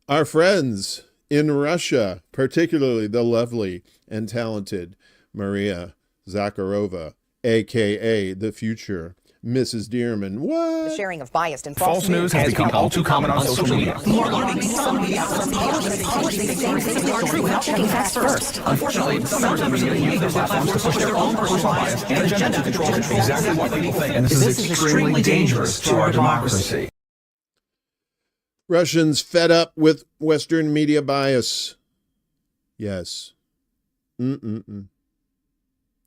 D: Our friends in Russia, particularly the lovely and talented Maria Zakharova, a.k.a. the future Mrs. Dearman. What?
E: The sharing of biased and
F: False news has become all too common on social media.
E: More alarming, some media outlets publish these same things that are true without checking facts first.
F: Unfortunately, some members of the media use their platforms to push their own personal bias and agenda to control exactly what people think. And this is extremely dangerous to our democracy.
D: Russians fed up with Western media bias. Yes.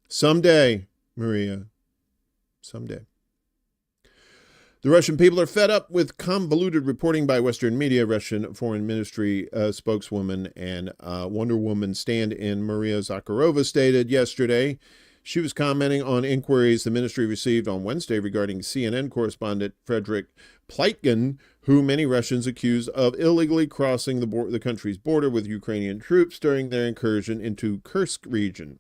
D: Someday, Maria. Someday. The Russian people are fed up with convoluted reporting by Western media. Russian Foreign Ministry spokeswoman and Wonder Woman stand-in Maria Zakharova stated yesterday she was commenting on inquiries the ministry received on Wednesday regarding CNN correspondent Frederick Pleitgen, who many Russians accuse of illegally crossing the country's border with Ukrainian troops during their incursion into Kursk region.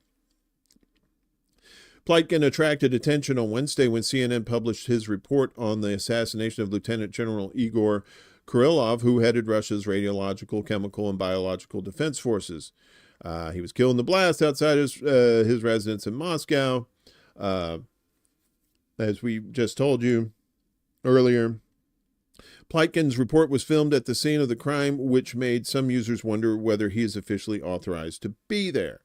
D: Pleitgen attracted attention on Wednesday when CNN published his report on the assassination of Lieutenant General Igor Kirillov, who headed Russia's radiological, chemical, and biological defense forces. He was killed in the blast outside his residence in Moscow. As we just told you earlier, Pleitgen's report was filmed at the scene of the crime, which made some users wonder whether he is officially authorized to be there.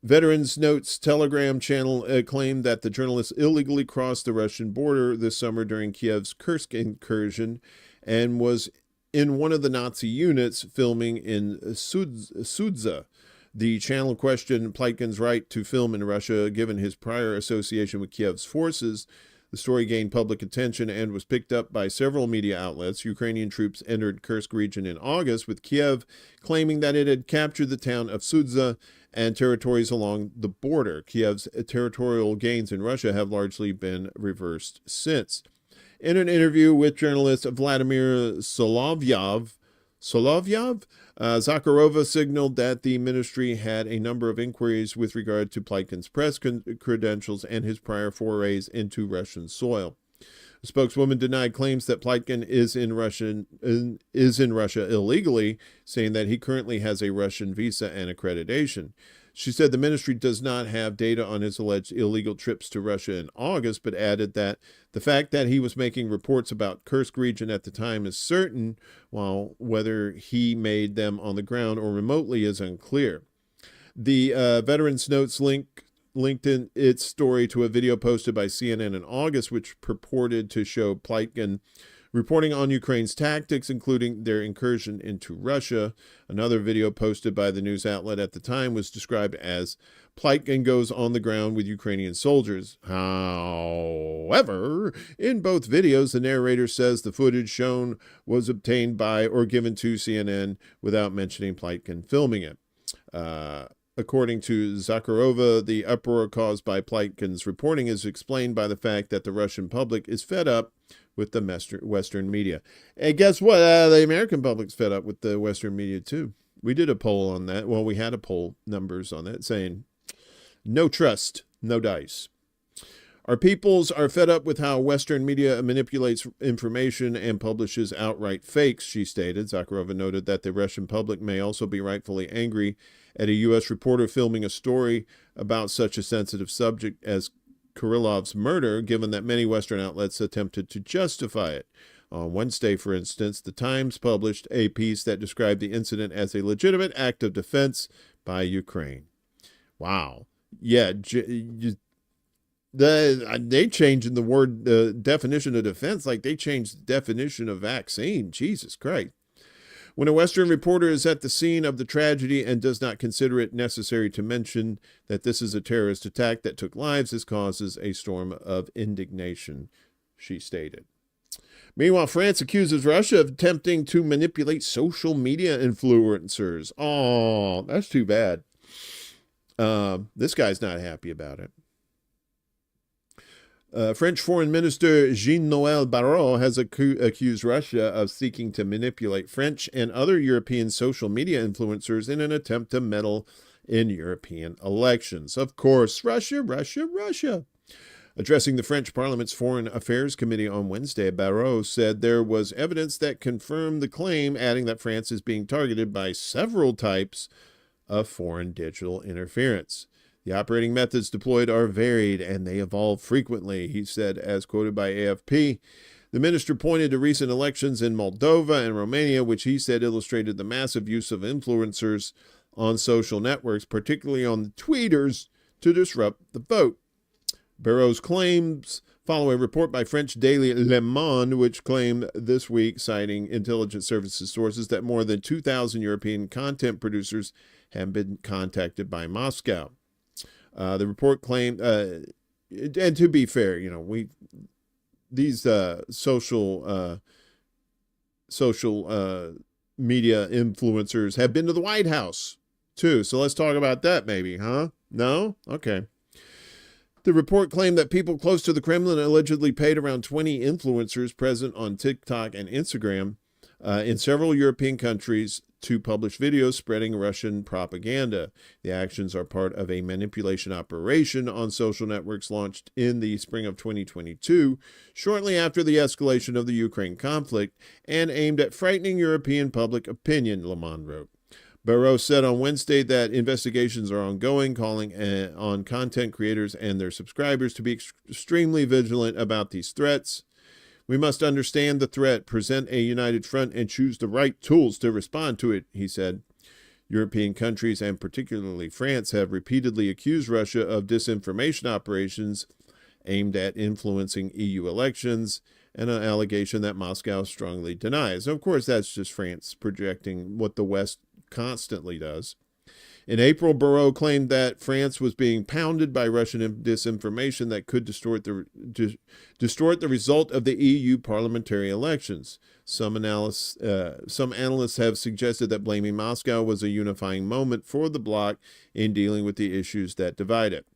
D: Veterans Notes Telegram channel claimed that the journalist illegally crossed the Russian border this summer during Kiev's Kursk incursion and was in one of the Nazi units filming in Sudza. The channel questioned Pleitgen's right to film in Russia given his prior association with Kiev's forces. The story gained public attention and was picked up by several media outlets. Ukrainian troops entered Kursk region in August, with Kiev claiming that it had captured the town of Sudza and territories along the border. Kiev's territorial gains in Russia have largely been reversed since. In an interview with journalist Vladimir Solovyov, Zakharova signaled that the ministry had a number of inquiries with regard to Pleitgen's press credentials and his prior forays into Russian soil. The spokeswoman denied claims that Pleitgen is in Russia illegally, saying that he currently has a Russian visa and accreditation. She said the ministry does not have data on his alleged illegal trips to Russia in August, but added that the fact that he was making reports about Kursk region at the time is certain, while whether he made them on the ground or remotely is unclear. The Veterans Notes linked in its story to a video posted by CNN in August, which purported to show Pleitgen reporting on Ukraine's tactics, including their incursion into Russia. Another video posted by the news outlet at the time was described as Pleitgen goes on the ground with Ukrainian soldiers. However, in both videos, the narrator says the footage shown was obtained by or given to CNN without mentioning Pleitgen filming it. According to Zakharova, the uproar caused by Pleitgen's reporting is explained by the fact that the Russian public is fed up with the Western media. And guess what? The American public's fed up with the Western media, too. We did a poll on that. Well, we had a poll numbers on that saying, no trust, no dice. Our peoples are fed up with how Western media manipulates information and publishes outright fakes, she stated. Zakharova noted that the Russian public may also be rightfully angry at a U.S. reporter filming a story about such a sensitive subject as Kirillov's murder, given that many Western outlets attempted to justify it. On Wednesday, for instance, the Times published a piece that described the incident as a legitimate act of defense by Ukraine. Wow. Yeah, They changing the word, the definition of defense, like they changed the definition of vaccine. Jesus Christ. When a Western reporter is at the scene of the tragedy and does not consider it necessary to mention that this is a terrorist attack that took lives, this causes a storm of indignation, she stated. Meanwhile, France accuses Russia of attempting to manipulate social media influencers. Oh, that's too bad. This guy's not happy about it. French Foreign Minister Jean-Noël Barrot has accused Russia of seeking to manipulate French and other European social media influencers in an attempt to meddle in European elections. Of course, Russia. Addressing the French Parliament's Foreign Affairs Committee on Wednesday, Barrot said there was evidence that confirmed the claim, adding that France is being targeted by several types of foreign digital interference. The operating methods deployed are varied and they evolve frequently, he said, as quoted by AFP. The minister pointed to recent elections in Moldova and Romania, which he said illustrated the massive use of influencers on social networks, particularly on the tweeters, to disrupt the vote. Barrot's claims follow a report by French daily Le Monde, which claimed this week, citing intelligence services sources, that more than 2,000 European content producers have been contacted by Moscow. The report claimed, and to be fair, these social media influencers have been to the White House too. So let's talk about that, maybe, huh? No? Okay. The report claimed that people close to the Kremlin allegedly paid around 20 influencers present on TikTok and Instagram in several European countries to publish videos spreading Russian propaganda. The actions are part of a manipulation operation on social networks launched in the spring of 2022, shortly after the escalation of the Ukraine conflict, and aimed at frightening European public opinion, Le Monde wrote. Barrot said on Wednesday that investigations are ongoing, calling on content creators and their subscribers to be extremely vigilant about these threats. We must understand the threat, present a united front, and choose the right tools to respond to it, he said. European countries, and particularly France, have repeatedly accused Russia of disinformation operations aimed at influencing EU elections, and an allegation that Moscow strongly denies. Of course, that's just France projecting what the West constantly does. In April, Barrot claimed that France was being pounded by Russian disinformation that could distort the result of the EU parliamentary elections. Some analysts have suggested that blaming Moscow was a unifying moment for the bloc in dealing with the issues that divide it.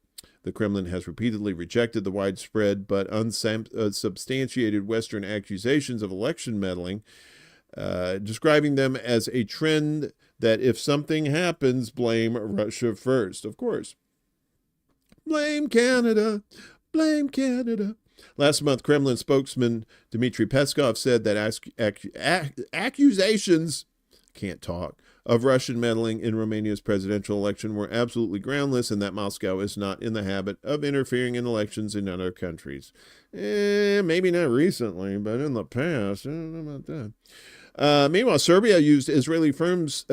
D: The Kremlin has repeatedly rejected the widespread but unsubstantiated Western accusations of election meddling, describing them as a trend that if something happens, blame Russia first. Of course. Blame Canada. Blame Canada. Last month, Kremlin spokesman Dmitry Peskov said that accusations, can't talk, of Russian meddling in Romania's presidential election were absolutely groundless, and that Moscow is not in the habit of interfering in elections in other countries. Maybe not recently, but in the past. I don't know about that. Meanwhile, Serbia used Israeli firms'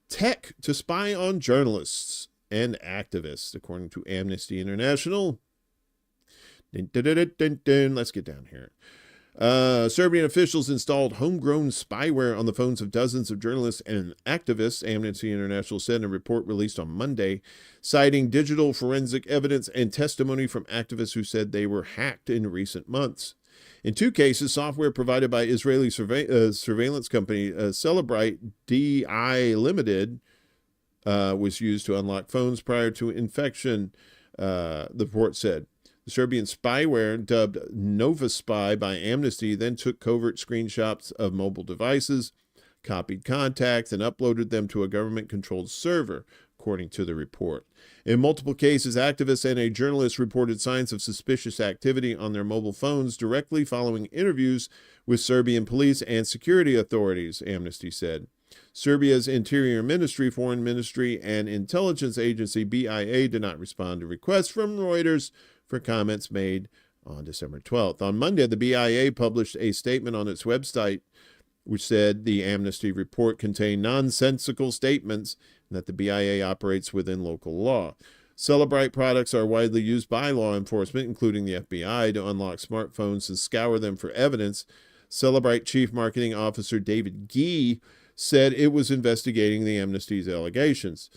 D: tech to spy on journalists and activists, according to Amnesty International. Let's get down here. Serbian officials installed homegrown spyware on the phones of dozens of journalists and activists, Amnesty International said in a report released on Monday, citing digital forensic evidence and testimony from activists who said they were hacked in recent months. In two cases, software provided by Israeli surveillance company Celebrite DI Limited was used to unlock phones prior to infection, the report said. The Serbian spyware, dubbed Nova Spy by Amnesty, then took covert screenshots of mobile devices, copied contacts, and uploaded them to a government-controlled server, according to the report. In multiple cases, activists and a journalist reported signs of suspicious activity on their mobile phones directly following interviews with Serbian police and security authorities, Amnesty said. Serbia's Interior Ministry, Foreign Ministry, and Intelligence Agency, BIA, did not respond to requests from Reuters for comments made on December 12th. On Monday, the BIA published a statement on its website which said the Amnesty report contained nonsensical statements and that the BIA operates within local law. Celebrite products are widely used by law enforcement, including the FBI, to unlock smartphones and scour them for evidence. Celebrite Chief Marketing Officer David Gee said it was investigating the amnesty's allegations.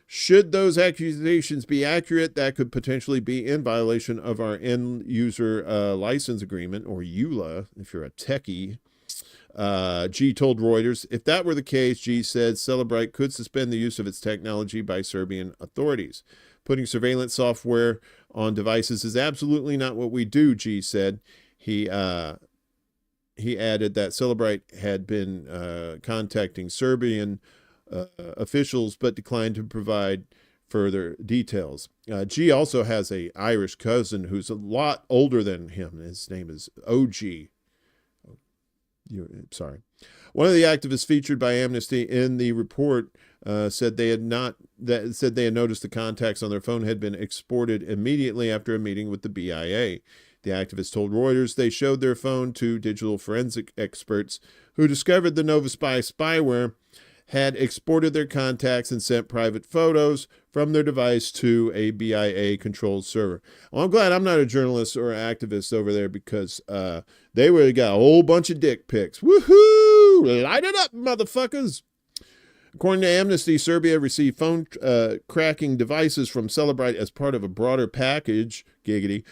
D: Should those accusations be accurate, that could potentially be in violation of our end user license agreement, or EULA, if you're a techie. G told Reuters, if that were the case, G said Celebrite could suspend the use of its technology by Serbian authorities. Putting surveillance software on devices is absolutely not what we do, G said. He added that Celebrite had been contacting Serbian officials but declined to provide further details. G also has an Irish cousin who's a lot older than him. His name is OG. Sorry. One of the activists featured by Amnesty in the report said they had noticed the contacts on their phone had been exported immediately after a meeting with the BIA. The activists told Reuters they showed their phone to digital forensic experts who discovered the Nova Spy spyware had exported their contacts and sent private photos from their device to a BIA-controlled server. Well, I'm glad I'm not a journalist or activist over there, because they really got a whole bunch of dick pics. Woohoo! Light it up, motherfuckers! According to Amnesty, Serbia received phone cracking devices from Celebrite as part of a broader package, giggity,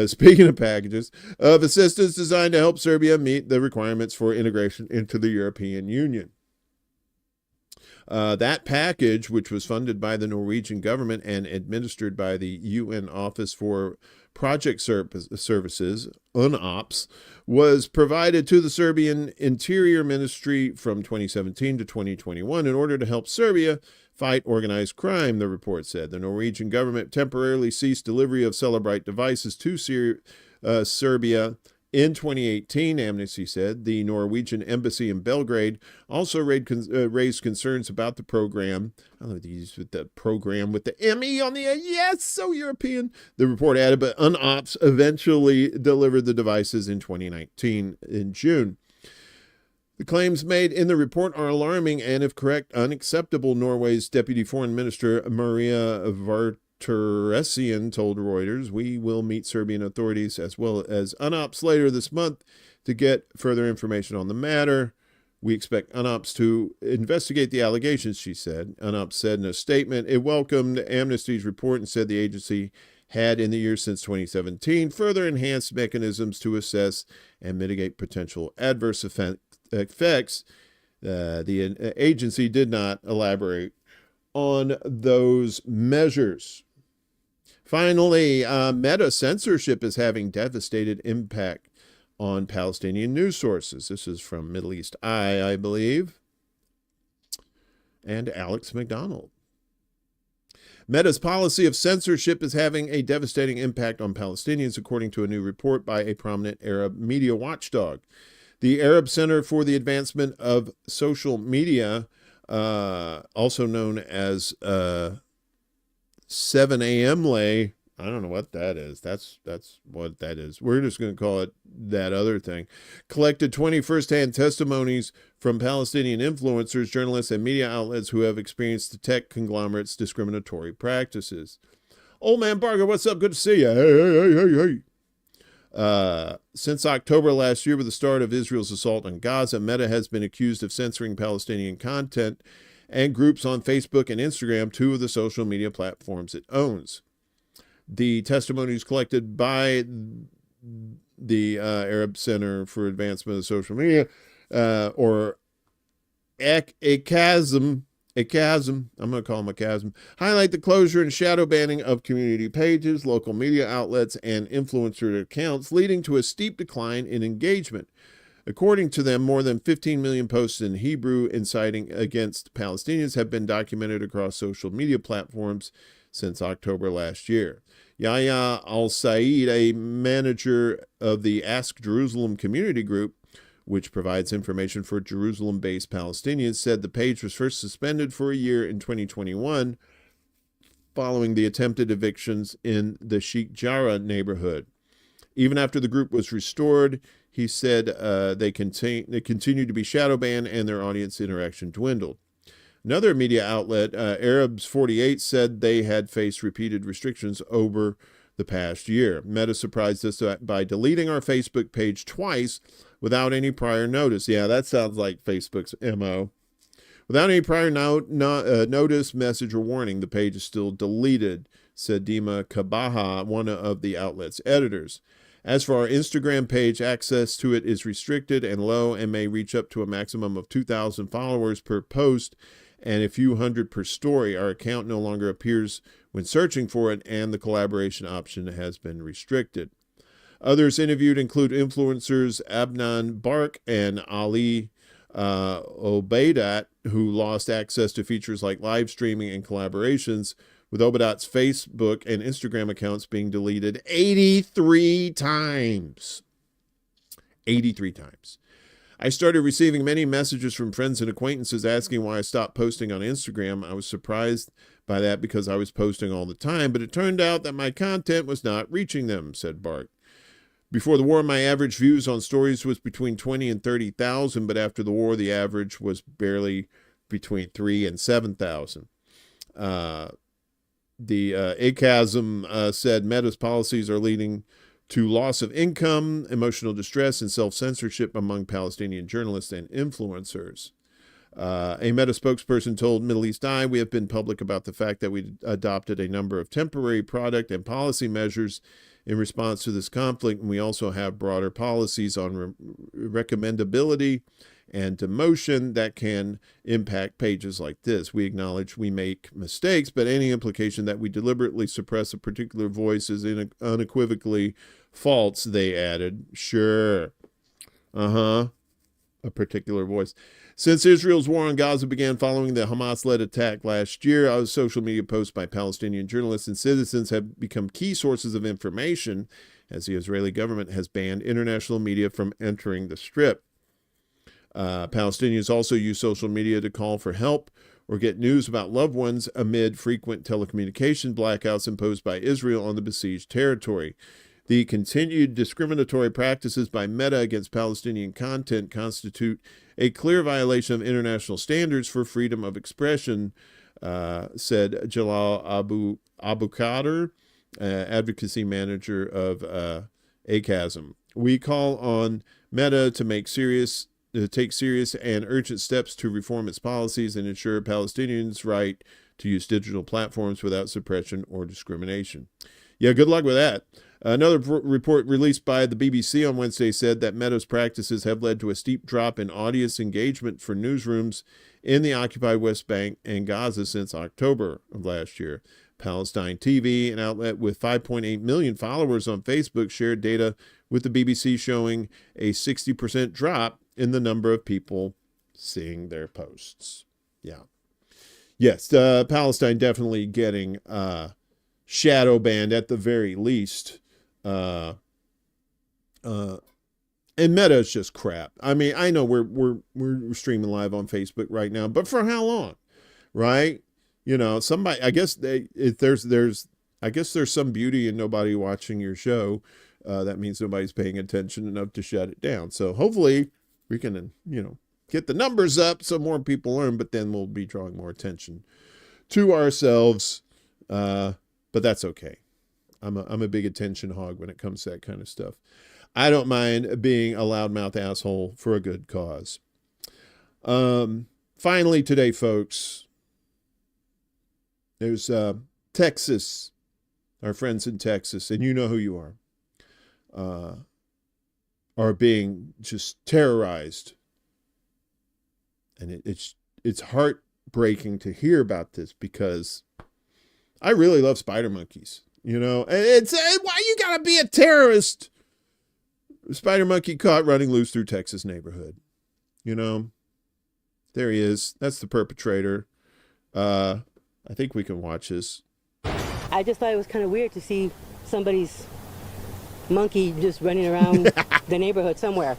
D: speaking of packages, of assistance designed to help Serbia meet the requirements for integration into the European Union. That package, which was funded by the Norwegian government and administered by the UN Office for Project Services, UNOPS, was provided to the Serbian Interior Ministry from 2017 to 2021 in order to help Serbia fight organized crime, the report said. The Norwegian government temporarily ceased delivery of Celebrite devices to Serbia in 2018, Amnesty said. The Norwegian embassy in Belgrade also raised concerns about the program. I love these with the program with the ME on the end. Yes, so European. The report added, but UNOPS eventually delivered the devices in 2019 in June. The claims made in the report are alarming and, if correct, unacceptable, Norway's Deputy Foreign Minister Maria Teresian told Reuters. We will meet Serbian authorities as well as UNOPS later this month to get further information on the matter. We expect UNOPS to investigate the allegations, she said. UNOPS said in a statement it welcomed Amnesty's report and said the agency had, in the years since 2017, further enhanced mechanisms to assess and mitigate potential adverse effects. The agency did not elaborate on those measures. Finally, Meta censorship is having devastating impact on Palestinian news sources. This is from Middle East Eye, I believe, and Alex McDonald. Meta's policy of censorship is having a devastating impact on Palestinians, according to a new report by a prominent Arab media watchdog. The Arab Center for the Advancement of Social Media, also known as 7 a.m. lay. I don't know what that is. That's what that is. We're just going to call it that other thing. Collected 20 first-hand testimonies from Palestinian influencers, journalists, and media outlets who have experienced the tech conglomerate's discriminatory practices. Old man Barker, what's up? Good to see you. Hey. Since October last year, with the start of Israel's assault on Gaza, Meta has been accused of censoring Palestinian content and groups on Facebook and Instagram, two of the social media platforms it owns. The testimonies collected by the Arab Center for Advancement of Social Media, or ACASM, I'm going to call them ACASM, highlight the closure and shadow banning of community pages, local media outlets, and influencer accounts, leading to a steep decline in engagement. According to them, more than 15 million posts in Hebrew inciting against Palestinians have been documented across social media platforms since October last year. Yahya Al-Said, a manager of the Ask Jerusalem community group, which provides information for Jerusalem-based Palestinians, said the page was first suspended for a year in 2021 following the attempted evictions in the Sheikh Jarrah neighborhood. Even after the group was restored, he said they continued to be shadow banned and their audience interaction dwindled. Another media outlet, Arabs 48, said they had faced repeated restrictions over the past year. Meta surprised us by deleting our Facebook page twice without any prior notice. Yeah, that sounds like Facebook's MO. Without any prior notice, message, or warning, the page is still deleted, said Dima Kabaha, one of the outlet's editors. As for our Instagram page, access to it is restricted and low and may reach up to a maximum of 2,000 followers per post and a few hundred per story. Our account no longer appears when searching for it, and the collaboration option has been restricted. Others interviewed include influencers Abnan Bark and Ali Obeidat, who lost access to features like live streaming and collaborations, with Obeidat's Facebook and Instagram accounts being deleted 83 times. 83 times. I started receiving many messages from friends and acquaintances asking why I stopped posting on Instagram. I was surprised by that because I was posting all the time, but it turned out that my content was not reaching them, said Bart. Before the war, my average views on stories was between 20 and 30,000, but after the war, the average was barely between 3 and 7,000. The ACASM said Meta's policies are leading to loss of income, emotional distress, and self-censorship among Palestinian journalists and influencers. A Meta spokesperson told Middle East Eye, we have been public about the fact that we adopted a number of temporary product and policy measures in response to this conflict, and we also have broader policies on recommendability and demotion that can impact pages like this. We acknowledge we make mistakes, but any implication that we deliberately suppress a particular voice is unequivocally false, they added. Sure. A particular voice. Since Israel's war on Gaza began following the Hamas-led attack last year, social media posts by Palestinian journalists and citizens have become key sources of information as the Israeli government has banned international media from entering the Strip. Palestinians also use social media to call for help or get news about loved ones amid frequent telecommunication blackouts imposed by Israel on the besieged territory. The continued discriminatory practices by Meta against Palestinian content constitute a clear violation of international standards for freedom of expression, said Jalal Abu Qadir, advocacy manager of ACASM. We call on Meta to take serious and urgent steps to reform its policies and ensure Palestinians' right to use digital platforms without suppression or discrimination. Yeah, good luck with that. Another report released by the BBC on Wednesday said that Meta's practices have led to a steep drop in audience engagement for newsrooms in the occupied West Bank and Gaza since October of last year. Palestine TV, an outlet with 5.8 million followers on Facebook, shared data with the BBC showing a 60% drop in the number of people seeing their posts. Yeah. Yes, Palestine definitely getting shadow banned at the very least. And Meta is just crap. I mean, I know we're streaming live on Facebook right now, but for how long, right? You know, somebody. I guess there's some beauty in nobody watching your show. That means nobody's paying attention enough to shut it down. So hopefully we can, get the numbers up so more people learn. But then we'll be drawing more attention to ourselves. But that's okay. I'm a big attention hog when it comes to that kind of stuff. I don't mind being a loudmouth asshole for a good cause. Finally today, folks, there's Texas, our friends in Texas, and you know who you are being just terrorized. And it's heartbreaking to hear about this because I really love spider monkeys. It's why you gotta be a terrorist. Spider monkey caught running loose through Texas neighborhood. There he is. That's the perpetrator. I think we can watch this.
G: I just thought it was kind of weird to see somebody's monkey just running around the neighborhood somewhere.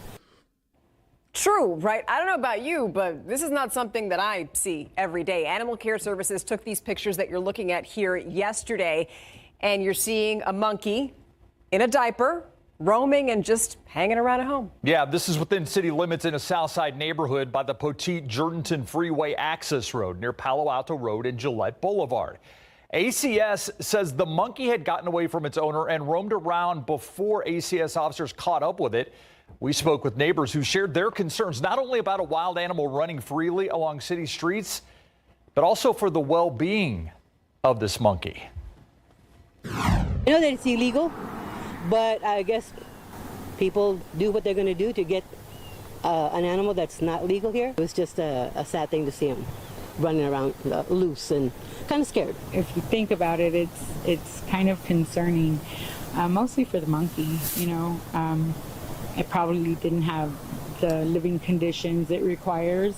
H: True, right? I don't know about you, but this is not something that I see every day. Animal Care Services took these pictures that you're looking at here yesterday, and you're seeing a monkey in a diaper roaming and just hanging around at home.
I: Yeah, this is within city limits in a Southside neighborhood by the Poteet-Jordanton Freeway access road near Palo Alto Road and Gillette Boulevard. ACS says the monkey had gotten away from its owner and roamed around before ACS officers caught up with it. We spoke with neighbors who shared their concerns not only about a wild animal running freely along city streets, but also for the well-being of this monkey.
G: I know that it's illegal, but I guess people do what they're going to do to get an animal that's not legal here. It was just a sad thing to see him running around loose and kind of scared.
J: If you think about it, it's kind of concerning, mostly for the monkey. It probably didn't have the living conditions it requires,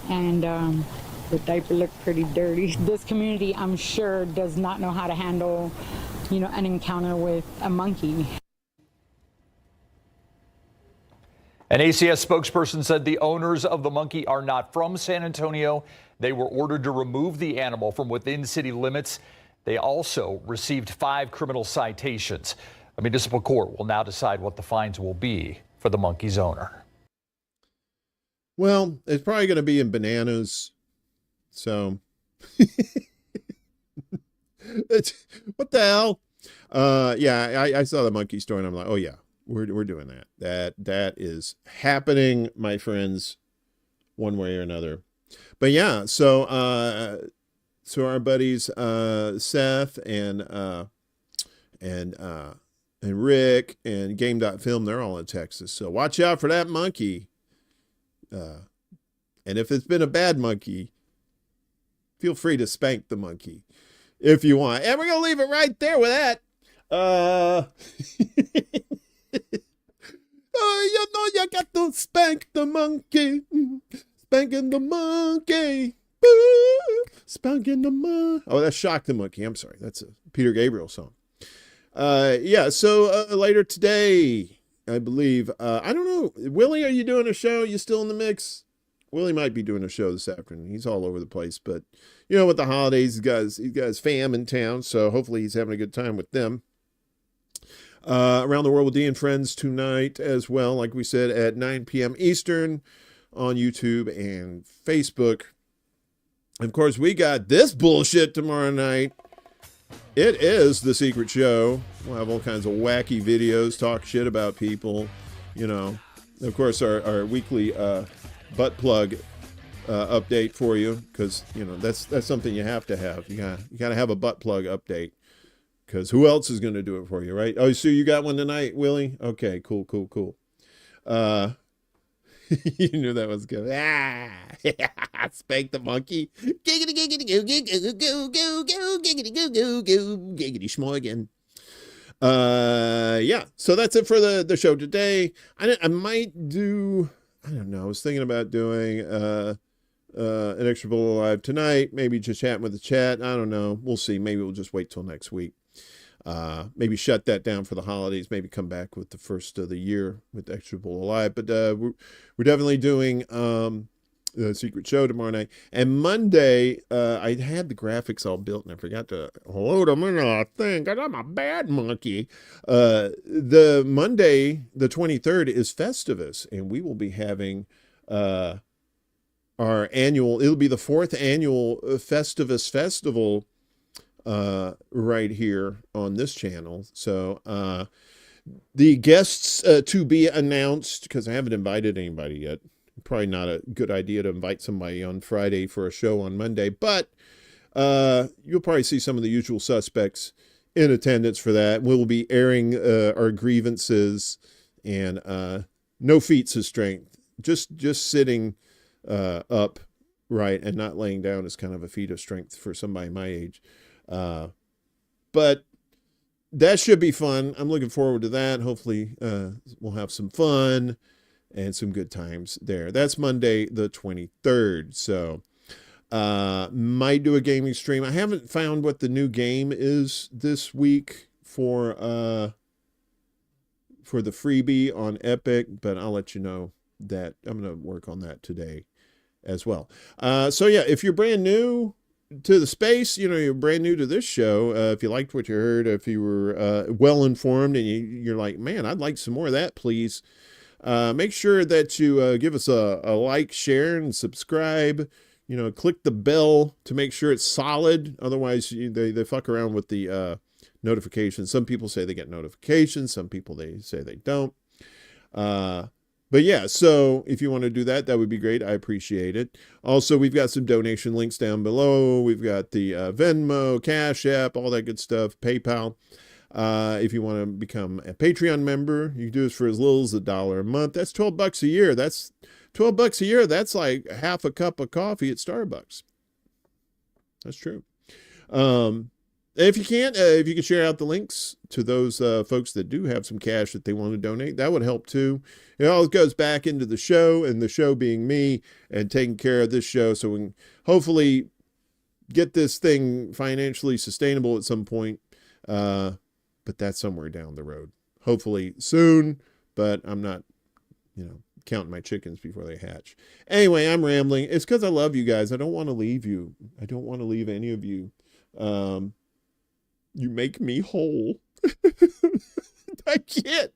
J: and the diaper looked pretty dirty. This community, I'm sure, does not know how to handle, an encounter with a monkey.
I: An ACS spokesperson said the owners of the monkey are not from San Antonio. They were ordered to remove the animal from within city limits. They also received 5 criminal citations. A municipal court will now decide what the fines will be for the monkey's owner.
D: Well, it's probably going to be in bananas. So, what the hell? Yeah, I saw the monkey story and I'm like, oh yeah, we're doing that. That is happening, my friends, one way or another. But yeah, so our buddies Seth and Rick and Game.film, they're all in Texas. So watch out for that monkey. And if it's been a bad monkey, feel free to spank the monkey if you want. And we're going to leave it right there with that. Oh, you got to spank the monkey. Spanking the monkey. Boo. Spanking the monkey. Oh, that's Shock the Monkey. I'm sorry. That's a Peter Gabriel song. Yeah, so later today, I believe, I don't know, Willie, are you doing a show? You still in the mix? Willie might be doing a show this afternoon. He's all over the place, but with the holidays, he's got his fam in town, so hopefully he's having a good time with them. Around the World with Dee and Friends tonight as well, like we said, at 9 p.m. Eastern on YouTube and Facebook. And of course, we got this bullshit tomorrow night. It is The Secret Show. We'll have all kinds of wacky videos, talk shit about people, Of course, our weekly butt plug update for you, because, that's something you have to have. You got to have a butt plug update, because who else is going to do it for you, right? Oh, so you got one tonight, Willie? Okay, cool. You knew that was good. Spank the monkey. Giggity, giggity, goo, goo, goo, goo, goo, giggity, goo, goo, goo, giggity, schmorgan. Yeah, so that's it for the show today. I might do, I don't know, I was thinking about doing an ExtraBulla Live tonight, maybe just chatting with the chat. I don't know. We'll see. Maybe we'll just wait till next week. Maybe shut that down for the holidays, maybe come back with the first of the year with ExtraBulla Live. But we're definitely doing the Secret Show tomorrow night. And Monday, I had the graphics all built and I forgot to load them in a thing, because I'm a bad monkey. The Monday, the 23rd, is Festivus, and we will be having our annual, it'll be the 4th annual Festivus Festival right here on this channel. So the guests to be announced, because I haven't invited anybody yet. Probably not a good idea to invite somebody on Friday for a show on Monday, but you'll probably see some of the usual suspects in attendance for that. We'll be airing our grievances, and no feats of strength, just sitting up right and not laying down is kind of a feat of strength for somebody my age. But that should be fun. I'm looking forward to that. Hopefully we'll have some fun and some good times there. That's Monday the 23rd. So might do a gaming stream. I haven't found what the new game is this week for the freebie on Epic, but I'll let you know that. I'm going to work on that today as well. So yeah, if you're brand new to the space, you're brand new to this show. If you liked what you heard, if you were well informed and you're like, man, I'd like some more of that, please. Make sure that you give us a like, share, and subscribe. Click the bell to make sure it's solid. Otherwise, they fuck around with the notifications. Some people say they get notifications. Some people they say they don't. But yeah, so if you want to do that, that would be great. I appreciate it. Also, we've got some donation links down below. We've got the Venmo, CashApp, all that good stuff, PayPal. If you want to become a Patreon member, you can do this for as little as $1 a month. That's $12 a year. That's $12 a year. That's like half a cup of coffee at Starbucks. That's true. If you can, if you could share out the links to those folks that do have some cash that they want to donate, that would help too. It all goes back into the show, and the show being me and taking care of this show, so we can hopefully get this thing financially sustainable at some point. But that's somewhere down the road. Hopefully soon, but I'm not, counting my chickens before they hatch. Anyway, I'm rambling. It's because I love you guys. I don't want to leave you. I don't want to leave any of you. You make me whole. I can't.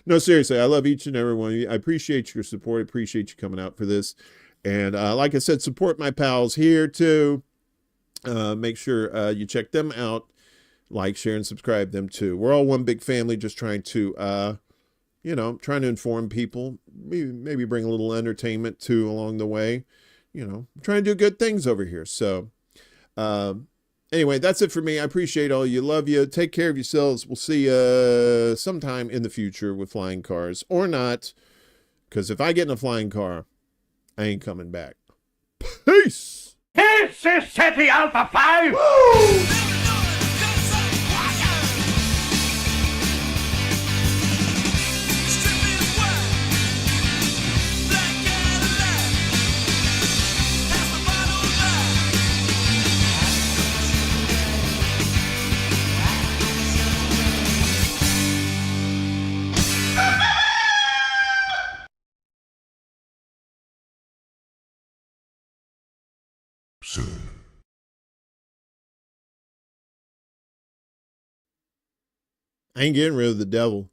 D: No, seriously, I love each and every one of you. I appreciate your support. I appreciate you coming out for this. And like I said, support my pals here too. Make sure you check them out. Like, share, and subscribe them too. We're all one big family, just trying to, trying to inform people. Maybe bring a little entertainment too along the way. Trying to do good things over here. So, anyway, that's it for me. I appreciate all you. Love you. Take care of yourselves. We'll see you sometime in the future with flying cars or not. Because if I get in a flying car, I ain't coming back. Peace.
C: This is City Alpha 5! Woo!
B: Soon.
D: I ain't getting rid of the devil.